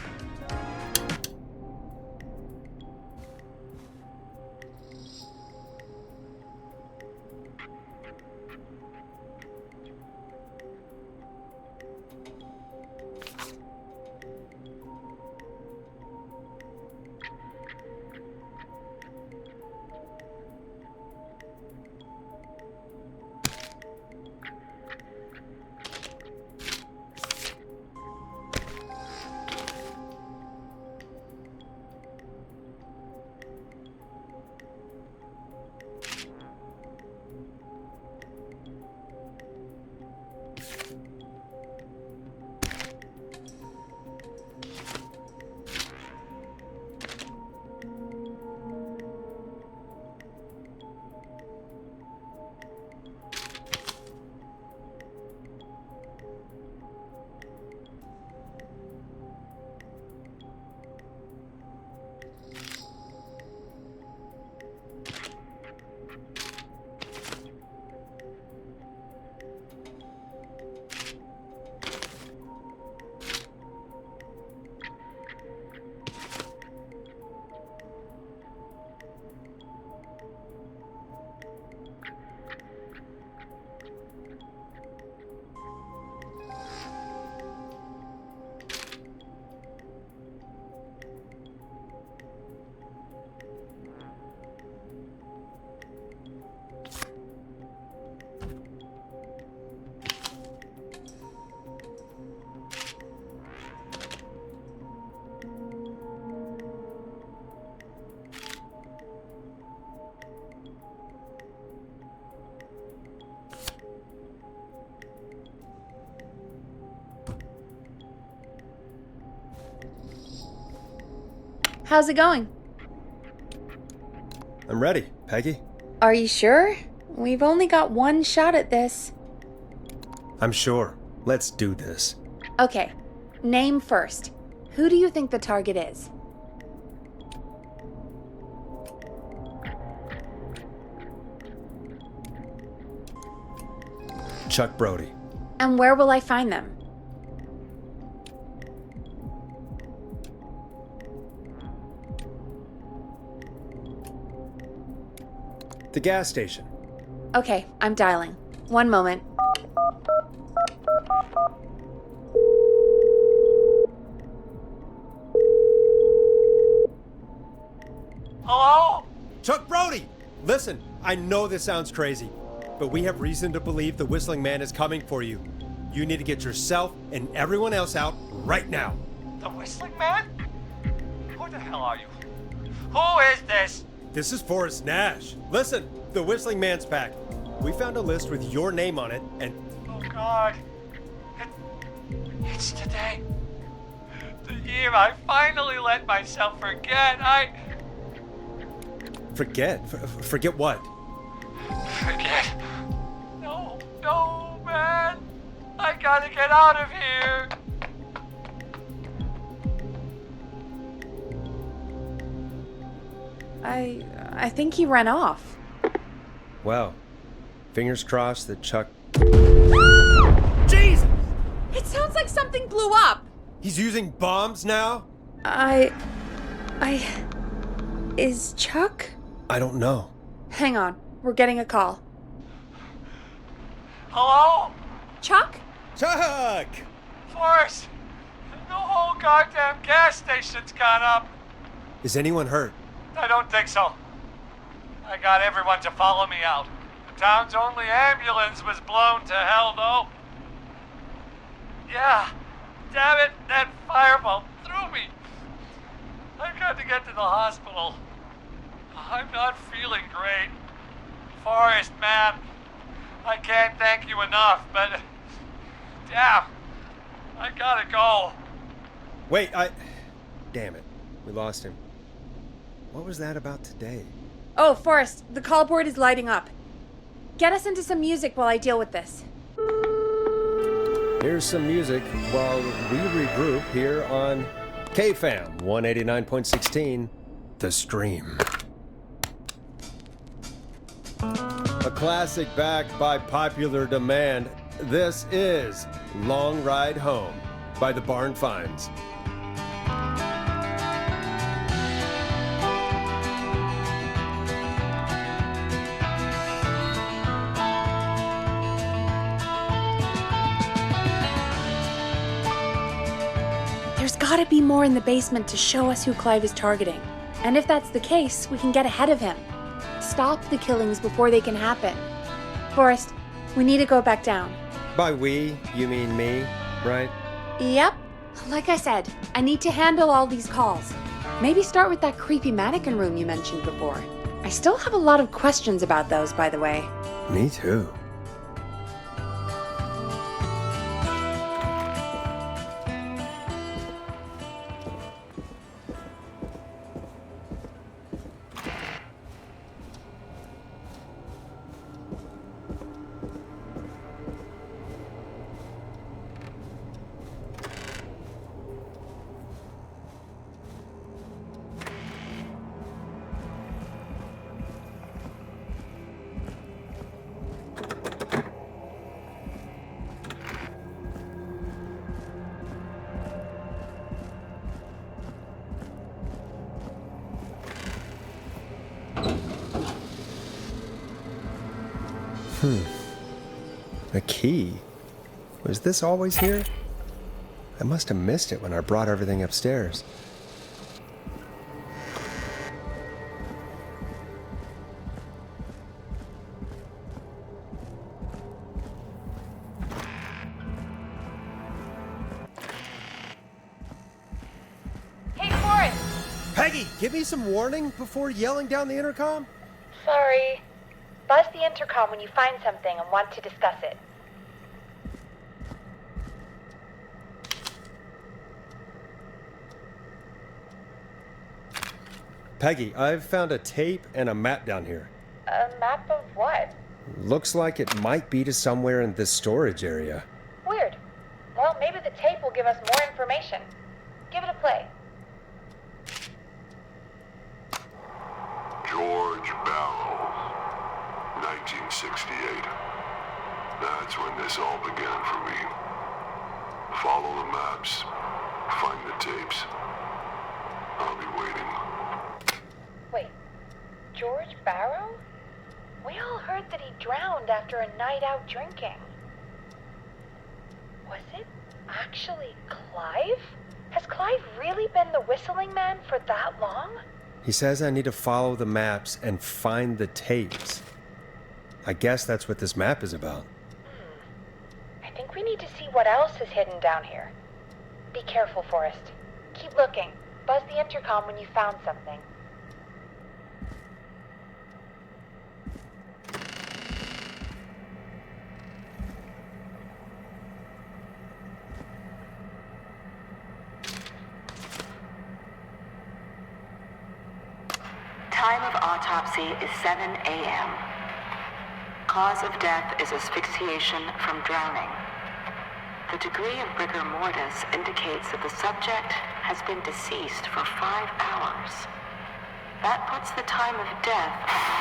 How's it going? I'm ready, Peggy. Are you sure? We've only got one shot at this. I'm sure. Let's do this. Okay, name first. Who do you think the target is? Chuck Brody. And where will I find them? The gas station. Okay, I'm dialing. One moment. Hello? Chuck Brody! Listen, I know this sounds crazy, but we have reason to believe the Whistling Man is coming for you. You need to get yourself and everyone else out right now. The Whistling Man? Who the hell are you? Who is this? This is Forrest Nash. Listen, the Whistling Man's pack. We found a list with your name on it, and... Oh, God. It's today. The year I finally let myself forget. Forget? Forget what? Forget? No, man. I gotta get out of here. I think he ran off. Well, fingers crossed that Chuck... Jesus! It sounds like something blew up. He's using bombs now? Is Chuck? I don't know. Hang on, we're getting a call. Hello? Chuck? Chuck! Forrest! The whole goddamn gas station's gone up. Is anyone hurt? I don't think so. I got everyone to follow me out. The town's only ambulance was blown to hell, though. Yeah, damn it, that fireball threw me. I've got to get to the hospital. I'm not feeling great. Forrest, man, I can't thank you enough, but damn, I gotta go. Wait, damn it. We lost him. What was that about today? Oh, Forrest, the call board is lighting up. Get us into some music while I deal with this. Here's some music while we regroup here on KFAM 189.16, The Stream. A classic backed by popular demand. This is Long Ride Home by the Barn Finds. There's gotta be more in the basement to show us who Clive is targeting. And if that's the case, we can get ahead of him. Stop the killings before they can happen. Forrest, we need to go back down. By we, you mean me, right? Yep. Like I said, I need to handle all these calls. Maybe start with that creepy mannequin room you mentioned before. I still have a lot of questions about those, by the way. Me too. A key? Was this always here? I must have missed it when I brought everything upstairs. Hey, Forrest! Peggy, give me some warning before yelling down the intercom? Sorry. Buzz the intercom when you find something and want to discuss it. Peggy, I've found a tape and a map down here. A map of what? Looks like it might be to somewhere in this storage area. Weird. Well, maybe the tape will give us more information. Give it a play. George Gallows, 1968. That's when this all began for me. Follow the maps, find the tapes. I'll be waiting. Wait, George Barrow? We all heard that he drowned after a night out drinking. Was it actually Clive? Has Clive really been the whistling man for that long? He says I need to follow the maps and find the tapes. I guess that's what this map is about. I think we need to see what else is hidden down here. Be careful, Forrest. Keep looking. Buzz the intercom when you found something. Time of autopsy is 7 a.m. Cause of death is asphyxiation from drowning. The degree of rigor mortis indicates that the subject has been deceased for 5 hours. That puts the time of death...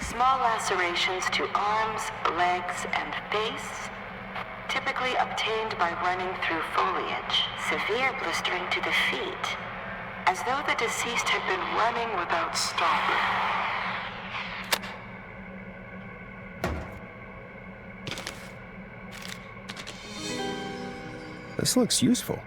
Small lacerations to arms, legs, and face, typically obtained by running through foliage. Severe blistering to the feet, as though the deceased had been running without stopping. This looks useful.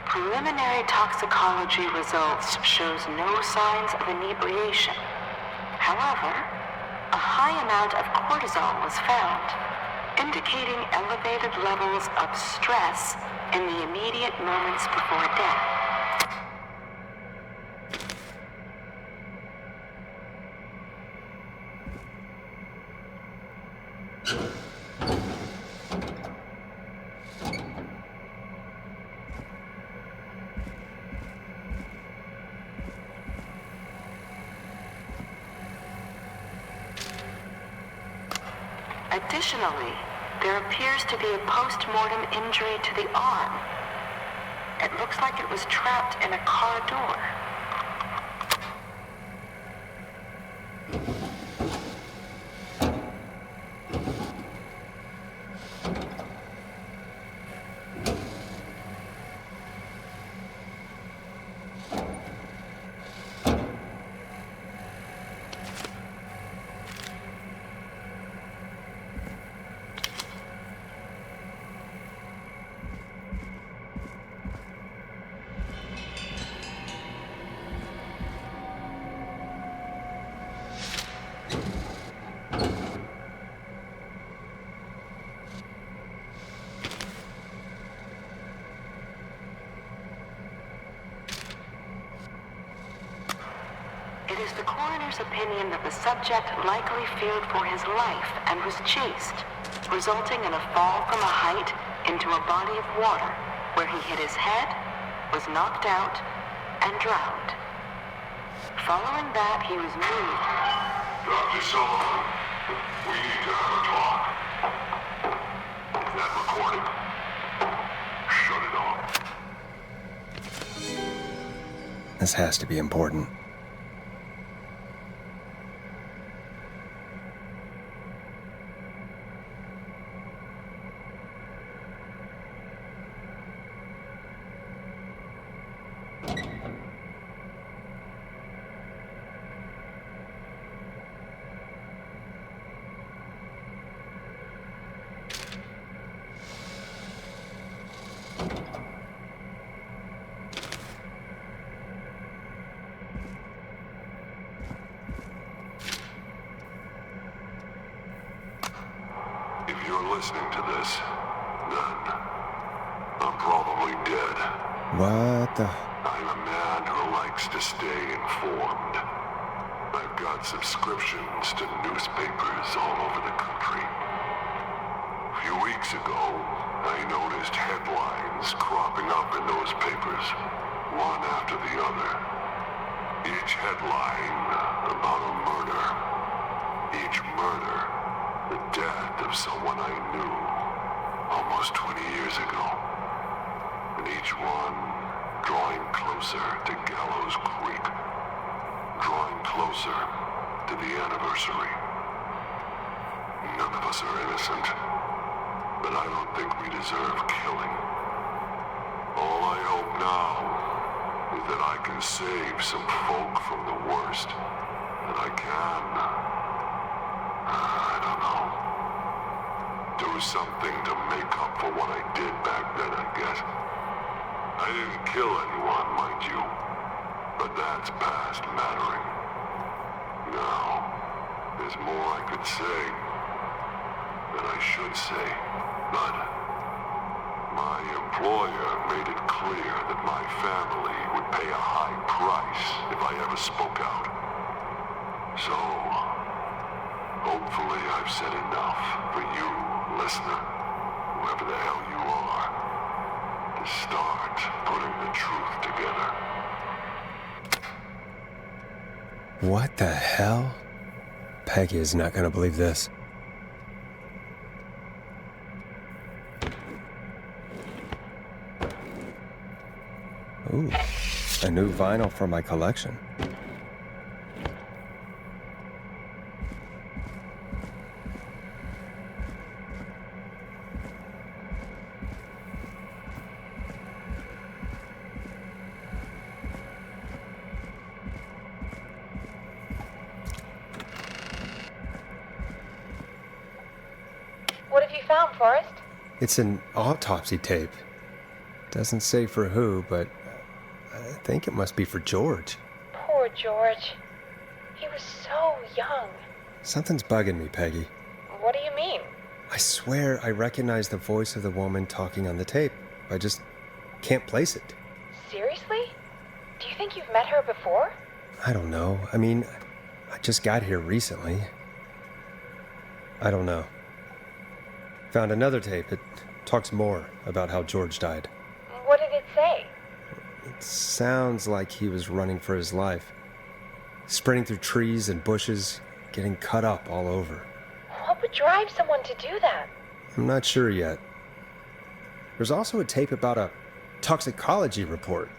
Preliminary toxicology results shows no signs of inebriation. However, a high amount of cortisol was found, indicating elevated levels of stress in the immediate moments before death. Additionally, there appears to be a post-mortem injury to the arm. It looks like it was trapped in a car door. It is the coroner's opinion that the subject likely feared for his life and was chased, resulting in a fall from a height into a body of water, where he hit his head, was knocked out, and drowned. Following that, he was moved. Dr. Sullivan, we need to have a talk. That recording. Shut it off. This has to be important. If you're listening to this, then I'm probably dead. What the? I'm a man who likes to stay informed. I've got subscriptions to newspapers all over the country. A few weeks ago, I noticed headlines cropping up in those papers, one after the other. Each headline about a murder. Each murder, the death of someone I knew almost 20 years ago. And each one drawing closer to Gallows Creek. Drawing closer to the anniversary. None of us are innocent, but I don't think we deserve killing. All I hope now is that I can save some folk from the worst. That I can, I don't know, do something to make up for what I did back then, I guess. I didn't kill anyone, mind you, but that's past mattering. Now, there's more I could say than I should say, but my employer made it clear that my family would pay a high price if I ever spoke out. So, hopefully I've said enough for you, listener, whoever the hell you are, to start putting the truth together. What the hell? Peggy is not gonna believe this. Ooh, a new vinyl for my collection. What have you found, Forrest? It's an autopsy tape. Doesn't say for who, but I think it must be for George. Poor George. He was so young. Something's bugging me, Peggy. What do you mean? I swear I recognize the voice of the woman talking on the tape. I just can't place it. Seriously? Do you think you've met her before? I don't know. I mean, I just got here recently. I don't know. Found another tape. It talks more about how George died. What did it say? It sounds like he was running for his life. Sprinting through trees and bushes, getting cut up all over. What would drive someone to do that? I'm not sure yet. There's also a tape about a toxicology report.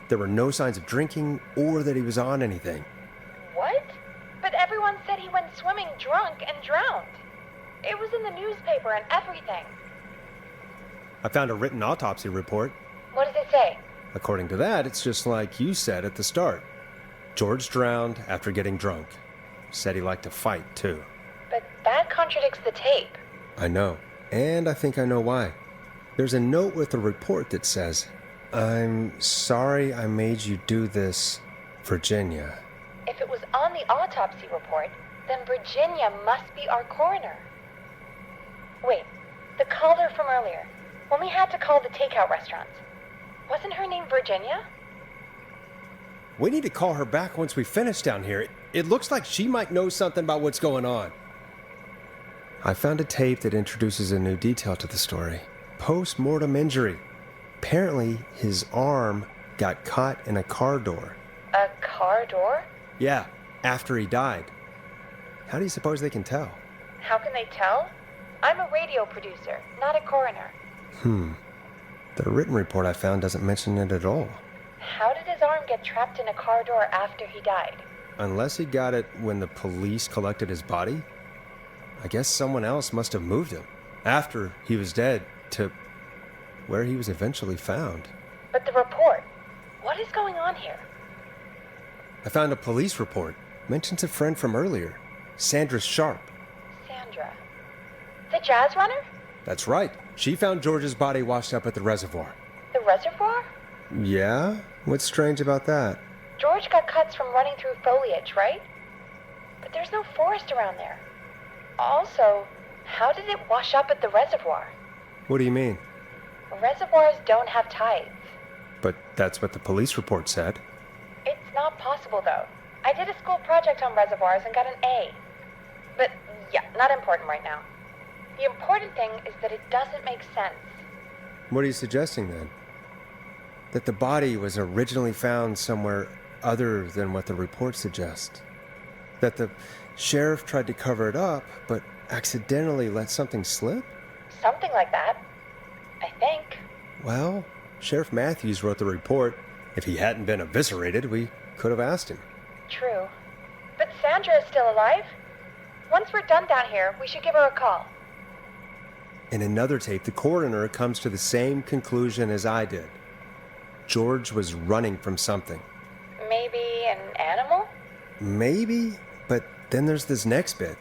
There were no signs of drinking or that he was on anything. What? But everyone said he went swimming drunk and drowned. It was in the newspaper and everything. I found a written autopsy report. What does it say? According to that, it's just like you said at the start. George drowned after getting drunk. Said he liked to fight, too. But that contradicts the tape. I know. And I think I know why. There's a note with the report that says, "I'm sorry I made you do this, Virginia." If it was on the autopsy report, then Virginia must be our coroner. Wait, the caller from earlier, when we had to call the takeout restaurants, wasn't her name Virginia? We need to call her back once we finish down here. It looks like she might know something about what's going on. I found a tape that introduces a new detail to the story. Post-mortem injury. Apparently, his arm got caught in a car door. A car door? Yeah, after he died. How do you suppose they can tell? How can they tell? I'm a radio producer, not a coroner. The written report I found doesn't mention it at all. How did his arm get trapped in a car door after he died? Unless he got it when the police collected his body, I guess someone else must have moved him after he was dead to where he was eventually found. But the report, what is going on here? I found a police report. Mentions a friend from earlier, Sandra Sharp. Sandra. The jazz runner? That's right. She found George's body washed up at the reservoir. The reservoir? Yeah? What's strange about that? George got cuts from running through foliage, right? But there's no forest around there. Also, how did it wash up at the reservoir? What do you mean? Reservoirs don't have tides. But that's what the police report said. It's not possible, though. I did a school project on reservoirs and got an A. But, yeah, not important right now. The important thing is that it doesn't make sense. What are you suggesting, then? That the body was originally found somewhere other than what the report suggests? That the sheriff tried to cover it up, but accidentally let something slip? Something like that. I think. Well, Sheriff Matthews wrote the report. If he hadn't been eviscerated, we could have asked him. True. But Sandra is still alive? Once we're done down here, we should give her a call. In another tape, the coroner comes to the same conclusion as I did. George was running from something. Maybe an animal? Maybe, but then there's this next bit,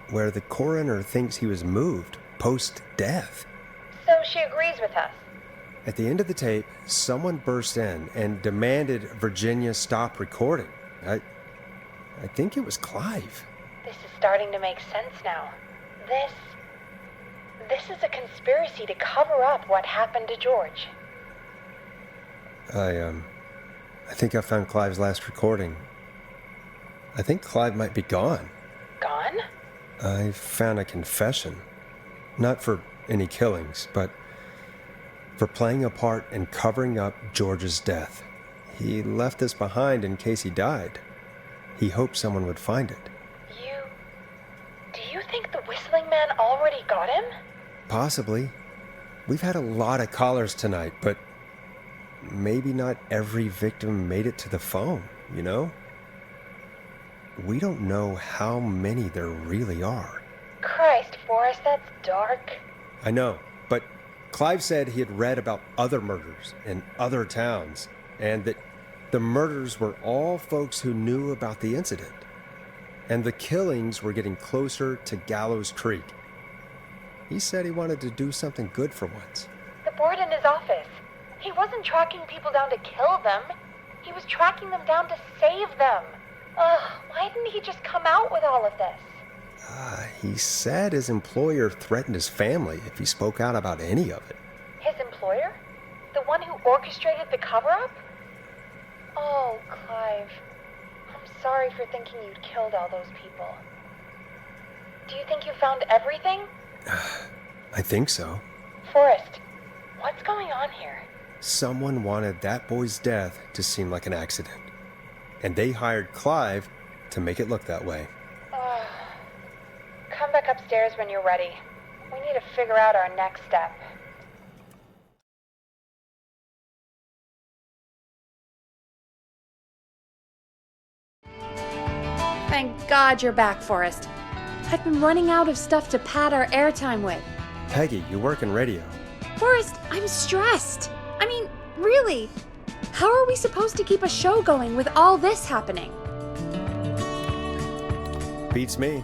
where the coroner thinks he was moved post-death. So she agrees with us. At the end of the tape, someone burst in and demanded Virginia stop recording. I think it was Clive. This is starting to make sense now. This is a conspiracy to cover up what happened to George. I think I found Clive's last recording. I think Clive might be gone. Gone? I found a confession. Not for any killings, but for playing a part in covering up George's death. He left this behind in case he died. He hoped someone would find it. Do you think the Whistling Man already got him? Possibly. We've had a lot of callers tonight, but maybe not every victim made it to the phone, you know? We don't know how many there really are. Christ, Forrest, that's dark. I know, but Clive said he had read about other murders in other towns, and that the murders were all folks who knew about the incident. And the killings were getting closer to Gallows Creek. He said he wanted to do something good for once. The board in his office. He wasn't tracking people down to kill them. He was tracking them down to save them. Ugh, why didn't he just come out with all of this? He said his employer threatened his family if he spoke out about any of it. His employer? The one who orchestrated the cover-up? Oh, Clive. I'm sorry for thinking you'd killed all those people. Do you think you found everything? I think so. Forrest, what's going on here? Someone wanted that boy's death to seem like an accident. And they hired Clive to make it look that way. Come back upstairs when you're ready. We need to figure out our next step. Thank God you're back, Forrest. I've been running out of stuff to pad our airtime with. Peggy, you work in radio. Forrest, I'm stressed. I mean, really, how are we supposed to keep a show going with all this happening? Beats me.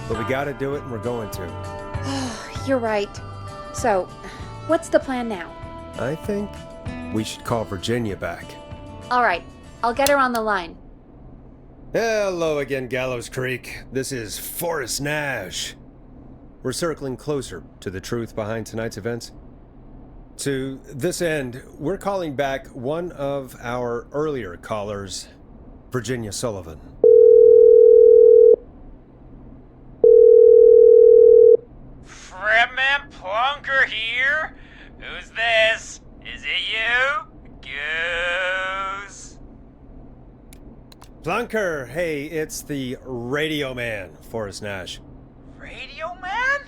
But we gotta do it and we're going to. You're right. So, what's the plan now? I think we should call Virginia back. All right, I'll get her on the line. Hello again, Gallows Creek. This is Forrest Nash. We're circling closer to the truth behind tonight's events. To this end, we're calling back one of our earlier callers, Virginia Sullivan. Fredman Plunker here? Who's this? Is it you? Goose? Plunker, hey, it's the Radio Man, Forrest Nash. Radio Man?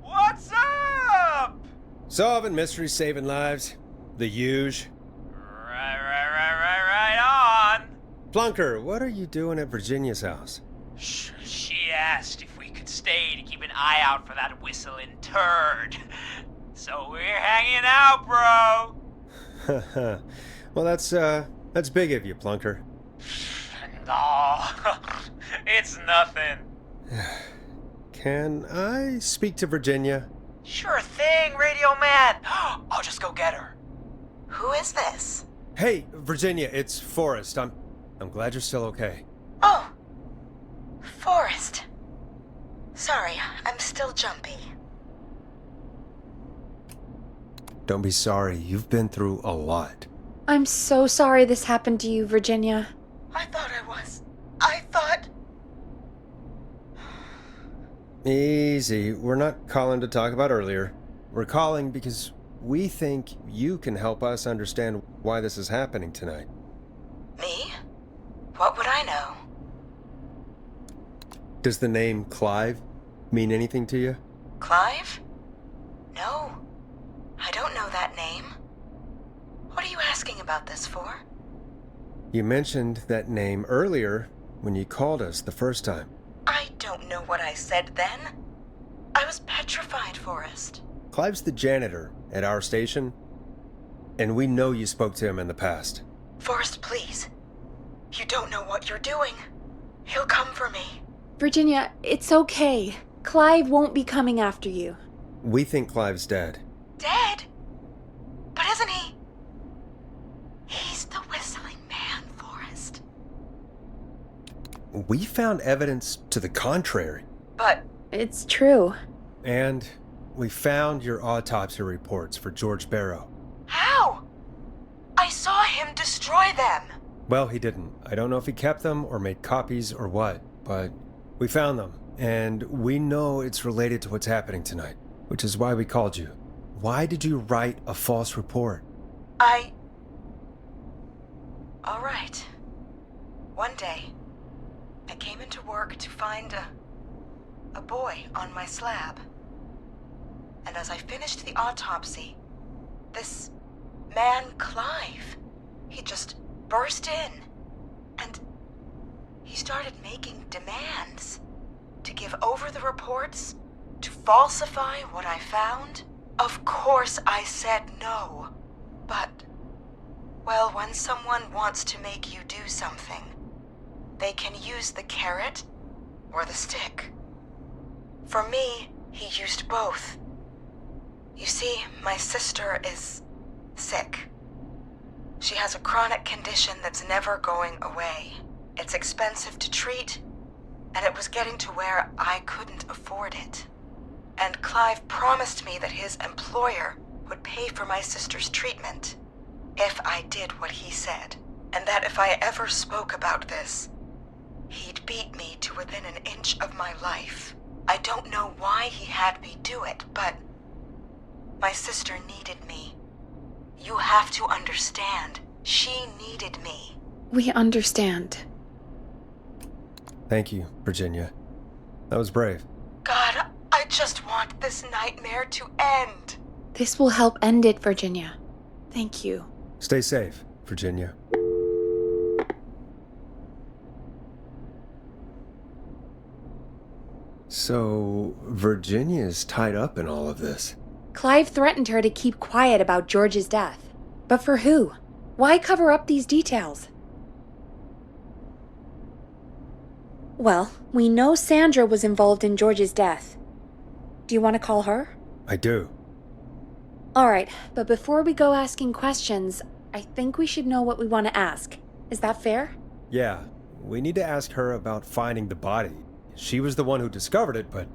What's up? Solving mysteries, saving lives. The huge. Right on. Plunker, what are you doing at Virginia's house? She asked if we could stay to keep an eye out for that whistling turd. So we're hanging out, bro. Well, that's big of you, Plunker. No, it's nothing. Can I speak to Virginia? Sure thing, Radio Man. I'll just go get her. Who is this? Hey, Virginia, it's Forrest. I'm glad you're still okay. Oh, Forrest. Sorry, I'm still jumpy. Don't be sorry. You've been through a lot. I'm so sorry this happened to you, Virginia. I thought I was. I thought... Easy. We're not calling to talk about earlier. We're calling because we think you can help us understand why this is happening tonight. Me? What would I know? Does the name Clive mean anything to you? Clive? No. I don't know that name. What are you asking about this for? You mentioned that name earlier when you called us the first time. I don't know what I said then. I was petrified, Forrest. Clive's the janitor at our station, and we know you spoke to him in the past. Forrest, please. You don't know what you're doing. He'll come for me. Virginia, it's okay. Clive won't be coming after you. We think Clive's dead. Dead? But isn't he? He's the Whistling Man, Forrest. we found evidence to the contrary. But It's true. And we found your autopsy reports for George Barrow. how? I saw him destroy them. Well, he didn't. I don't know if he kept them or made copies or what, but we found them, and we know it's related to what's happening tonight, which is why we called you. Why did you write a false report? All right. One day, I came into work to find a boy on my slab. And as I finished the autopsy, this man, Clive, he just burst in. And he started making demands to give over the reports, to falsify what I found. Of course I said no. But, well, when someone wants to make you do something, they can use the carrot or the stick. For me, he used both. You see, my sister is sick. She has a chronic condition that's never going away. It's expensive to treat, and it was getting to where I couldn't afford it. And Clive promised me that his employer would pay for my sister's treatment if I did what he said, and that if I ever spoke about this, he'd beat me to within an inch of my life. I don't know why he had me do it, but my sister needed me. You have to understand, she needed me. We understand. Thank you, Virginia. That was brave. God, I just want this nightmare to end. This will help end it, Virginia. Thank you. Stay safe, Virginia. So, Virginia's tied up in all of this. Clive threatened her to keep quiet about George's death. But for who? Why cover up these details? Well, we know Sandra was involved in George's death. Do you want to call her? I do. All right, but before we go asking questions, I think we should know what we want to ask. Is that fair? Yeah, we need to ask her about finding the body. She was the one who discovered it, but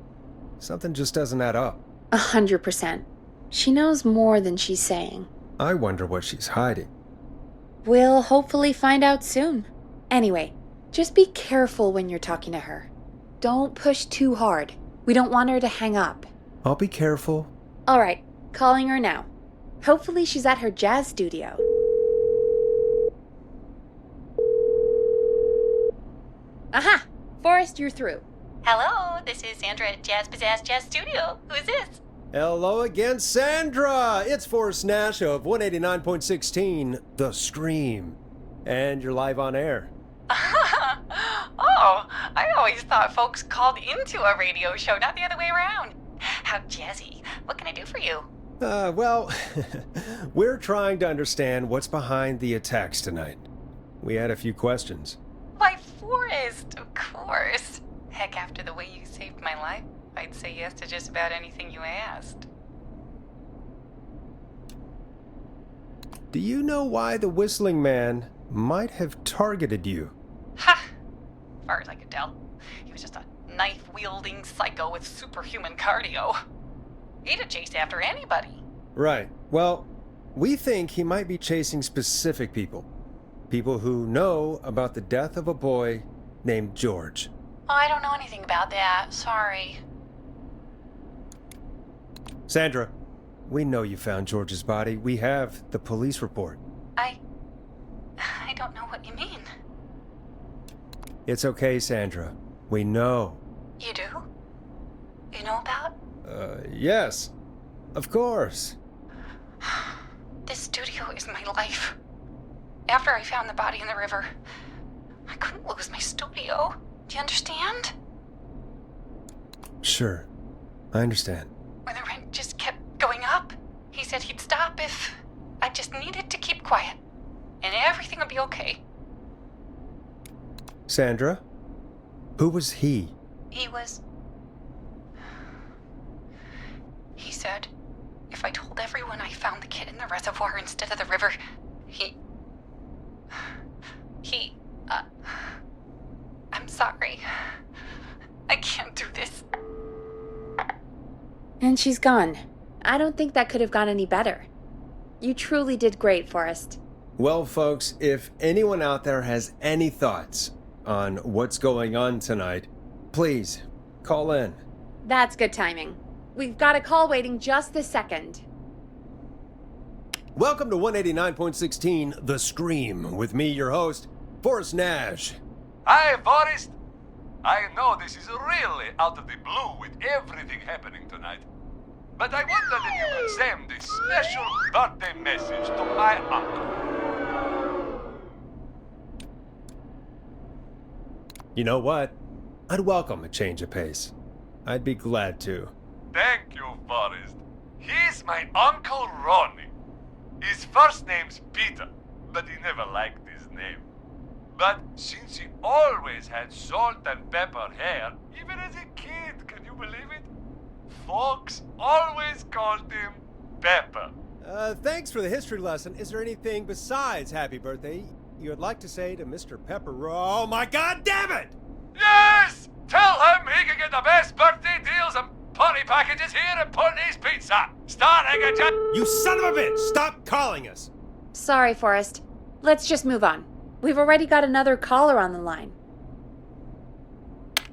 something just doesn't add up. 100%. She knows more than she's saying. I wonder what she's hiding. We'll hopefully find out soon. Anyway, just be careful when you're talking to her. Don't push too hard. We don't want her to hang up. I'll be careful. All right, calling her now. Hopefully she's at her jazz studio. Aha! Forrest, you're through. Hello, this is Sandra at Jazz Pizzazz Jazz Studio. Who is this? Hello again, Sandra! It's Forrest Nash of 189.16, The Scream. And you're live on air. Oh, I always thought folks called into a radio show, not the other way around. How jazzy. What can I do for you? Well, we're trying to understand what's behind the attacks tonight. We had a few questions. Why, Forrest, of course. Heck, after the way you saved my life, I'd say yes to just about anything you asked. Do you know why the Whistling Man might have targeted you? Ha! As far as I could tell, he was just a knife-wielding psycho with superhuman cardio. He'd have chased after anybody. Right. Well, we think he might be chasing specific people. People who know about the death of a boy named George. Oh, I don't know anything about that. Sorry. Sandra, we know you found George's body. We have the police report. I don't know what you mean. It's okay, Sandra. We know. You do? You know about? Yes. Of course. This studio is my life. After I found the body in the river, I couldn't lose my studio. Do you understand? Sure. I understand. When the rent just kept going up, he said he'd stop if I just needed to keep quiet. And everything would be okay. Sandra? Who was he? He said if I told everyone I found the kid in the reservoir instead of the river, I'm sorry. I can't do this. And she's gone. I don't think that could have gone any better. You truly did great, Forrest. Well, folks, if anyone out there has any thoughts on what's going on tonight, please call in. That's good timing. We've got a call waiting just this second. Welcome to 189.16 The Scream, with me, your host, Forrest Nash. Hi, Forrest. I know this is really out of the blue with everything happening tonight, but I wondered if you could send a special birthday message to my uncle. You know what? I'd welcome a change of pace. I'd be glad to. Thank you, Forrest. He's my Uncle Ronnie. His first name's Peter, but he never liked his name. But since he always had salt and pepper hair, even as a kid, can you believe it? Folks always called him Pepper. Thanks for the history lesson. Is there anything besides happy birthday you would like to say to Mr. Pepper? Oh my god damn it! Yes! Tell him he can get the best birthday deals and party packages here at Putney's Pizza, starting at You son of a bitch! Stop calling us! Sorry, Forrest. Let's just move on. We've already got another caller on the line.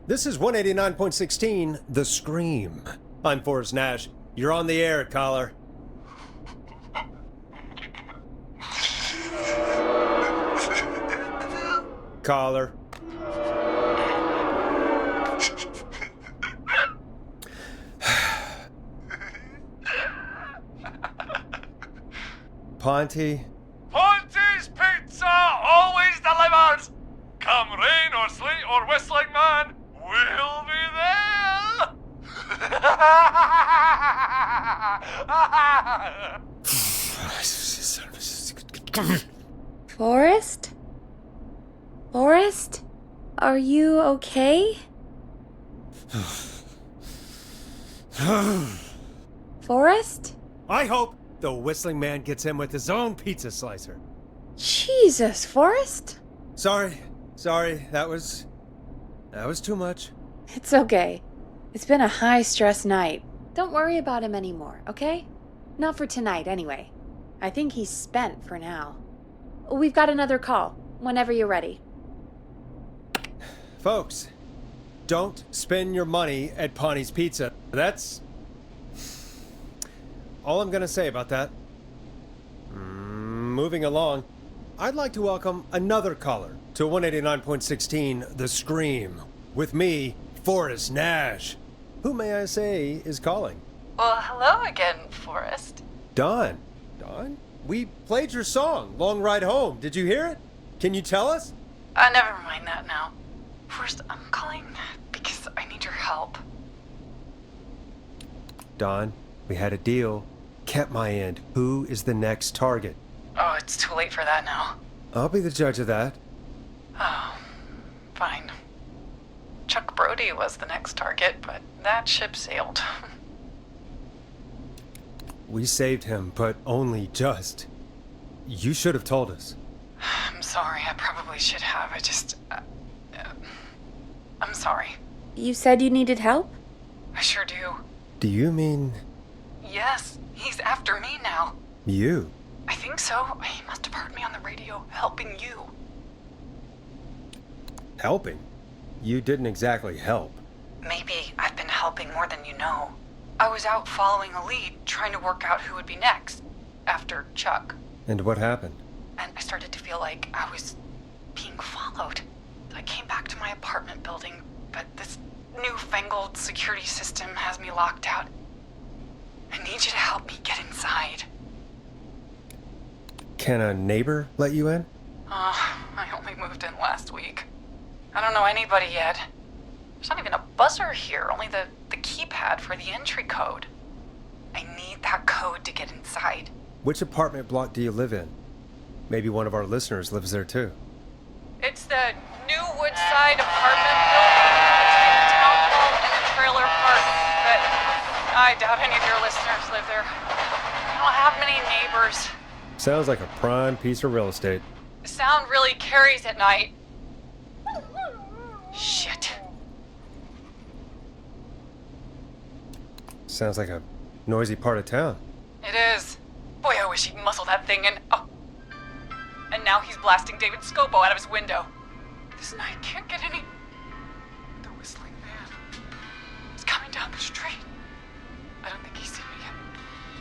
This is 189.16 The Scream. I'm Forrest Nash. You're on the air, caller. Caller. Ponty? Ponty's Pizza always delivers! Come rain or sleet or whistling man, we'll be there! Forrest? Forrest? Are you okay? Forrest? I hope the whistling man gets him with his own pizza slicer. Jesus, Forrest? Sorry. That was too much. It's okay. It's been a high-stress night. Don't worry about him anymore, okay? Not for tonight, anyway. I think he's spent for now. We've got another call, whenever you're ready. Folks, don't spend your money at Ponty's Pizza. That's all I'm gonna say about that. Moving along, I'd like to welcome another caller to 189.16 The Scream, with me, Forrest Nash. Who, may I say, is calling? Well, hello again, Forrest. Don? We played your song, Long Ride Home. Did you hear it? Can you tell us? Never mind that now. First, I'm calling because I need your help. Don, we had a deal. Kept my end. Who is the next target? Oh, it's too late for that now. I'll be the judge of that. Oh, fine. Chuck Brody was the next target, but that ship sailed. We saved him, but only just. You should have told us. I'm sorry, I probably should have. I'm sorry. You said you needed help? I sure do. Do you mean... Yes, he's after me now. you? I think so. He must have heard me on the radio, helping you. Helping? You didn't exactly help. Maybe I've been helping more than you know. I was out following a lead, trying to work out who would be next, after Chuck. And what happened? And I started to feel like I was being followed. I came back to my apartment building, but this newfangled security system has me locked out. I need you to help me get inside. Can a neighbor let you in? I only moved in last week. I don't know anybody yet. There's not even a buzzer here, only the keypad for the entry code. I need that code to get inside. Which apartment block do you live in? Maybe one of our listeners lives there too. It's the new Woodside apartment building between the town hall and the trailer park, but I doubt any of your listeners live there. I don't have many neighbors. Sounds like a prime piece of real estate. The sound really carries at night. Shit. Sounds like a noisy part of town. It is. Boy, I wish he'd muscle that thing in. Oh. And now he's blasting David Scopo out of his window. This night can't get any... The whistling man. He's coming down the street. I don't think he's seen me yet.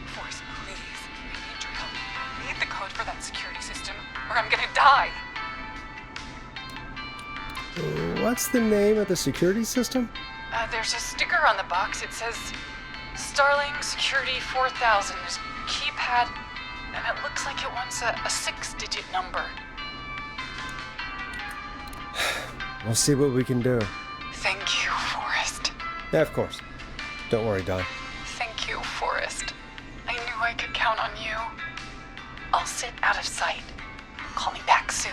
Forrest, please. I need your help. I need the code for that security system, or I'm gonna die. What's the name of the security system? There's a sticker on the box. It says Starling Security 4000. There's a keypad, and it looks like it wants a 6-digit number. We'll see what we can do. Thank you, Forrest. Yeah, of course. Don't worry, Don. Thank you, Forrest. I knew I could count on you. I'll sit out of sight. Call me back soon.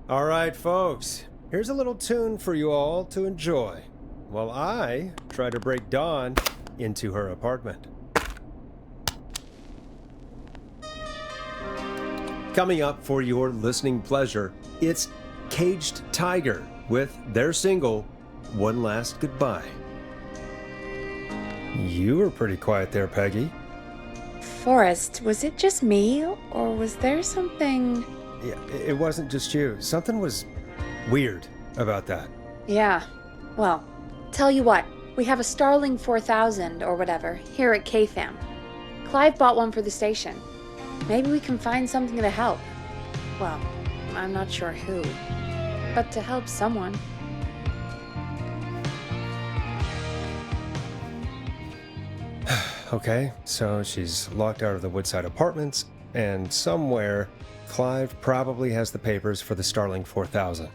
All right, folks. Here's a little tune for you all to enjoy while I try to break Dawn into her apartment. Coming up for your listening pleasure, it's Caged Tiger with their single, One Last Goodbye. You were pretty quiet there, Peggy. Forrest, was it just me, or was there something... Yeah, it wasn't just you. Something was weird about that. Yeah. Well, tell you what, we have a Starling 4000 or whatever here at KFAM. Clive bought one for the station. Maybe we can find something to help. Well, I'm not sure who, but to help someone. Okay, so she's locked out of the Woodside Apartments, and somewhere Clive probably has the papers for the Starling 4000.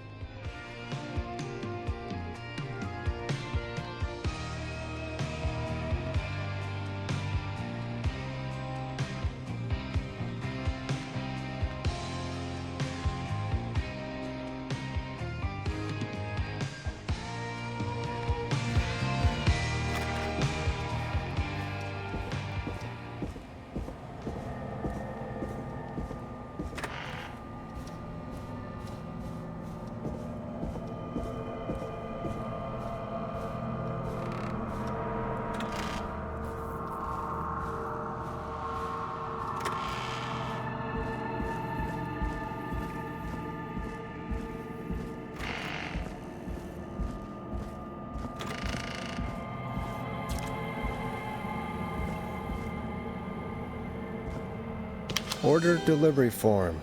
Order delivery form.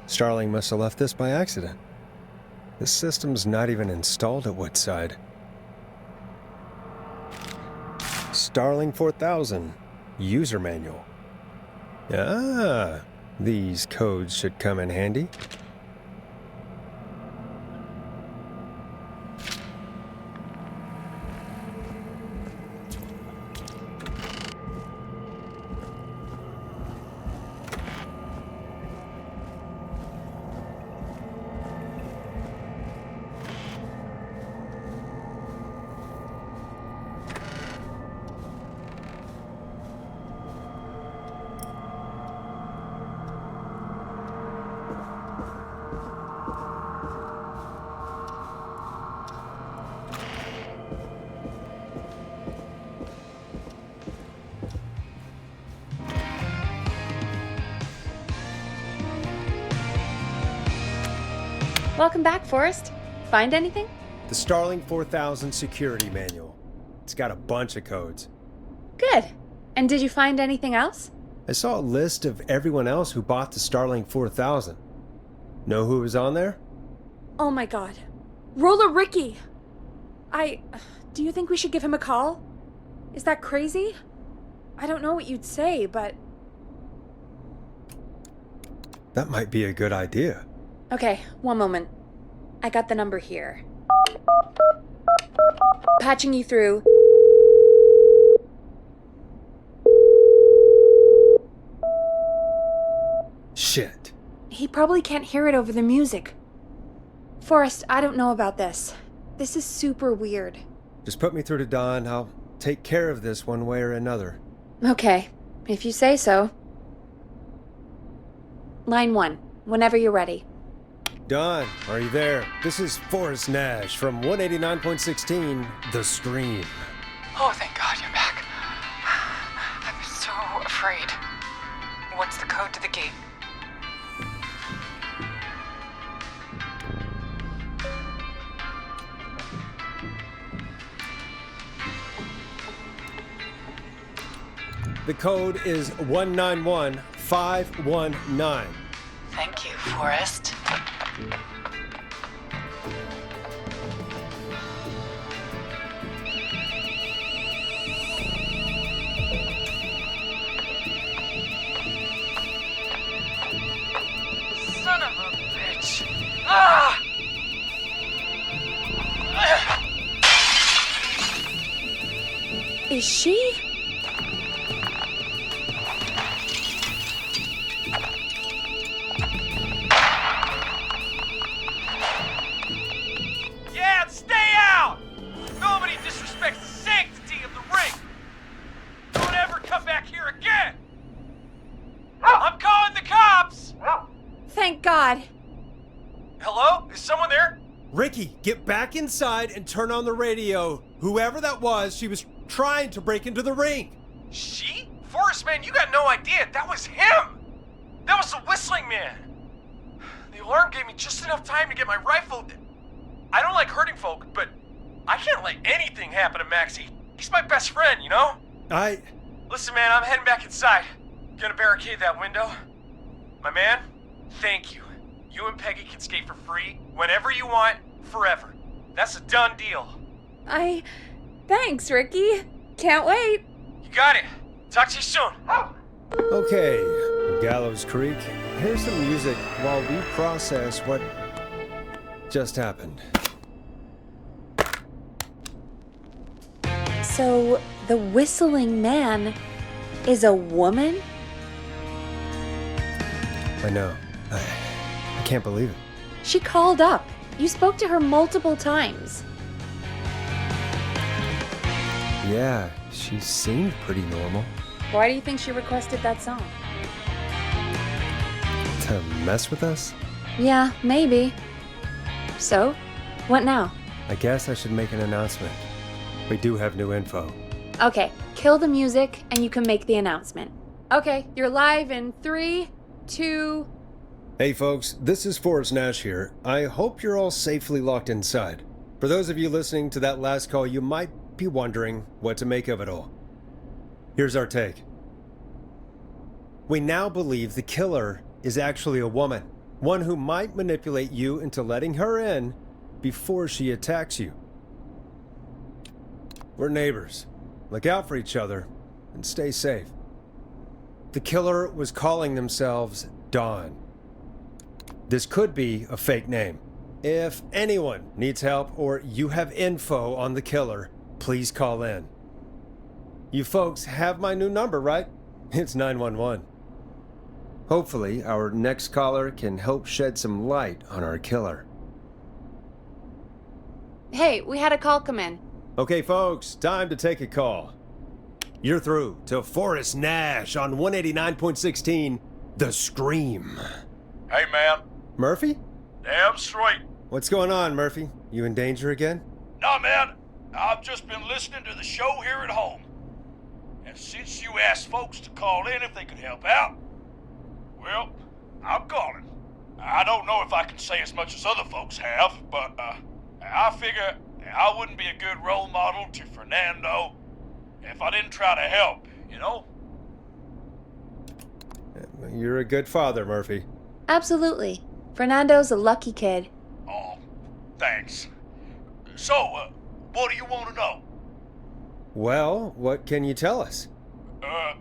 Starling must have left this by accident. This system's not even installed at Woodside. Starling 4000. User manual. Ah, these codes should come in handy. Welcome back, Forrest. Find anything? The Starling 4000 security manual. It's got a bunch of codes. Good. And did you find anything else? I saw a list of everyone else who bought the Starling 4000. Know who was on there? Oh my god. Roller Ricky! Do you think we should give him a call? Is that crazy? I don't know what you'd say, but... That might be a good idea. Okay, one moment. I got the number here. Patching you through. Shit. He probably can't hear it over the music. Forrest, I don't know about this. This is super weird. Just put me through to Don. I'll take care of this one way or another. Okay, if you say so. Line 1, whenever you're ready. Don, are you there? This is Forrest Nash from 189.16, The Scream. Oh, thank God you're back. I'm so afraid. What's the code to the gate? The code is 191519. Thank you, Forrest. Son of a bitch. Ah! Is she? Yeah, stay out! Nobody disrespects the sanctity of the ring! Don't ever come back here again! I'm calling the cops! Thank God. Hello? Is someone there? Ricky, get back inside and turn on the radio. Whoever that was, she was trying to break into the ring. She? Forrest, man, you got no idea. That was him! That was the whistling man! The alarm gave me just enough time to get my rifle. I don't like hurting folk, but I can't let anything happen to Maxie. He's my best friend, you know? Listen, man, I'm heading back inside. Gonna barricade that window. My man, thank you. You and Peggy can skate for free whenever you want, forever. That's a done deal. Thanks, Ricky. Can't wait. You got it. Talk to you soon. Okay, Gallows Creek, here's some music while we process what just happened. So, the whistling man is a woman? I know. I can't believe it. She called up. You spoke to her multiple times. Yeah, she seemed pretty normal. Why do you think she requested that song? To mess with us? Yeah, maybe. So, what now? I guess I should make an announcement. We do have new info. Okay, kill the music and you can make the announcement. Okay, you're live in 3, 2... Hey folks, this is Forrest Nash here. I hope you're all safely locked inside. For those of you listening to that last call, you might be wondering what to make of it all. Here's our take. We now believe the killer is actually a woman, one who might manipulate you into letting her in before she attacks you. We're neighbors. Look out for each other and stay safe. The killer was calling themselves Dawn. This could be a fake name. If anyone needs help or you have info on the killer, please call in. You folks have my new number, right? It's 911. Hopefully, our next caller can help shed some light on our killer. Hey, we had a call come in. Okay, folks, time to take a call. You're through to Forrest Nash on 189.16, The Scream. Hey, man. Murphy? Damn straight. What's going on, Murphy? You in danger again? Nah, man. I've just been listening to the show here at home. And since you asked folks to call in if they could help out, well, I'm calling. I don't know if I can say as much as other folks have, but I figure I wouldn't be a good role model to Fernando if I didn't try to help, you know? You're a good father, Murphy. Absolutely. Fernando's a lucky kid. Oh, thanks. So, what do you want to know? Well, what can you tell us? I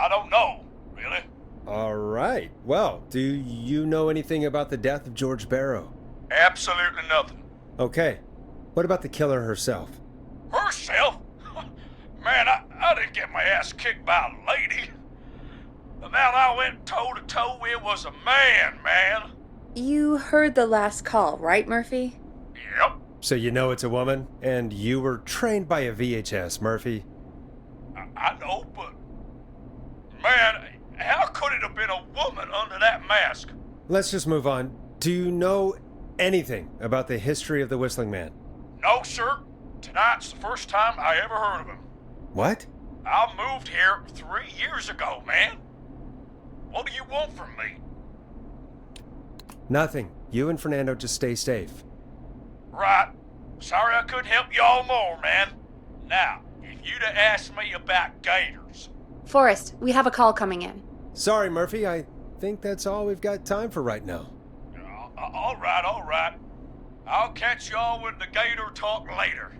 don't know, really. All right. Well, do you know anything about the death of George Barrow? Absolutely nothing. Okay. What about the killer herself? Herself? Man, I didn't get my ass kicked by a lady. The man I went toe-to-toe with was a man. You heard the last call, right, Murphy? Yep. So you know it's a woman, and you were trained by a VHS, Murphy. I know, but... Man, how could it have been a woman under that mask? Let's just move on. do you know anything about the history of the Whistling Man? No, sir. Tonight's the first time I ever heard of him. What? I moved here 3 years ago, man. What do you want from me? Nothing. You and Fernando just stay safe. Right. Sorry I couldn't help you all more, man. Now, if you'd have asked me about gators... Forrest, we have a call coming in. Sorry, Murphy. I think that's all we've got time for right now. All right. I'll catch y'all with the gator talk later.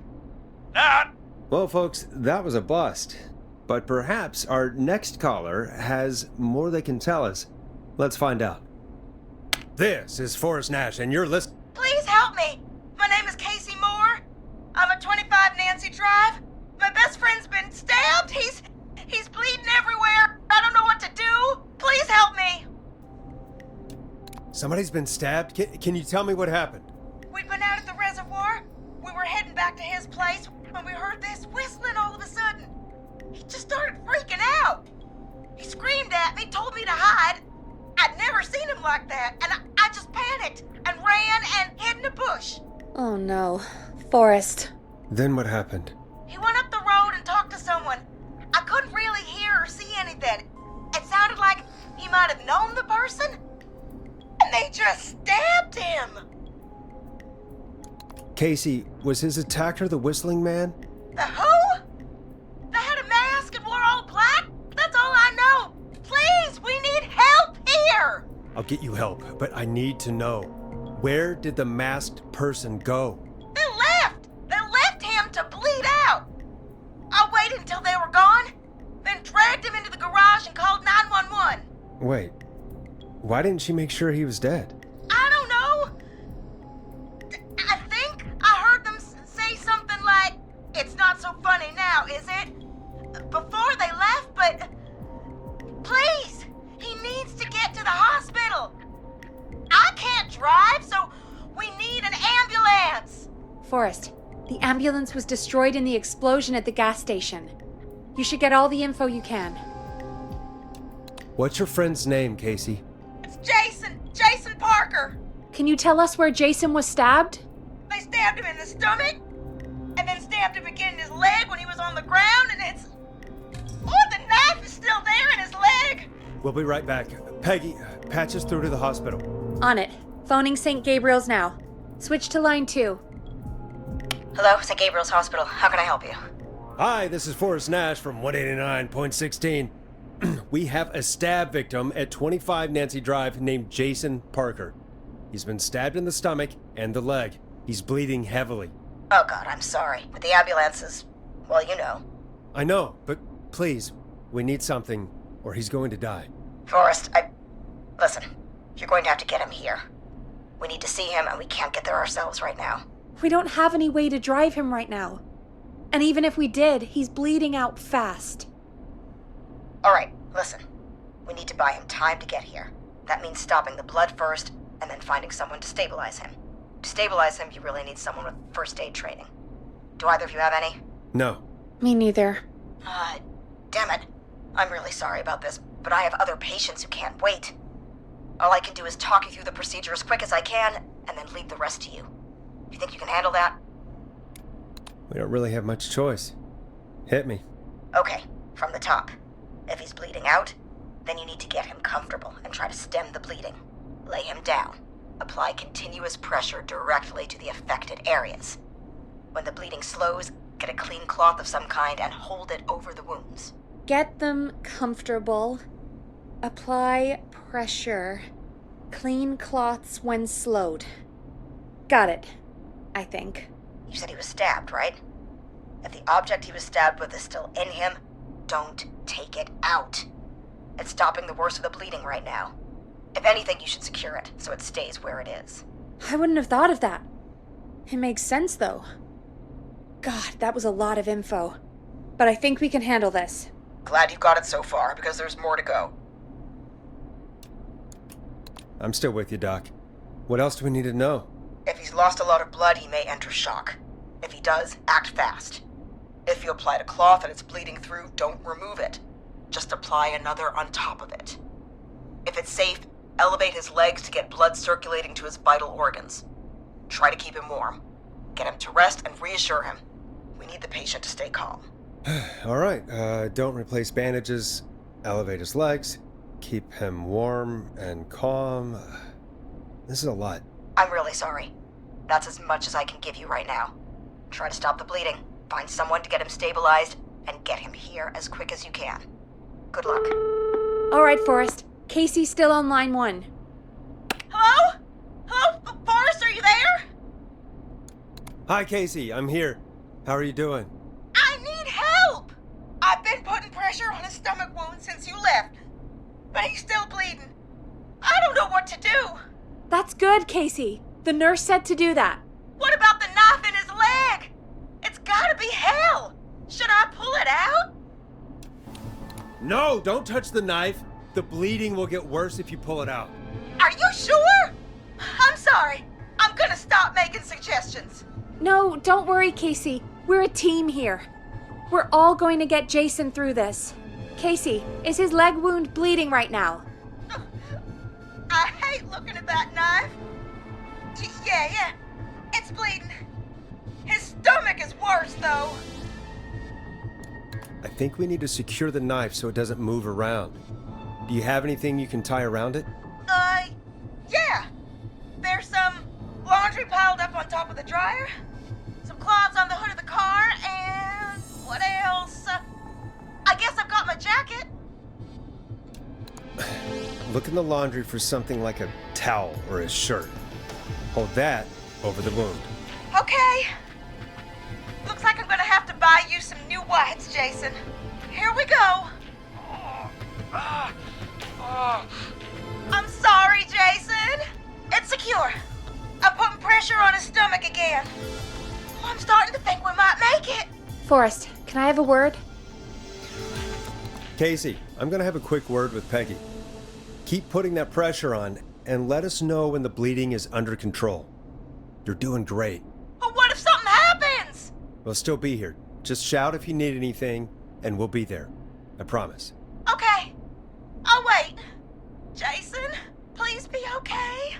Night. Well, folks, that was a bust. But perhaps our next caller has more they can tell us. Let's find out. This is Forrest Nash, and you're listening. Please help me. My name is Casey Moore. I'm at 25 Nancy Drive. My best friend's been stabbed. He's bleeding everywhere. I don't know what to do. Please help me. Somebody's been stabbed? Can you tell me what happened? We'd been out at the reservoir. We were heading back to his place when we heard this whistling all of a sudden. He just started freaking out. He screamed at me, told me to hide. I'd never seen him like that, and I just panicked and ran and hid in a bush. Oh no. Forrest. Then what happened? He went up the road and talked to someone. I couldn't really hear or see anything. It sounded like he might have known the person, and they just stabbed him. Casey, was his attacker the Whistling Man? The who? They had a mask and wore all black? That's all I know. Please, we need help here. I'll get you help, but I need to know. Where did the masked person go? They left. They left him to bleed out. I waited until they were gone, then dragged him into the garage and called 911. Wait, why didn't she make sure he was dead? I don't know. I think I heard them say something like, "It's not so funny now, is it?" Before they left, but please, he needs to get to the hospital. I can't drive, so we need an ambulance. Forrest, the ambulance was destroyed in the explosion at the gas station. You should get all the info you can. What's your friend's name, Casey? It's Jason Parker. Can you tell us where Jason was stabbed? They stabbed him in the stomach, and then stabbed him again in his leg when he was on the ground, and it's... Oh, the knife is still there in his leg. We'll be right back. Peggy, patch us through to the hospital. On it. Phoning St. Gabriel's now. Switch to line 2. Hello, St. Gabriel's Hospital. How can I help you? Hi, this is Forrest Nash from 189.16. We have a stab victim at 25 Nancy Drive named Jason Parker. He's been stabbed in the stomach and the leg. He's bleeding heavily. Oh God, I'm sorry. But the ambulance is, well, you know. I know, but please, we need something, or he's going to die. Forrest, listen, you're going to have to get him here. We need to see him, and we can't get there ourselves right now. We don't have any way to drive him right now. And even if we did, he's bleeding out fast. All right, listen. We need to buy him time to get here. That means stopping the blood first, and then finding someone to stabilize him. To stabilize him, you really need someone with first aid training. Do either of you have any? No. Me neither. Damn it. I'm really sorry about this, but I have other patients who can't wait. All I can do is talk you through the procedure as quick as I can, and then leave the rest to you. You think you can handle that? We don't really have much choice. Hit me. Okay, from the top. If he's bleeding out, then you need to get him comfortable and try to stem the bleeding. Lay him down. Apply continuous pressure directly to the affected areas. When the bleeding slows, get a clean cloth of some kind and hold it over the wounds. Get them comfortable. Apply pressure. Clean cloths when slowed. Got it, I think. You said he was stabbed, right? If the object he was stabbed with is still in him, don't take it out. It's stopping the worst of the bleeding right now. If anything, you should secure it so it stays where it is. I wouldn't have thought of that. It makes sense, though. God, that was a lot of info. But I think we can handle this. Glad you got it so far, because there's more to go. I'm still with you, Doc. What else do we need to know? If he's lost a lot of blood, he may enter shock. If he does, act fast. If you applied a cloth and it's bleeding through, don't remove it. Just apply another on top of it. If it's safe, Elevate his legs to get blood circulating to his vital organs. Try to keep him warm. Get him to rest and reassure him. We need the patient to stay calm. All right, don't replace bandages. Elevate his legs. Keep him warm and calm. This is a lot. I'm really sorry. That's as much as I can give you right now. Try to stop the bleeding, find someone to get him stabilized, and get him here as quick as you can. Good luck. All right, Forrest. Casey's still on line 1. Hello? Hello? Forrest, are you there? Hi, Casey. I'm here. How are you doing? I need help! I've been putting pressure on his stomach wound since you left, but he's still bleeding. I don't know what to do. That's good, Casey. The nurse said to do that. What about the knife in his leg? It's gotta be hell. Should I pull it out? No, don't touch the knife. The bleeding will get worse if you pull it out. Are you sure? I'm sorry. I'm gonna stop making suggestions. No, don't worry, Casey. We're a team here. We're all going to get Jason through this. Casey, is his leg wound bleeding right now? I hate looking at that knife. Yeah. It's bleeding. His stomach is worse, though. I think we need to secure the knife so it doesn't move around. Do you have anything you can tie around it? Yeah. There's some laundry piled up on top of the dryer, some cloths on the hood of the car, and what else? I guess I've got my jacket. Look in the laundry for something like a towel or a shirt. Hold that over the wound. Okay. Looks like I'm gonna have to buy you some new whites, Jason. Here we go. I'm sorry, Jason. It's secure. I'm putting pressure on his stomach again. I'm starting to think we might make it. Forrest, can I have a word? Casey, I'm gonna have a quick word with Peggy. Keep putting that pressure on and let us know when the bleeding is under control. You're doing great. But what if something happens? We'll still be here. Just shout if you need anything, and we'll be there. I promise. Okay. I'll wait. Jason, please be okay.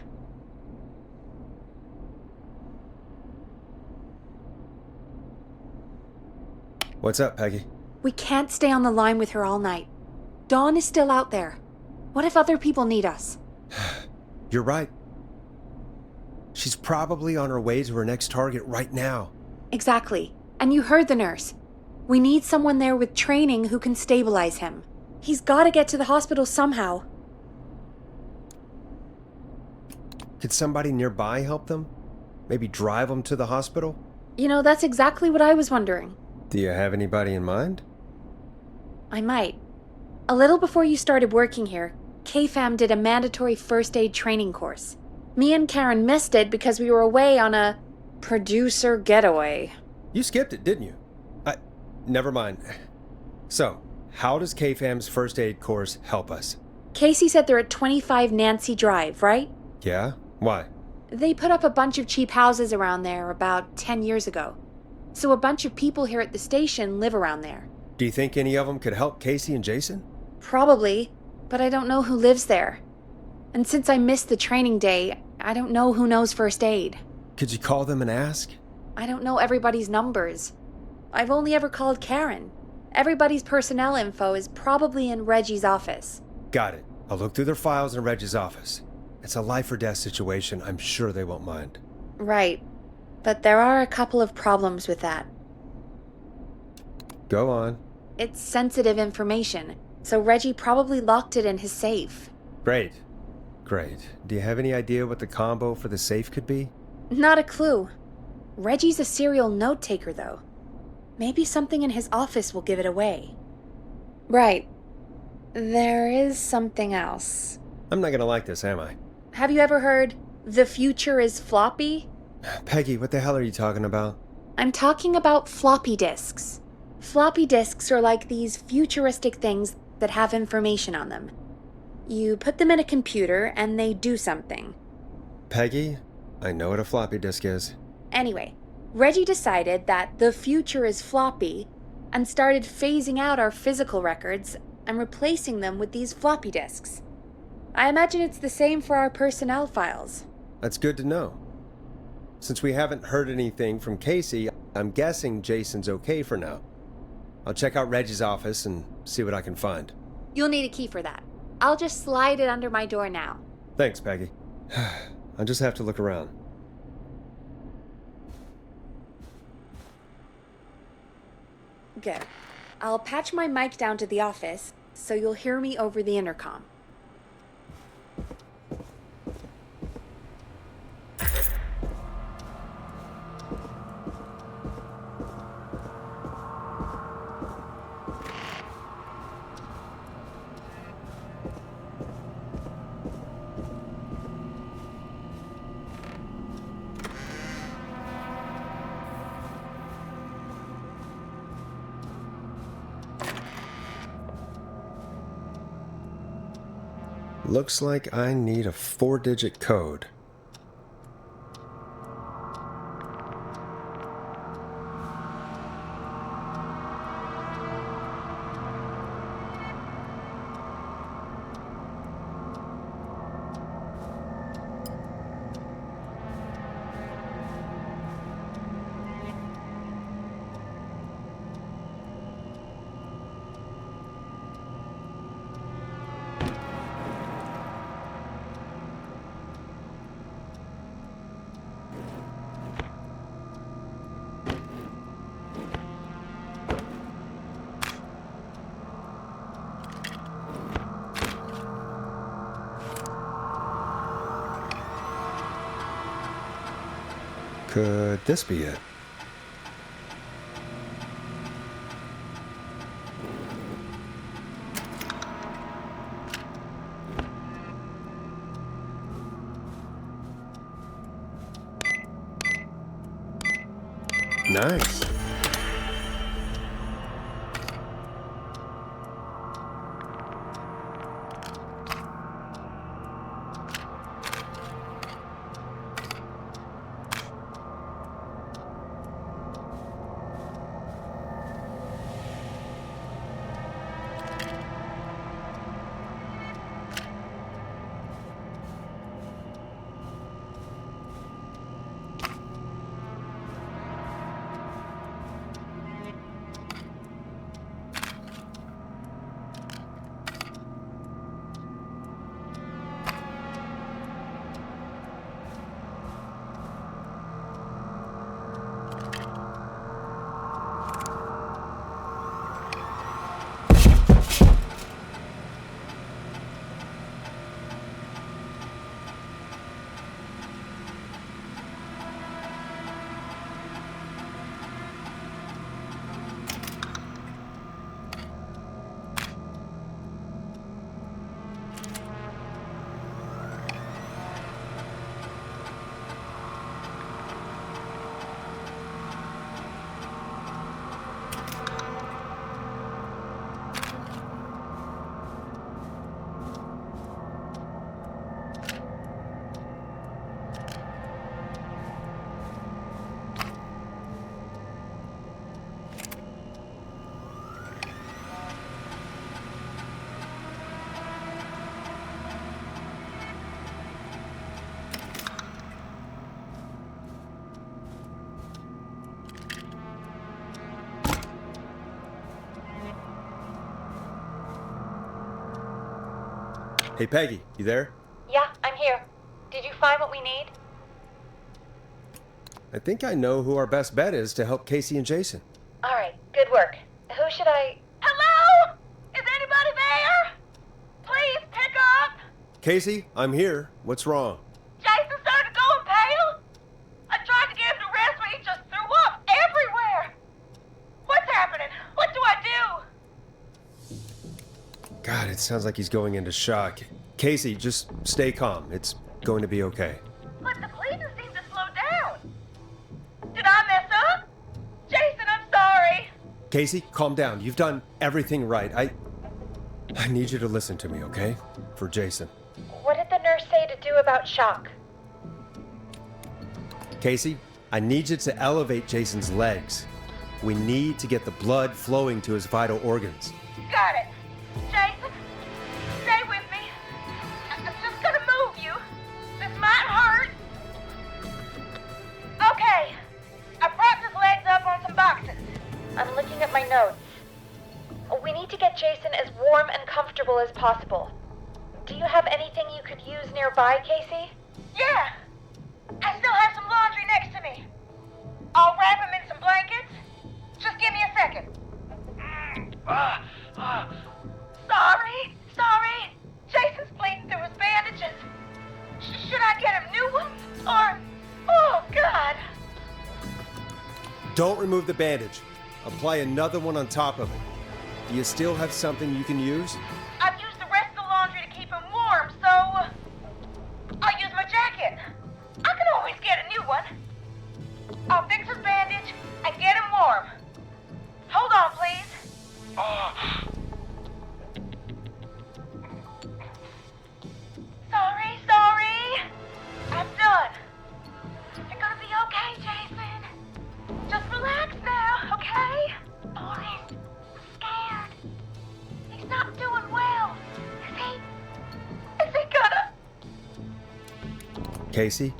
What's up, Peggy? We can't stay on the line with her all night. Dawn is still out there. What if other people need us? You're right. She's probably on her way to her next target right now. Exactly. And you heard the nurse. We need someone there with training who can stabilize him. He's got to get to the hospital somehow. Could somebody nearby help them? Maybe drive them to the hospital? You know, that's exactly what I was wondering. Do you have anybody in mind? I might. A little before you started working here, KFAM did a mandatory first aid training course. Me and Karen missed it because we were away on a producer getaway. You skipped it, didn't you? Never mind. So, how does KFAM's first aid course help us? Casey said they're at 25 Nancy Drive, right? Yeah? Why? They put up a bunch of cheap houses around there about 10 years ago. So a bunch of people here at the station live around there. Do you think any of them could help Casey and Jason? Probably, but I don't know who lives there. And since I missed the training day, I don't know who knows first aid. Could you call them and ask? I don't know everybody's numbers. I've only ever called Karen. Everybody's personnel info is probably in Reggie's office. Got it. I'll look through their files in Reggie's office. It's a life or death situation. I'm sure they won't mind. Right. But there are a couple of problems with that. Go on. It's sensitive information, so Reggie probably locked it in his safe. Great. Do you have any idea what the combo for the safe could be? Not a clue. Reggie's a serial note-taker, though. Maybe something in his office will give it away. Right. There is something else. I'm not gonna like this, am I? Have you ever heard, "The future is floppy"? Peggy, what the hell are you talking about? I'm talking about floppy disks. Floppy disks are like these futuristic things that have information on them. You put them in a computer and they do something. Peggy, I know what a floppy disk is. Anyway, Reggie decided that the future is floppy and started phasing out our physical records and replacing them with these floppy disks. I imagine it's the same for our personnel files. That's good to know. Since we haven't heard anything from Casey, I'm guessing Jason's okay for now. I'll check out Reggie's office and see what I can find. You'll need a key for that. I'll just slide it under my door now. Thanks, Peggy. I'll just have to look around. Good. I'll patch my mic down to the office, so you'll hear me over the intercom. Looks like I need a 4-digit code. Could this be it? Nice. Hey, Peggy, you there? Yeah, I'm here. Did you find what we need? I think I know who our best bet is to help Casey and Jason. All right, good work. Who should I... Hello? Is anybody there? Please pick up. Casey, I'm here. What's wrong? Jason started going pale. I tried to get him to rest, but he just threw up everywhere. What's happening? What do I do? God, it sounds like he's going into shock. Casey, just stay calm. It's going to be okay. But the bleeding seemed to slow down. Did I mess up? Jason, I'm sorry. Casey, calm down. You've done everything right. I need you to listen to me, okay? For Jason. What did the nurse say to do about shock? Casey, I need you to elevate Jason's legs. We need to get the blood flowing to his vital organs. Got it. Jason, stay with me. looking at my notes. We need to get Jason as warm and comfortable as possible. Do you have anything you could use nearby, Casey? Yeah! I still have some laundry next to me. I'll wrap him in some blankets. Just give me a second. Sorry. Jason's bleeding through his bandages. Should I get him new ones? Or... Oh, God. Don't remove the bandage. Apply another one on top of it. Do you still have something you can use? I've used the rest of the laundry to keep him warm, so... I'll use my jacket. I can always get a new one. I'll fix his bandage and get him warm. Hold on, please. Sorry. I'm done. You're gonna be okay, Jason. Just relax now, okay? Forrest, I'm scared. He's not doing well. Is he gonna... Casey,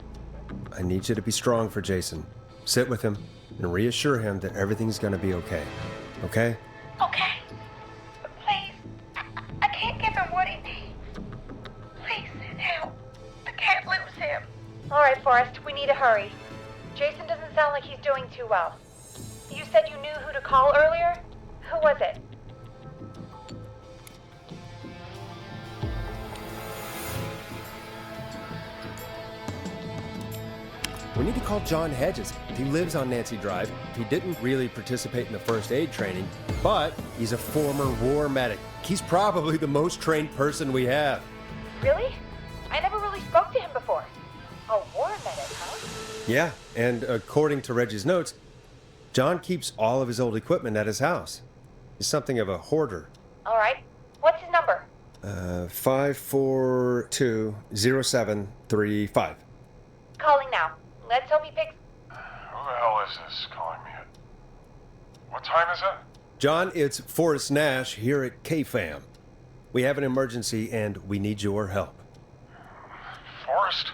I need you to be strong for Jason. Sit with him and reassure him that everything's gonna be okay. Okay? Okay. But please, I can't give him what he needs. Please send help. I can't lose him. All right, Forrest, we need to hurry. Jason doesn't sound like he's doing too well. You said you knew who to call earlier? Who was it? We need to call John Hedges. He lives on Nancy Drive. He didn't really participate in the first aid training, but he's a former war medic. He's probably the most trained person we have. Really? I never really spoke to him before. A war medic, huh? Yeah, and according to Reggie's notes, John keeps all of his old equipment at his house. He's something of a hoarder. All right. What's his number? 5420735. Calling now. Let's hope he picks... Who the hell is this calling me at... What time is it? John, it's Forrest Nash here at KFAM. We have an emergency and we need your help. Forrest,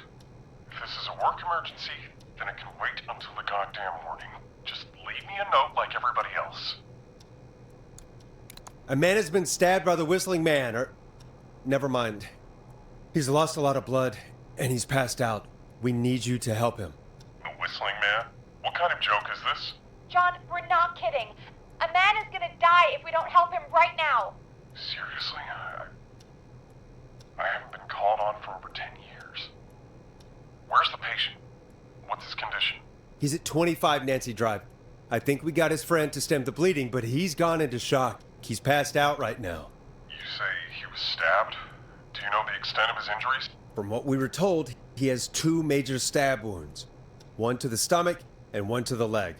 if this is a work emergency, then it can wait until the goddamn morning. Just leave me a note like everybody else. A man has been stabbed by the Whistling Man, or... Never mind. He's lost a lot of blood, and he's passed out. We need you to help him. The Whistling Man? What kind of joke is this? John, we're not kidding. A man is gonna die if we don't help him right now. Seriously? I haven't been called on for over 10 years. Where's the patient? What's his condition? He's at 25 Nancy Drive. I think we got his friend to stem the bleeding, but he's gone into shock. He's passed out right now. You say he was stabbed? Do you know the extent of his injuries? From what we were told, he has 2 major stab wounds. One to the stomach and one to the leg.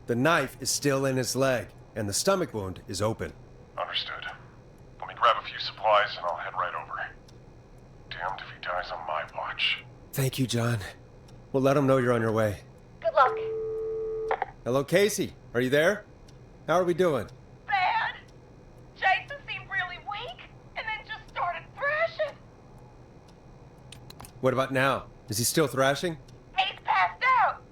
The knife is still in his leg, and the stomach wound is open. Understood. Let me grab a few supplies and I'll head right over. Damned if he dies on my watch. Thank you, John. We'll let him know you're on your way. Good luck. Hello, Casey. Are you there? How are we doing? Bad. Jason seemed really weak and then just started thrashing. What about now? Is he still thrashing? He's passed out.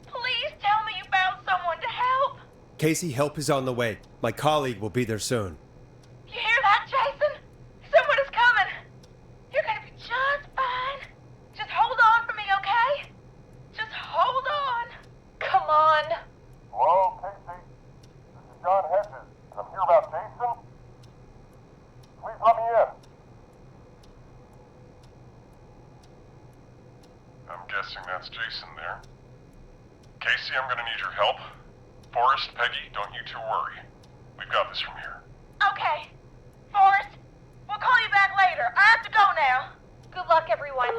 Please tell me you found someone to help. Casey, help is on the way. My colleague will be there soon. You hear that, Jason? Someone is coming. You're gonna be just fine. Just hold on for me, okay? Just hold on. Come on. Hello, Casey. This is John Hedges. I'm here about Jason. Please let me in. I'm guessing that's Jason there. Casey, I'm gonna need your help. Forrest, Peggy, don't you two worry. We've got this from here. Okay. Forrest, we'll call you back later. I have to go now. Good luck, everyone.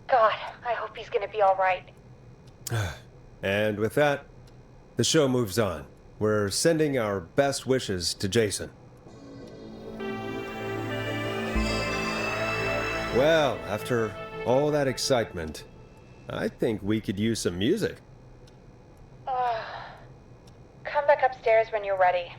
God, I hope he's gonna be all right. And with that, the show moves on. We're sending our best wishes to Jason. Well, after all that excitement, I think we could use some music. Come back upstairs when you're ready.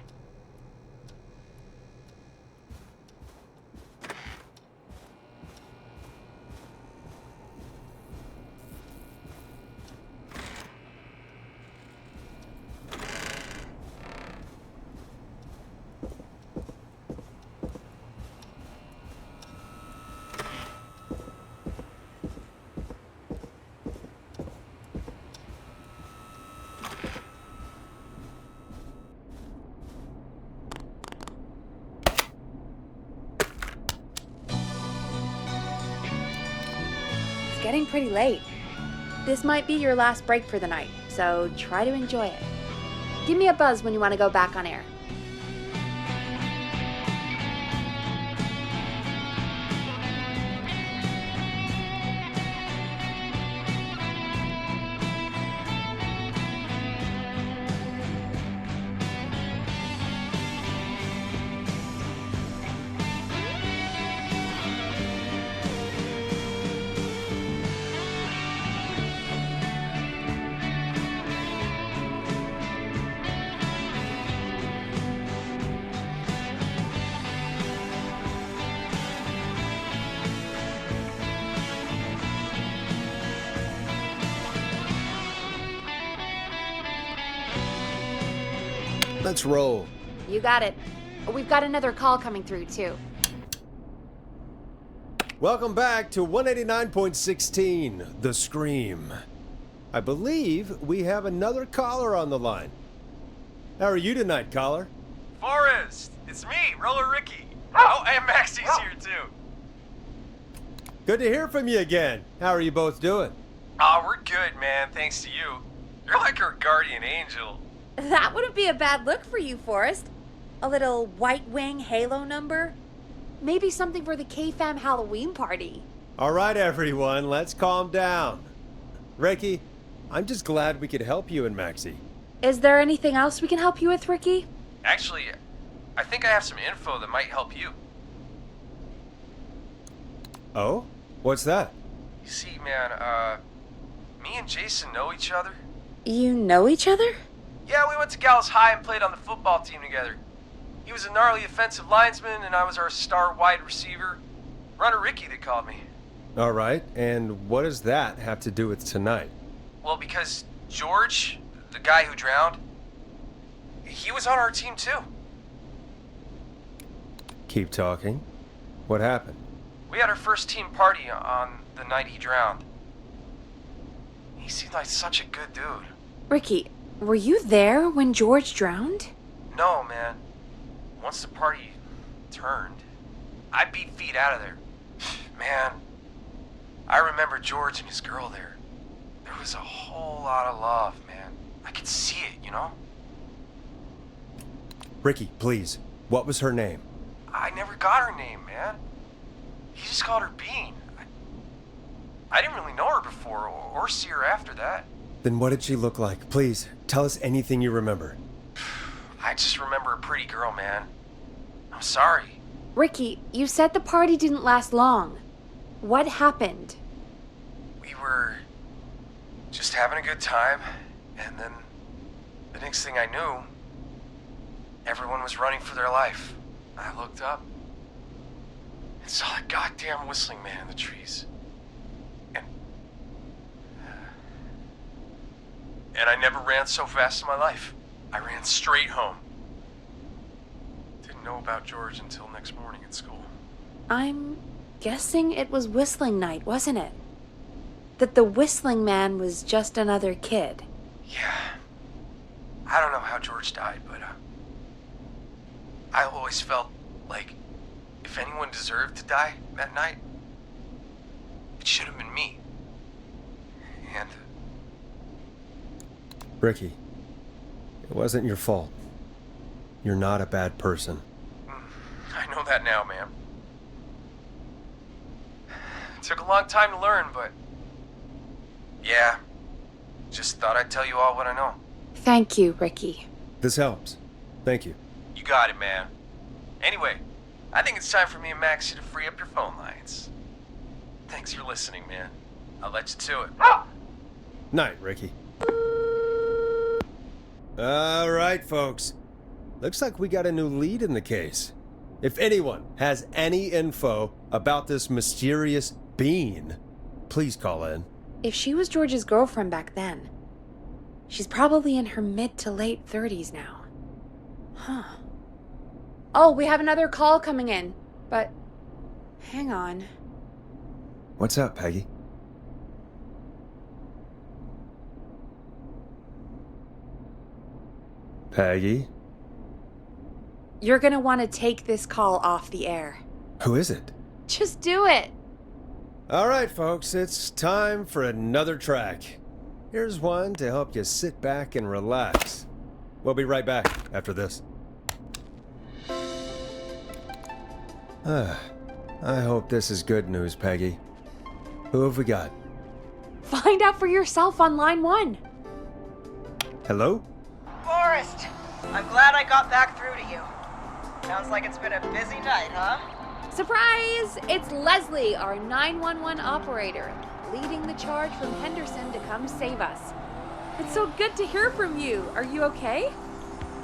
getting pretty late. This might be your last break for the night, so try to enjoy it. Give me a buzz when you want to go back on air. Let's roll. You got it. We've got another call coming through, too. Welcome back to 189.16, The Scream. I believe we have another caller on the line. How are you tonight, caller? Forrest, it's me, Roller Ricky. Oh, and Maxie's here too. Good to hear from you again. How are you both doing? Oh, we're good, man, thanks to you. You're like our guardian angel. That wouldn't be a bad look for you, Forrest. A little White Wing Halo number? Maybe something for the K-Fam Halloween party. All right, everyone, let's calm down. Ricky, I'm just glad we could help you and Maxie. Is there anything else we can help you with, Ricky? Actually, I think I have some info that might help you. Oh? What's that? You see, man, me and Jason know each other. You know each other? Yeah, we went to Gallows High and played on the football team together. He was a gnarly offensive linesman, and I was our star wide receiver. Runner Ricky, they called me. All right, and what does that have to do with tonight? Well, because George, the guy who drowned, he was on our team too. Keep talking. What happened? We had our first team party on the night he drowned. He seemed like such a good dude. Ricky, were you there when George drowned? No, man. Once the party turned, I beat feet out of there. Man, I remember George and his girl there. There was a whole lot of love, man. I could see it, you know? Ricky, please. What was her name? I never got her name, man. He just called her Bean. I didn't really know her before or see her after that. Then what did she look like? Please, tell us anything you remember. I just remember a pretty girl, man. I'm sorry. Ricky, you said the party didn't last long. What happened? We were just having a good time, and then the next thing I knew, everyone was running for their life. I looked up and saw that goddamn whistling man in the trees. And I never ran so fast in my life. I ran straight home. Didn't know about George until next morning at school. I'm guessing it was whistling night, wasn't it? That the whistling man was just another kid. Yeah. I don't know how George died, but I always felt like if anyone deserved to die that night, it should have been me. And Ricky, it wasn't your fault. You're not a bad person. I know that now, man. It took a long time to learn, but yeah, just thought I'd tell you all what I know. Thank you, Ricky. This helps. Thank you. You got it, man. Anyway, I think it's time for me and Maxie to free up your phone lines. Thanks for listening, man. I'll let you to it. Night, Ricky. All right, folks. Looks like we got a new lead in the case. If anyone has any info about this mysterious bean, please call in. If she was George's girlfriend back then, she's probably in her mid to late 30s now. Huh. Oh, we have another call coming in, but hang on. What's up, Peggy? Peggy? You're gonna want to take this call off the air. Who is it? Just do it. All right, folks, it's time for another track. Here's one to help you sit back and relax. We'll be right back after this. I hope this is good news, Peggy. Who have we got? Find out for yourself on line 1. Hello? Forrest, I'm glad I got back through to you. Sounds like it's been a busy night, huh? Surprise! It's Leslie, our 911 operator, leading the charge from Henderson to come save us. It's so good to hear from you. Are you okay?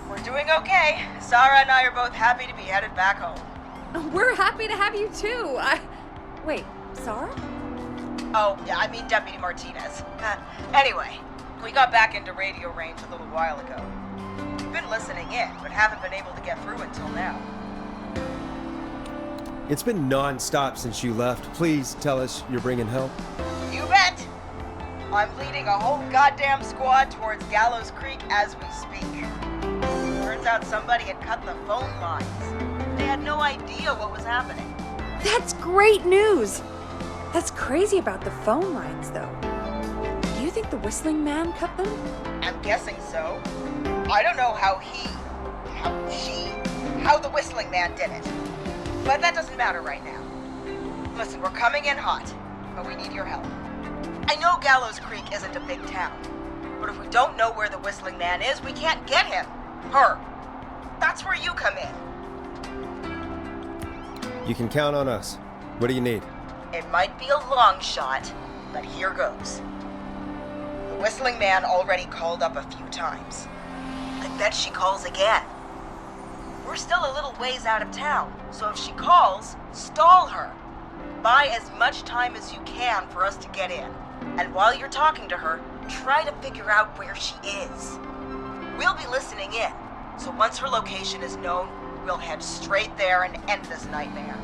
We're doing okay. Sarah and I are both happy to be headed back home. We're happy to have you too. Wait, Sarah? Oh, yeah, I mean Deputy Martinez. Anyway, we got back into radio range a little while ago. We've been listening in, but haven't been able to get through until now. It's been non-stop since you left. Please tell us you're bringing help. You bet! I'm leading a whole goddamn squad towards Gallows Creek as we speak. Turns out somebody had cut the phone lines. They had no idea what was happening. That's great news! That's crazy about the phone lines, though. Do you think the Whistling Man cut them? I'm guessing so. I don't know how the Whistling Man did it. But that doesn't matter right now. Listen, we're coming in hot, but we need your help. I know Gallows Creek isn't a big town, but if we don't know where the Whistling Man is, we can't get him. Her. That's where you come in. You can count on us. What do you need? It might be a long shot, but here goes. The Whistling Man already called up a few times. I bet she calls again. We're still a little ways out of town, so if she calls, stall her. Buy as much time as you can for us to get in. And while you're talking to her, try to figure out where she is. We'll be listening in, so once her location is known, we'll head straight there and end this nightmare.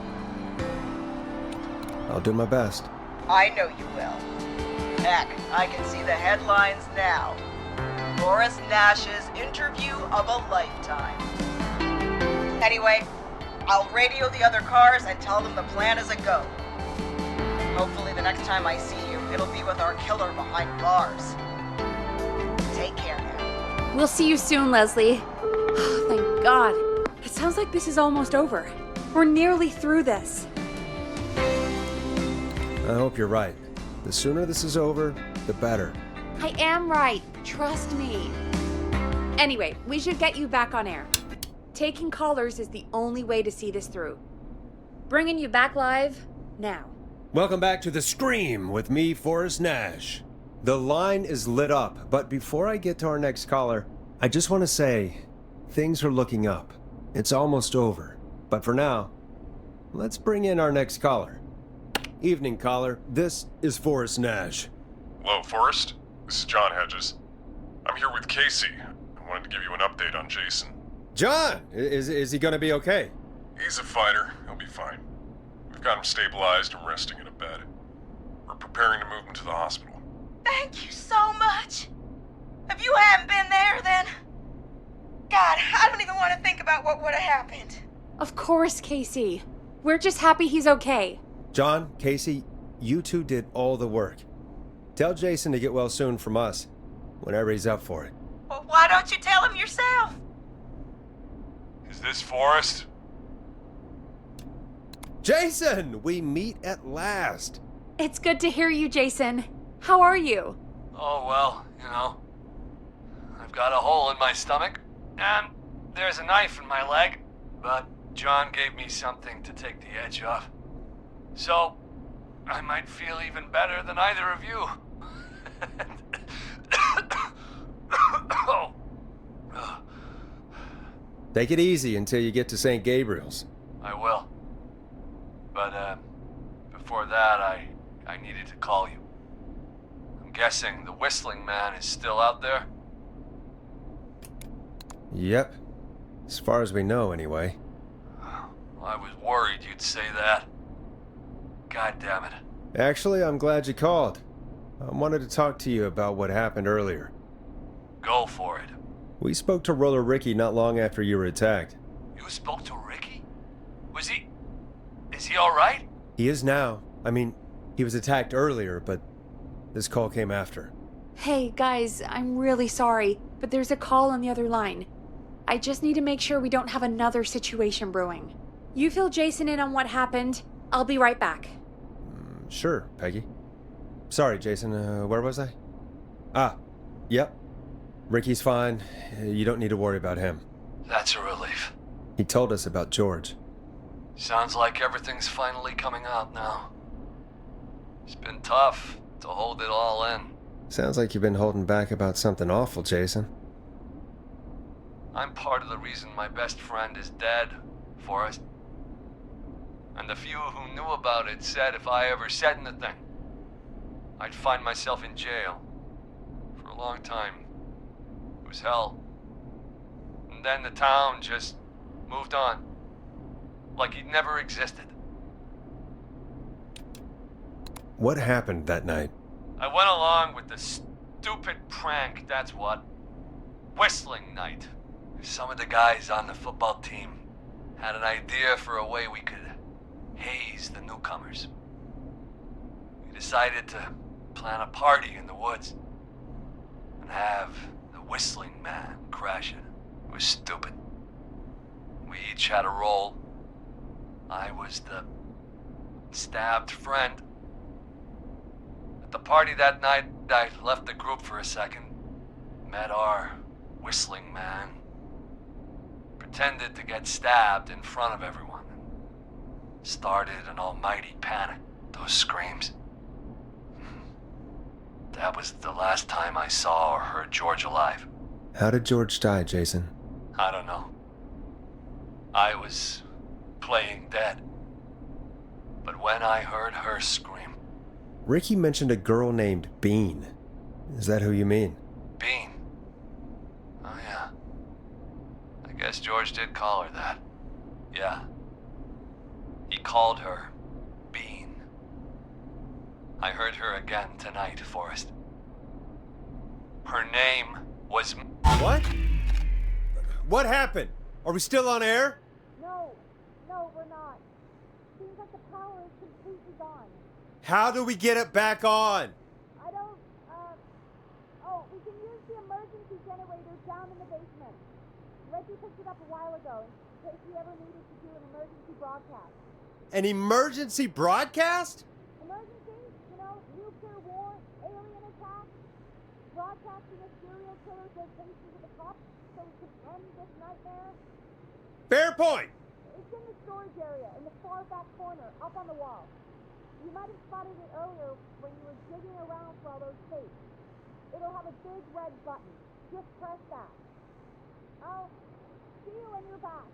I'll do my best. I know you will. Heck, I can see the headlines now. Forrest Nash's interview of a lifetime. Anyway, I'll radio the other cars and tell them the plan is a go. Hopefully the next time I see you, it'll be with our killer behind bars. Take care now. We'll see you soon, Leslie. Oh, thank God. It sounds like this is almost over. We're nearly through this. I hope you're right. The sooner this is over, the better. I am right. Trust me. Anyway, we should get you back on air. Taking callers is the only way to see this through. Bringing you back live now. Welcome back to The Scream with me, Forrest Nash. The line is lit up, but before I get to our next caller, I just want to say, things are looking up. It's almost over. But for now, let's bring in our next caller. Evening, caller. This is Forrest Nash. Hello, Forrest. This is John Hedges. I'm here with Casey. I wanted to give you an update on Jason. John! Is he gonna be okay? He's a fighter. He'll be fine. We've got him stabilized and resting in a bed. We're preparing to move him to the hospital. Thank you so much. If you hadn't been there, then... God, I don't even want to think about what would have happened. Of course, Casey. We're just happy he's okay. John, Casey, you two did all the work. Tell Jason to get well soon from us, whenever he's up for it. Well, why don't you tell him yourself? Is this Forrest? Jason! We meet at last. It's good to hear you, Jason. How are you? Oh, well, you know. I've got a hole in my stomach, and there's a knife in my leg, but John gave me something to take the edge off. So, I might feel even better than either of you. Oh. Take it easy until you get to St. Gabriel's. I will. But, before that, I needed to call you. I'm guessing the Whistling Man is still out there? Yep. As far as we know, anyway. Well, I was worried you'd say that. God damn it. Actually, I'm glad you called. I wanted to talk to you about what happened earlier. Go for it. We spoke to Roller Ricky not long after you were attacked. You spoke to Ricky? Is he alright? He is now. I mean, He was attacked earlier, but this call came after. Hey, guys, I'm really sorry, but there's a call on the other line. I just need to make sure we don't have another situation brewing. You fill Jason in on what happened. I'll be right back. Sure, Peggy. Sorry, Jason, where was I? Yep. Ricky's fine. You don't need to worry about him. That's a relief. He told us about George. Sounds like everything's finally coming out now. It's been tough to hold it all in. Sounds like you've been holding back about something awful, Jason. I'm part of the reason my best friend is dead, Forrest. And the few who knew about it said if I ever said anything, I'd find myself in jail. For a long time. It was hell. And then the town just moved on. Like he'd never existed. What happened that night? I went along with the stupid prank, that's what. Whistling night. Some of the guys on the football team had an idea for a way we could haze the newcomers. We decided to plan a party in the woods and have the Whistling Man crash it. It was stupid. We each had a role. I was the stabbed friend. At the party that night, I left the group for a second, met our Whistling Man, pretended to get stabbed in front of everyone, started an almighty panic. Those screams. That was the last time I saw or heard George alive. How did George die, Jason? I don't know. I was playing dead. But when I heard her scream... Ricky mentioned a girl named Bean. Is that who you mean? Bean? Oh yeah. I guess George did call her that. Yeah. He called her Bean. I heard her again tonight, Forrest. Her name was... What? What happened? Are we still on air? No, we're not. Seems like the power is completely gone. How do we get it back on? I don't, we can use the emergency generator down in the basement. Reggie picked it up a while ago in case we ever needed to do an emergency broadcast. An emergency broadcast? Emergency? You know, nuclear war, alien attack, broadcasting a serial killer's location to the cops so we can end this nightmare. Fair point! It's in the storage area, in the far back corner, up on the wall. You might have spotted it earlier when you were digging around for all those tapes. It'll have a big red button. Just press that. I'll see you when you're back.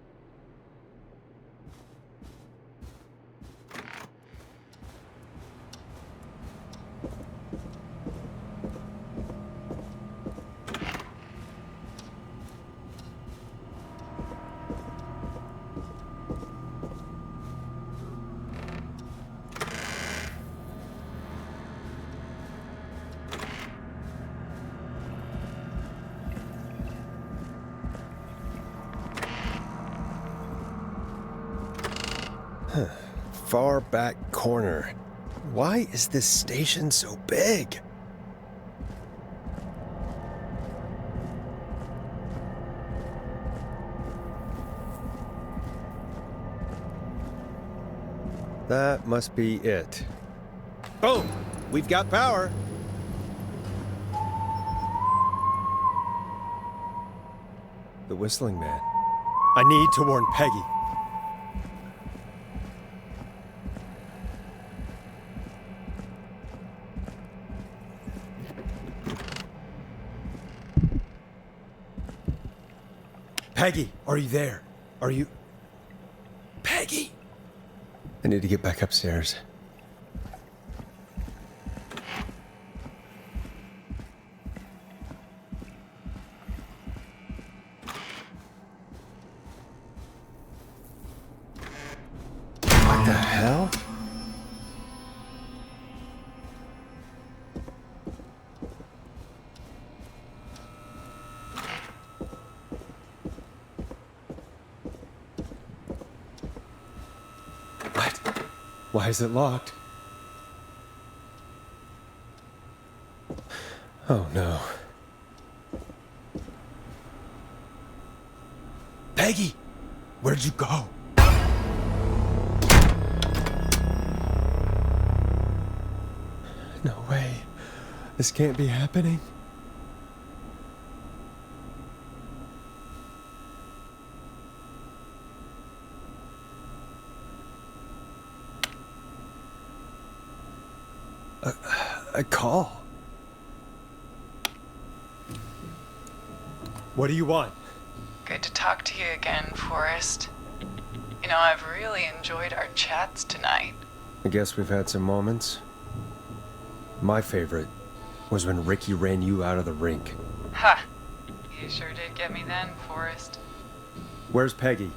Far back corner. Why is this station so big? That must be it. Boom! We've got power. The Whistling Man. I need to warn Peggy. Peggy, are you there? Are you... Peggy! I need to get back upstairs. What the hell? Why is it locked? Oh no. Peggy! Where'd you go? No way. This can't be happening. A call. What do you want? Good to talk to you again, Forrest. You know, I've really enjoyed our chats tonight. I guess we've had some moments. My favorite was when Ricky ran you out of the rink. Ha! You sure did get me then, Forrest. Where's Peggy?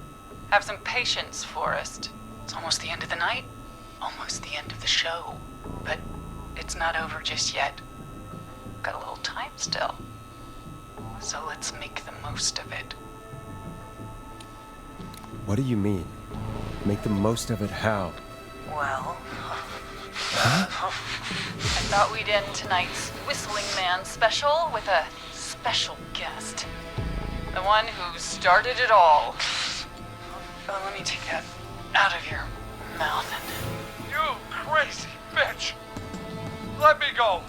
Have some patience, Forrest. It's almost the end of the night. Almost the end of the show. But it's not over just yet. Got a little time still. So let's make the most of it. What do you mean? Make the most of it how? Well... I thought we'd end tonight's Whistling Man special with a special guest. The one who started it all. Let me take that out of your mouth and... You crazy bitch! Let me go!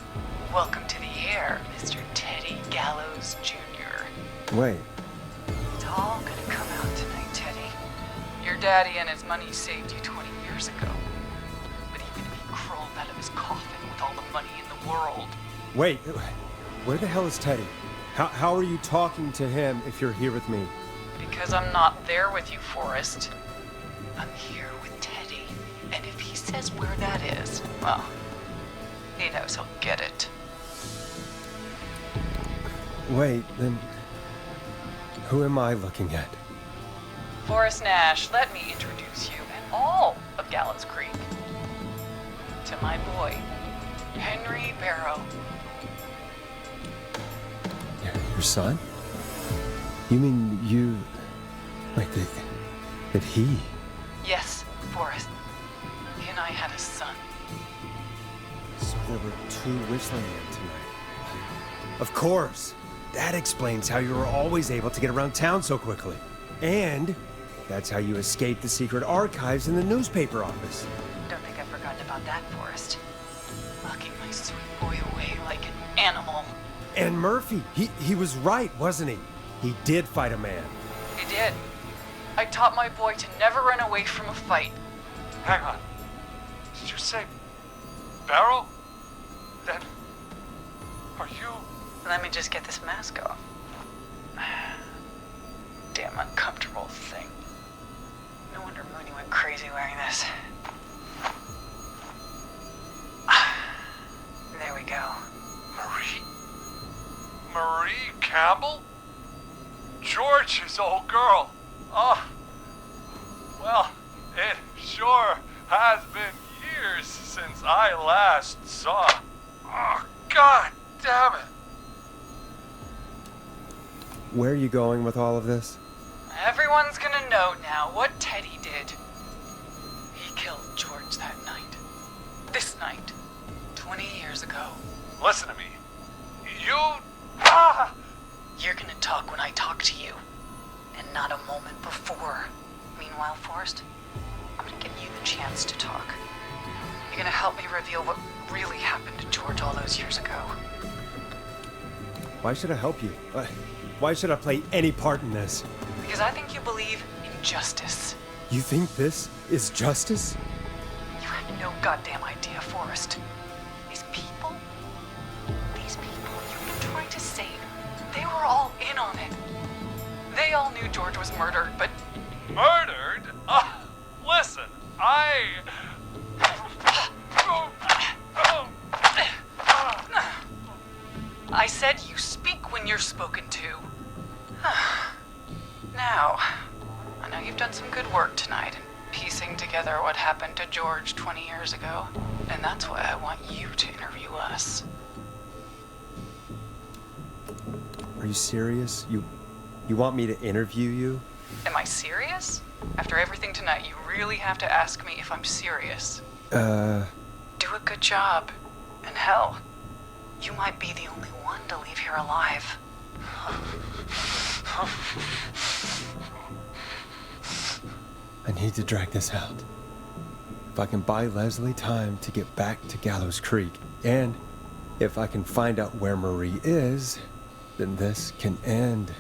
Welcome to the air, Mr. Teddy Gallows Jr. Wait. It's all gonna come out tonight, Teddy. Your daddy and his money saved you 20 years ago. But even if he crawled out of his coffin with all the money in the world... Wait, where the hell is Teddy? How are you talking to him if you're here with me? Because I'm not there with you, Forrest. I'm here with Teddy. And if he says where that is, well, he knows he'll get it. Wait, then... Who am I looking at? Forrest Nash, let me introduce you and all of Gallows Creek to my boy, Henry Barrow. Your son? You mean you... Wait, that he... Yes, Forrest. He and I had a son. So there were two Whistling Men tonight. Of course! That explains how you were always able to get around town so quickly. And that's how you escaped the secret archives in the newspaper office. Don't think I've forgotten about that, Forrest. Locking my sweet boy away like an animal. And Murphy, he was right, wasn't he? He did fight a man. He did. I taught my boy to never run away from a fight. Hang on. Did you say Barrow? Then... Are you... Let me just get this mask off. Damn uncomfortable thing. No wonder Mooney went crazy wearing this. There we go. Marie Campbell? George's old girl. Oh, well, it sure has been years since I last saw. Oh, God damn it. Where are you going with all of this? Everyone's gonna know now what Teddy did. He killed George that night. This night. 20 years ago. Listen to me. You... You're gonna talk when I talk to you. And not a moment before. Meanwhile, Forrest, I'm gonna give you the chance to talk. You're gonna help me reveal what really happened to George all those years ago. Why should I help you? Why should I play any part in this? Because I think you believe in justice. You think this is justice? You have no goddamn idea, Forrest. These people you've been trying to save, they were all in on it. They all knew George was murdered, but... Murdered? Listen, I said you speak when you're spoken to. Now, I know you've done some good work tonight in piecing together what happened to George 20 years ago, and that's why I want you to interview us. Are you serious? You want me to interview you? Am I serious? After everything tonight, you really have to ask me if I'm serious. Do a good job. And hell, You might be the only one to leave here alive. I need to drag this out. If I can buy Leslie time to get back to Gallows Creek, and if I can find out where Marie is, then this can end.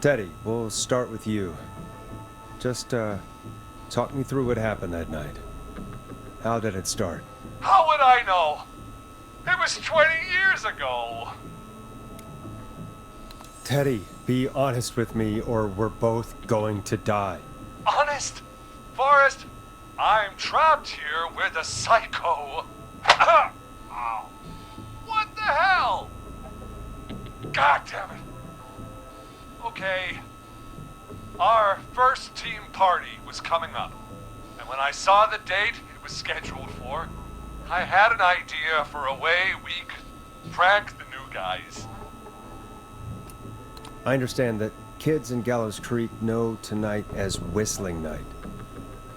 Teddy, we'll start with you. Just, talk me through what happened that night. How did it start? How would I know? It was 20 years ago. Teddy, be honest with me or we're both going to die. Honest? Forrest, I'm trapped here with a psycho. Ow. What the hell? God damn it. Okay. Our first team party was coming up. And when I saw the date it was scheduled for, I had an idea for a way we could prank the new guys. I understand that kids in Gallows Creek know tonight as Whistling Night.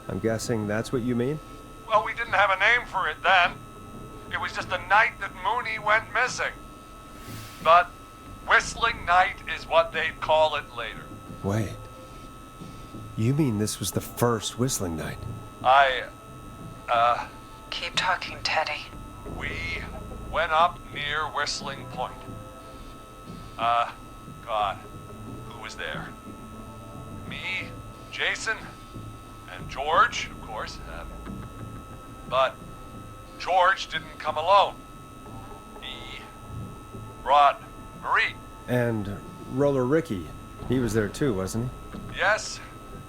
I'm guessing that's what you mean? Well, we didn't have a name for it then. It was just the night that Mooney went missing. But Whistling Night is what they'd call it later. Wait. You mean this was the first Whistling Night? Keep talking, Teddy. We went up near Whistling Point. God, who was there? Me, Jason, and George, of course. But George didn't come alone. He brought Marie. And Roller Ricky, he was there too, wasn't he? Yes,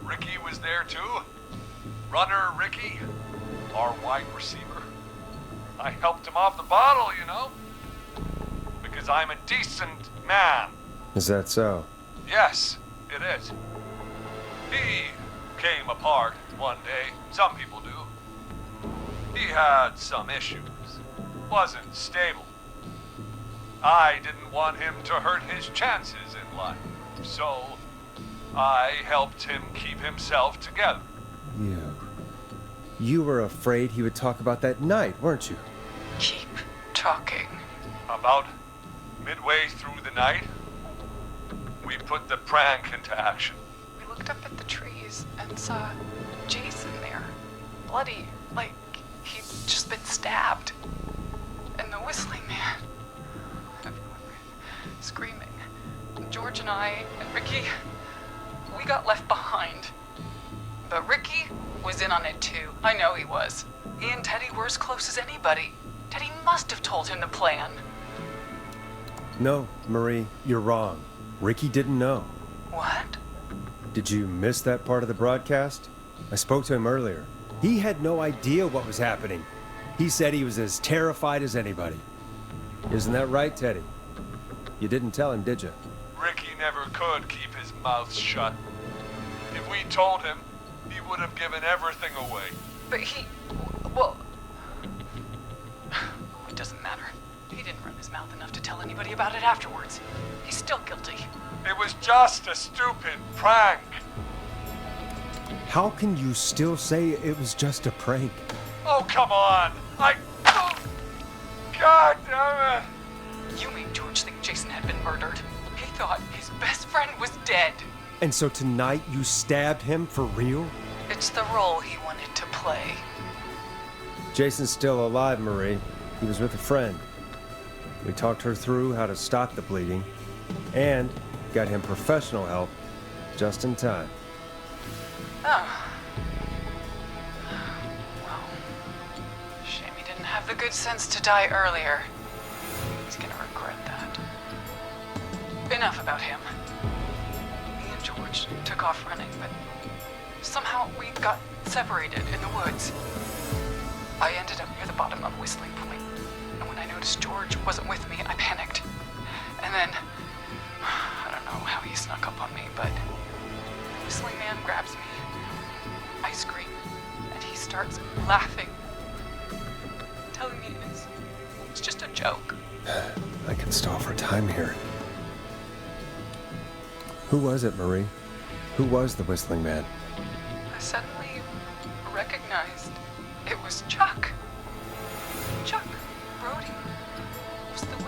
Ricky was there too. Runner Ricky, our wide receiver. I helped him off the bottle, you know. Because I'm a decent man. Is that so? Yes, it is. He came apart one day. Some people do. He had some issues. Wasn't stable. I didn't want him to hurt his chances in life. So, I helped him keep himself together. You were afraid he would talk about that night, weren't you? Keep talking. About midway through the night, we put the prank into action. We looked up at the trees and saw Jason there. Bloody, like he'd just been stabbed. And the Whistling Man. Everyone ran, screaming. George and I and Ricky, we got left behind. But Ricky was in on it too. I know he was. He and Teddy were as close as anybody. Teddy must have told him the plan. No, Marie, you're wrong. Ricky didn't know. What? Did you miss that part of the broadcast? I spoke to him earlier. He had no idea what was happening. He said he was as terrified as anybody. Isn't that right, Teddy? You didn't tell him, did you? Ricky never could keep his mouth shut. If we told him, he would have given everything away. But well, it doesn't matter. He didn't run his mouth enough to tell anybody about it afterwards. He's still guilty. It was just a stupid prank. How can you still say it was just a prank? Oh, come on. God damn it. You made George think Jason had been murdered. He thought his best friend was dead. And so tonight you stabbed him for real? It's the role he wanted to play. Jason's still alive, Marie. He was with a friend. We talked her through how to stop the bleeding and got him professional help just in time. Oh. Well, shame he didn't have the good sense to die earlier. He's gonna regret that. Enough about him. Me and George took off running, but somehow we got separated in the woods. I ended up near the bottom of Whistling Point, and when I noticed George wasn't with me, I panicked. And then, I don't know how he snuck up on me, but the Whistling Man grabs me. I scream, and he starts laughing, telling me it's just a joke. I can stall for time here. Who was it, Marie? Who was the Whistling Man? I suddenly recognized it was Chuck. Chuck, Brody,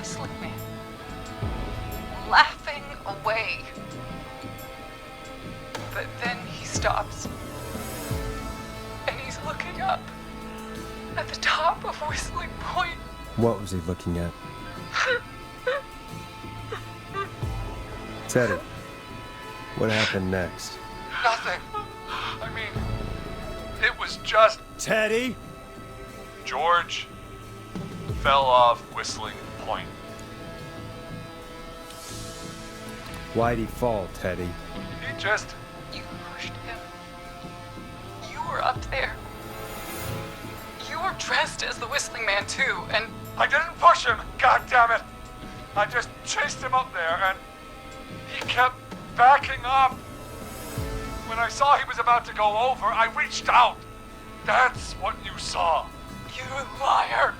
whistling man, laughing away. But then he stops, and he's looking up at the top of Whistling Point. What was he looking at? Teddy, what happened next? Nothing. I mean, it was just... Teddy? George fell off Whistling Point. Why'd he fall, Teddy? He just... You pushed him. You were up there. You were dressed as the Whistling Man too, and... I didn't push him, God damn it! I just chased him up there, and he kept backing up. When I saw he was about to go over, I reached out. That's what you saw. You liar!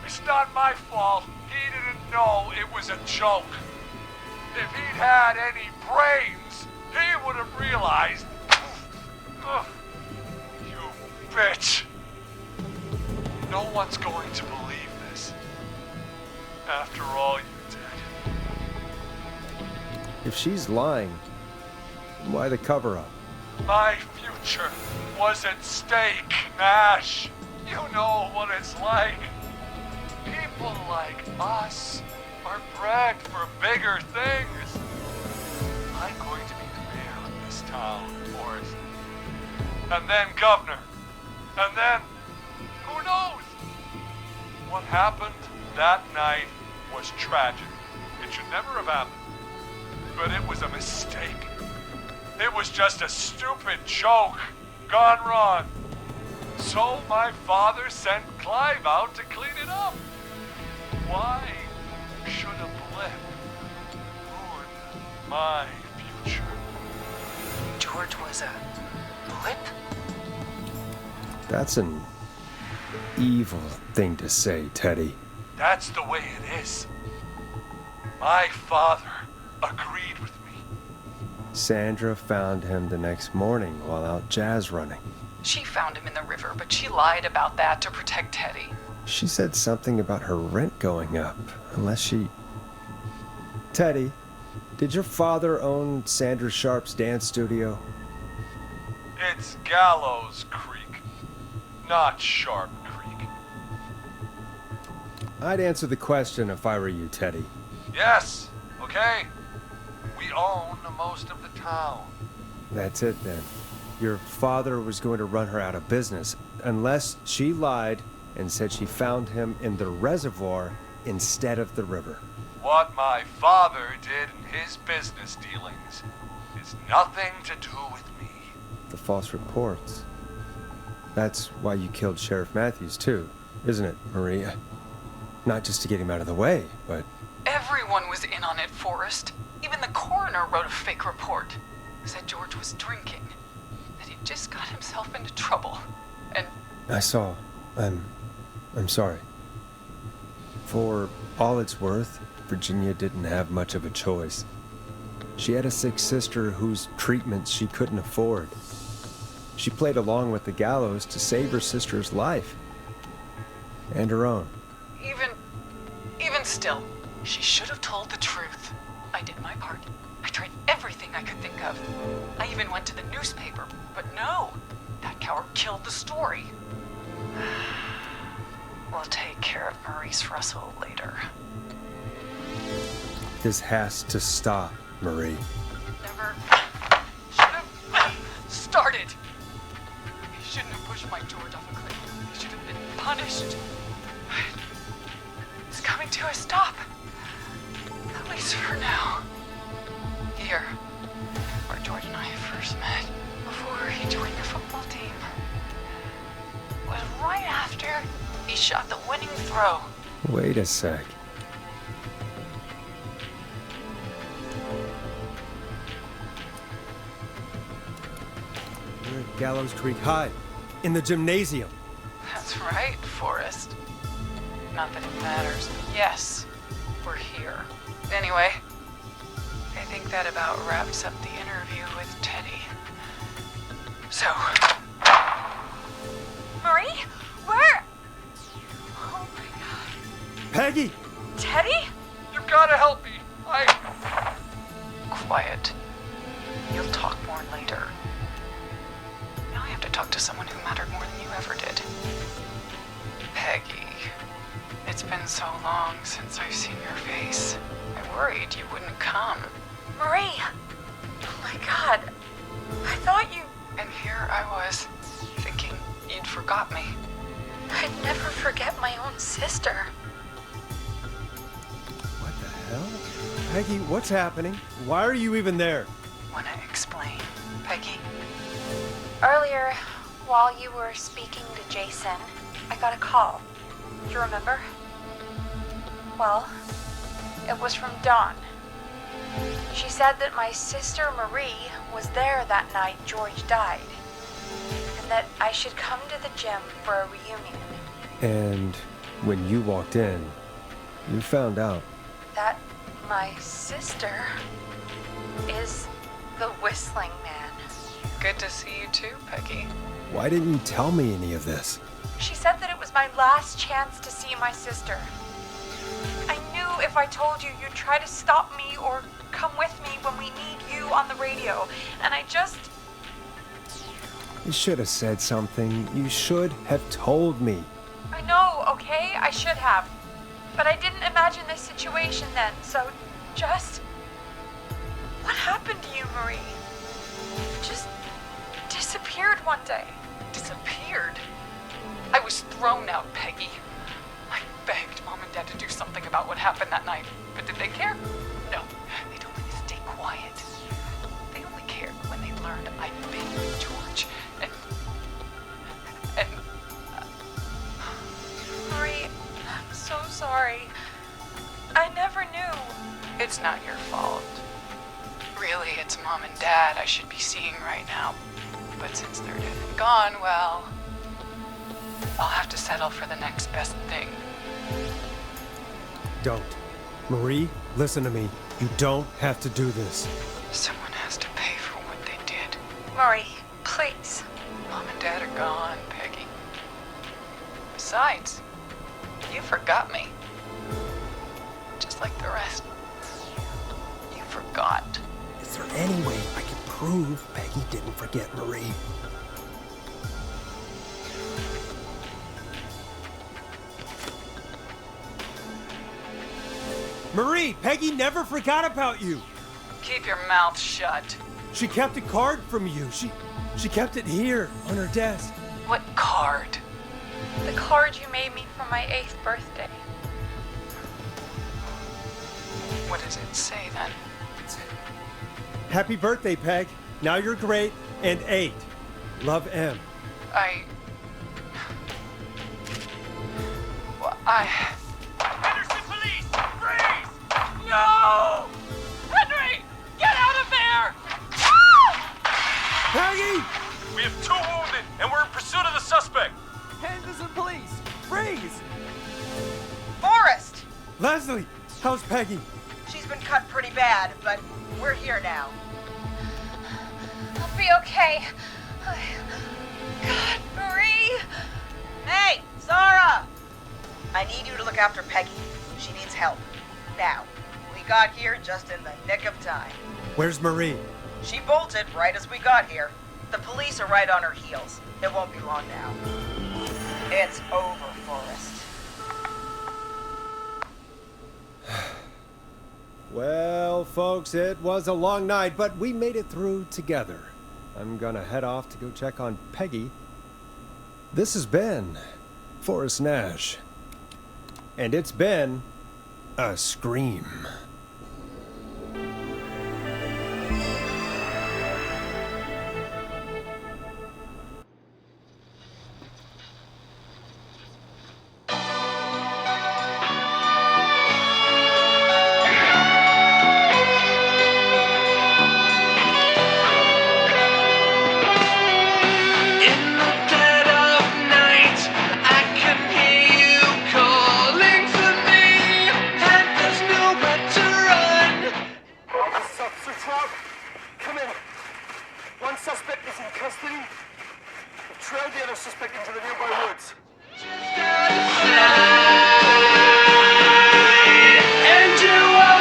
It's not my fault. He didn't know it was a joke. If he'd had any brains, he would have realized. Ugh, you bitch. No one's going to believe this. After all you did. If she's lying, why the cover-up? My future was at stake, Nash. You know what it's like. People like us are bred for bigger things. I'm going to be the mayor of this town, Forrest. And then governor. And then, who knows? What happened that night was tragic. It should never have happened. But it was a mistake. It was just a stupid joke gone wrong. So my father sent Clive out to clean it up. Why should a blip ruin my future? George was a blip? That's an evil thing to say, Teddy. That's the way it is. My father agreed with me. Sandra found him the next morning while out jazz running. She found him in the river, but she lied about that to protect Teddy. She said something about her rent going up, unless she... Teddy, did your father own Sandra Sharp's dance studio? It's Gallows Creek, not Sharp Creek. I'd answer the question if I were you, Teddy. Yes, okay. We own most of the town. That's it then. Your father was going to run her out of business, unless she lied and said she found him in the reservoir instead of the river. What my father did in his business dealings is nothing to do with me. The false reports. That's why you killed Sheriff Matthews too, isn't it, Maria? Not just to get him out of the way, but... Everyone was in on it, Forrest. Even the coroner wrote a fake report. Said George was drinking. That he'd just got himself into trouble. And... I saw. I'm sorry. For all it's worth, Virginia didn't have much of a choice. She had a sick sister whose treatments she couldn't afford. She played along with the gallows to save her sister's life. And her own. Even still, she should have told the truth. I did my part. I tried everything I could think of. I even went to the newspaper, but no. That coward killed the story. We'll take care of Maurice Russell later. This has to stop, Marie. Never should have started. He shouldn't have pushed my George off a cliff. He should have been punished. It's coming to a stop. At least for now. Here, where George and I first met, before he joined the football team, was right after he shot the winning throw. Wait a sec. We're at Gallows Creek High, in the gymnasium. That's right, Forrest. Not that it matters, but yes, we're here. Anyway, I think that about wraps up the interview with Teddy. So... Marie? Where? Oh my god. Peggy! Teddy? gotta help me. Quiet. You'll talk more later. Now I have to talk to someone who mattered more than you ever did. Peggy. It's been so long since I've seen your face. I worried you wouldn't come. Marie! Oh my god. I thought you... And here I was, thinking you'd forgot me. I'd never forget my own sister. What the hell? Peggy, what's happening? Why are you even there? Wanna explain, Peggy? Earlier, while you were speaking to Jason, I got a call. Do you remember? Well, it was from Dawn. She said that my sister Marie was there that night George died, and that I should come to the gym for a reunion. And when you walked in, you found out. That my sister is the Whistling Man. Good to see you too, Peggy. Why didn't you tell me any of this? She said that it was my last chance to see my sister. I knew if I told you, you'd try to stop me or come with me when we need you on the radio, and I just... You should have said something. You should have told me. I know, okay? I should have. But I didn't imagine this situation then, so just... What happened to you, Marie? You just disappeared one day. Disappeared? I was thrown out, Peggy. I begged Mom and Dad to do something about what happened that night, but did they care? No, they told me to stay quiet. They only cared when they learned I'd been with George, and... Marie, I'm so sorry. I never knew. It's not your fault. Really, it's Mom and Dad I should be seeing right now. But since they're dead and gone, well... I'll have to settle for the next best thing. Don't. Marie, listen to me. You don't have to do this. Someone has to pay for what they did. Marie, please. Mom and Dad are gone, Peggy. Besides, you forgot me. Just like the rest. You forgot. Is there any way I can prove Peggy didn't forget Marie? Marie, Peggy never forgot about you. Keep your mouth shut. She kept a card from you. She kept it here on her desk. What card? The card you made me for my 8th birthday. What does it say then? Happy birthday, Peg. Now you're great and 8. Love, M. Henderson police! Freeze! No! Henry! Get out of there! Peggy! We have 2 wounded, and we're in pursuit of the suspect. Henderson police! Freeze! Forrest! Leslie, how's Peggy? She's been cut pretty bad, but we're here now. I'll be okay. God, Marie! Hey, Zara! I need you to look after Peggy. She needs help. Now. We got here just in the nick of time. Where's Marie? She bolted right as we got here. The police are right on her heels. It won't be long now. It's over, Forrest. Well, folks, it was a long night, but we made it through together. I'm gonna head off to go check on Peggy. This has been Forrest Nash. And it's been a scream. Come in. One suspect is in custody. We've trailed the other suspect into the nearby woods. And you are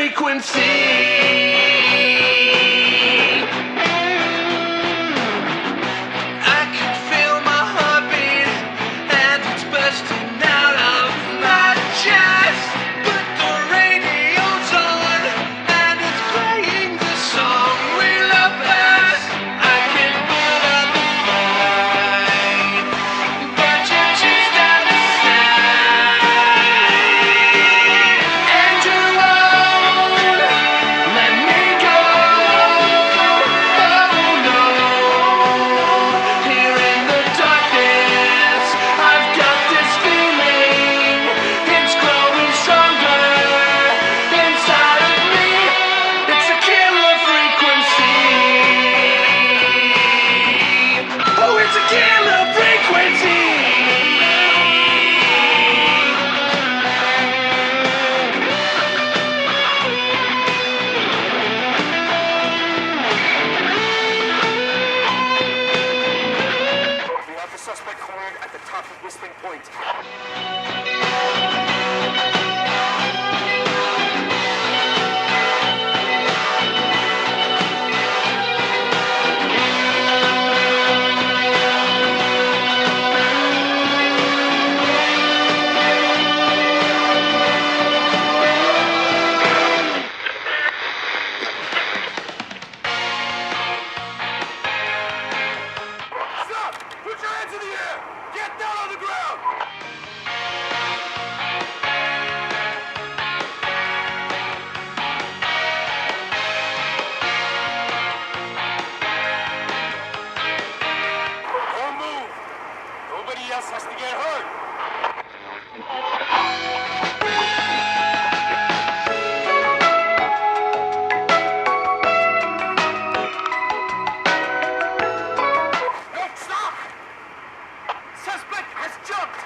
frequency. I can feel my heartbeat, and it's bursting out of my chest. But the radio's on, and it's playing the song we love best. I can put up a fight, but you choose out of sight. And you won't let me go. Oh no. Here in the darkness, I've got this feeling. It's growing stronger inside of me. It's a killer frequency. Oh, it's a killer frequency. We have the suspect cornered at the top of Whistling Point. Stop! Put your hands in the air! Get down on the ground! Don't move. Nobody else has to get hurt. No, stop! Suspect has jumped!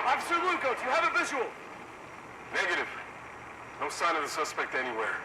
Officer Luco, do you have a visual? Negative. No sign of the suspect anywhere.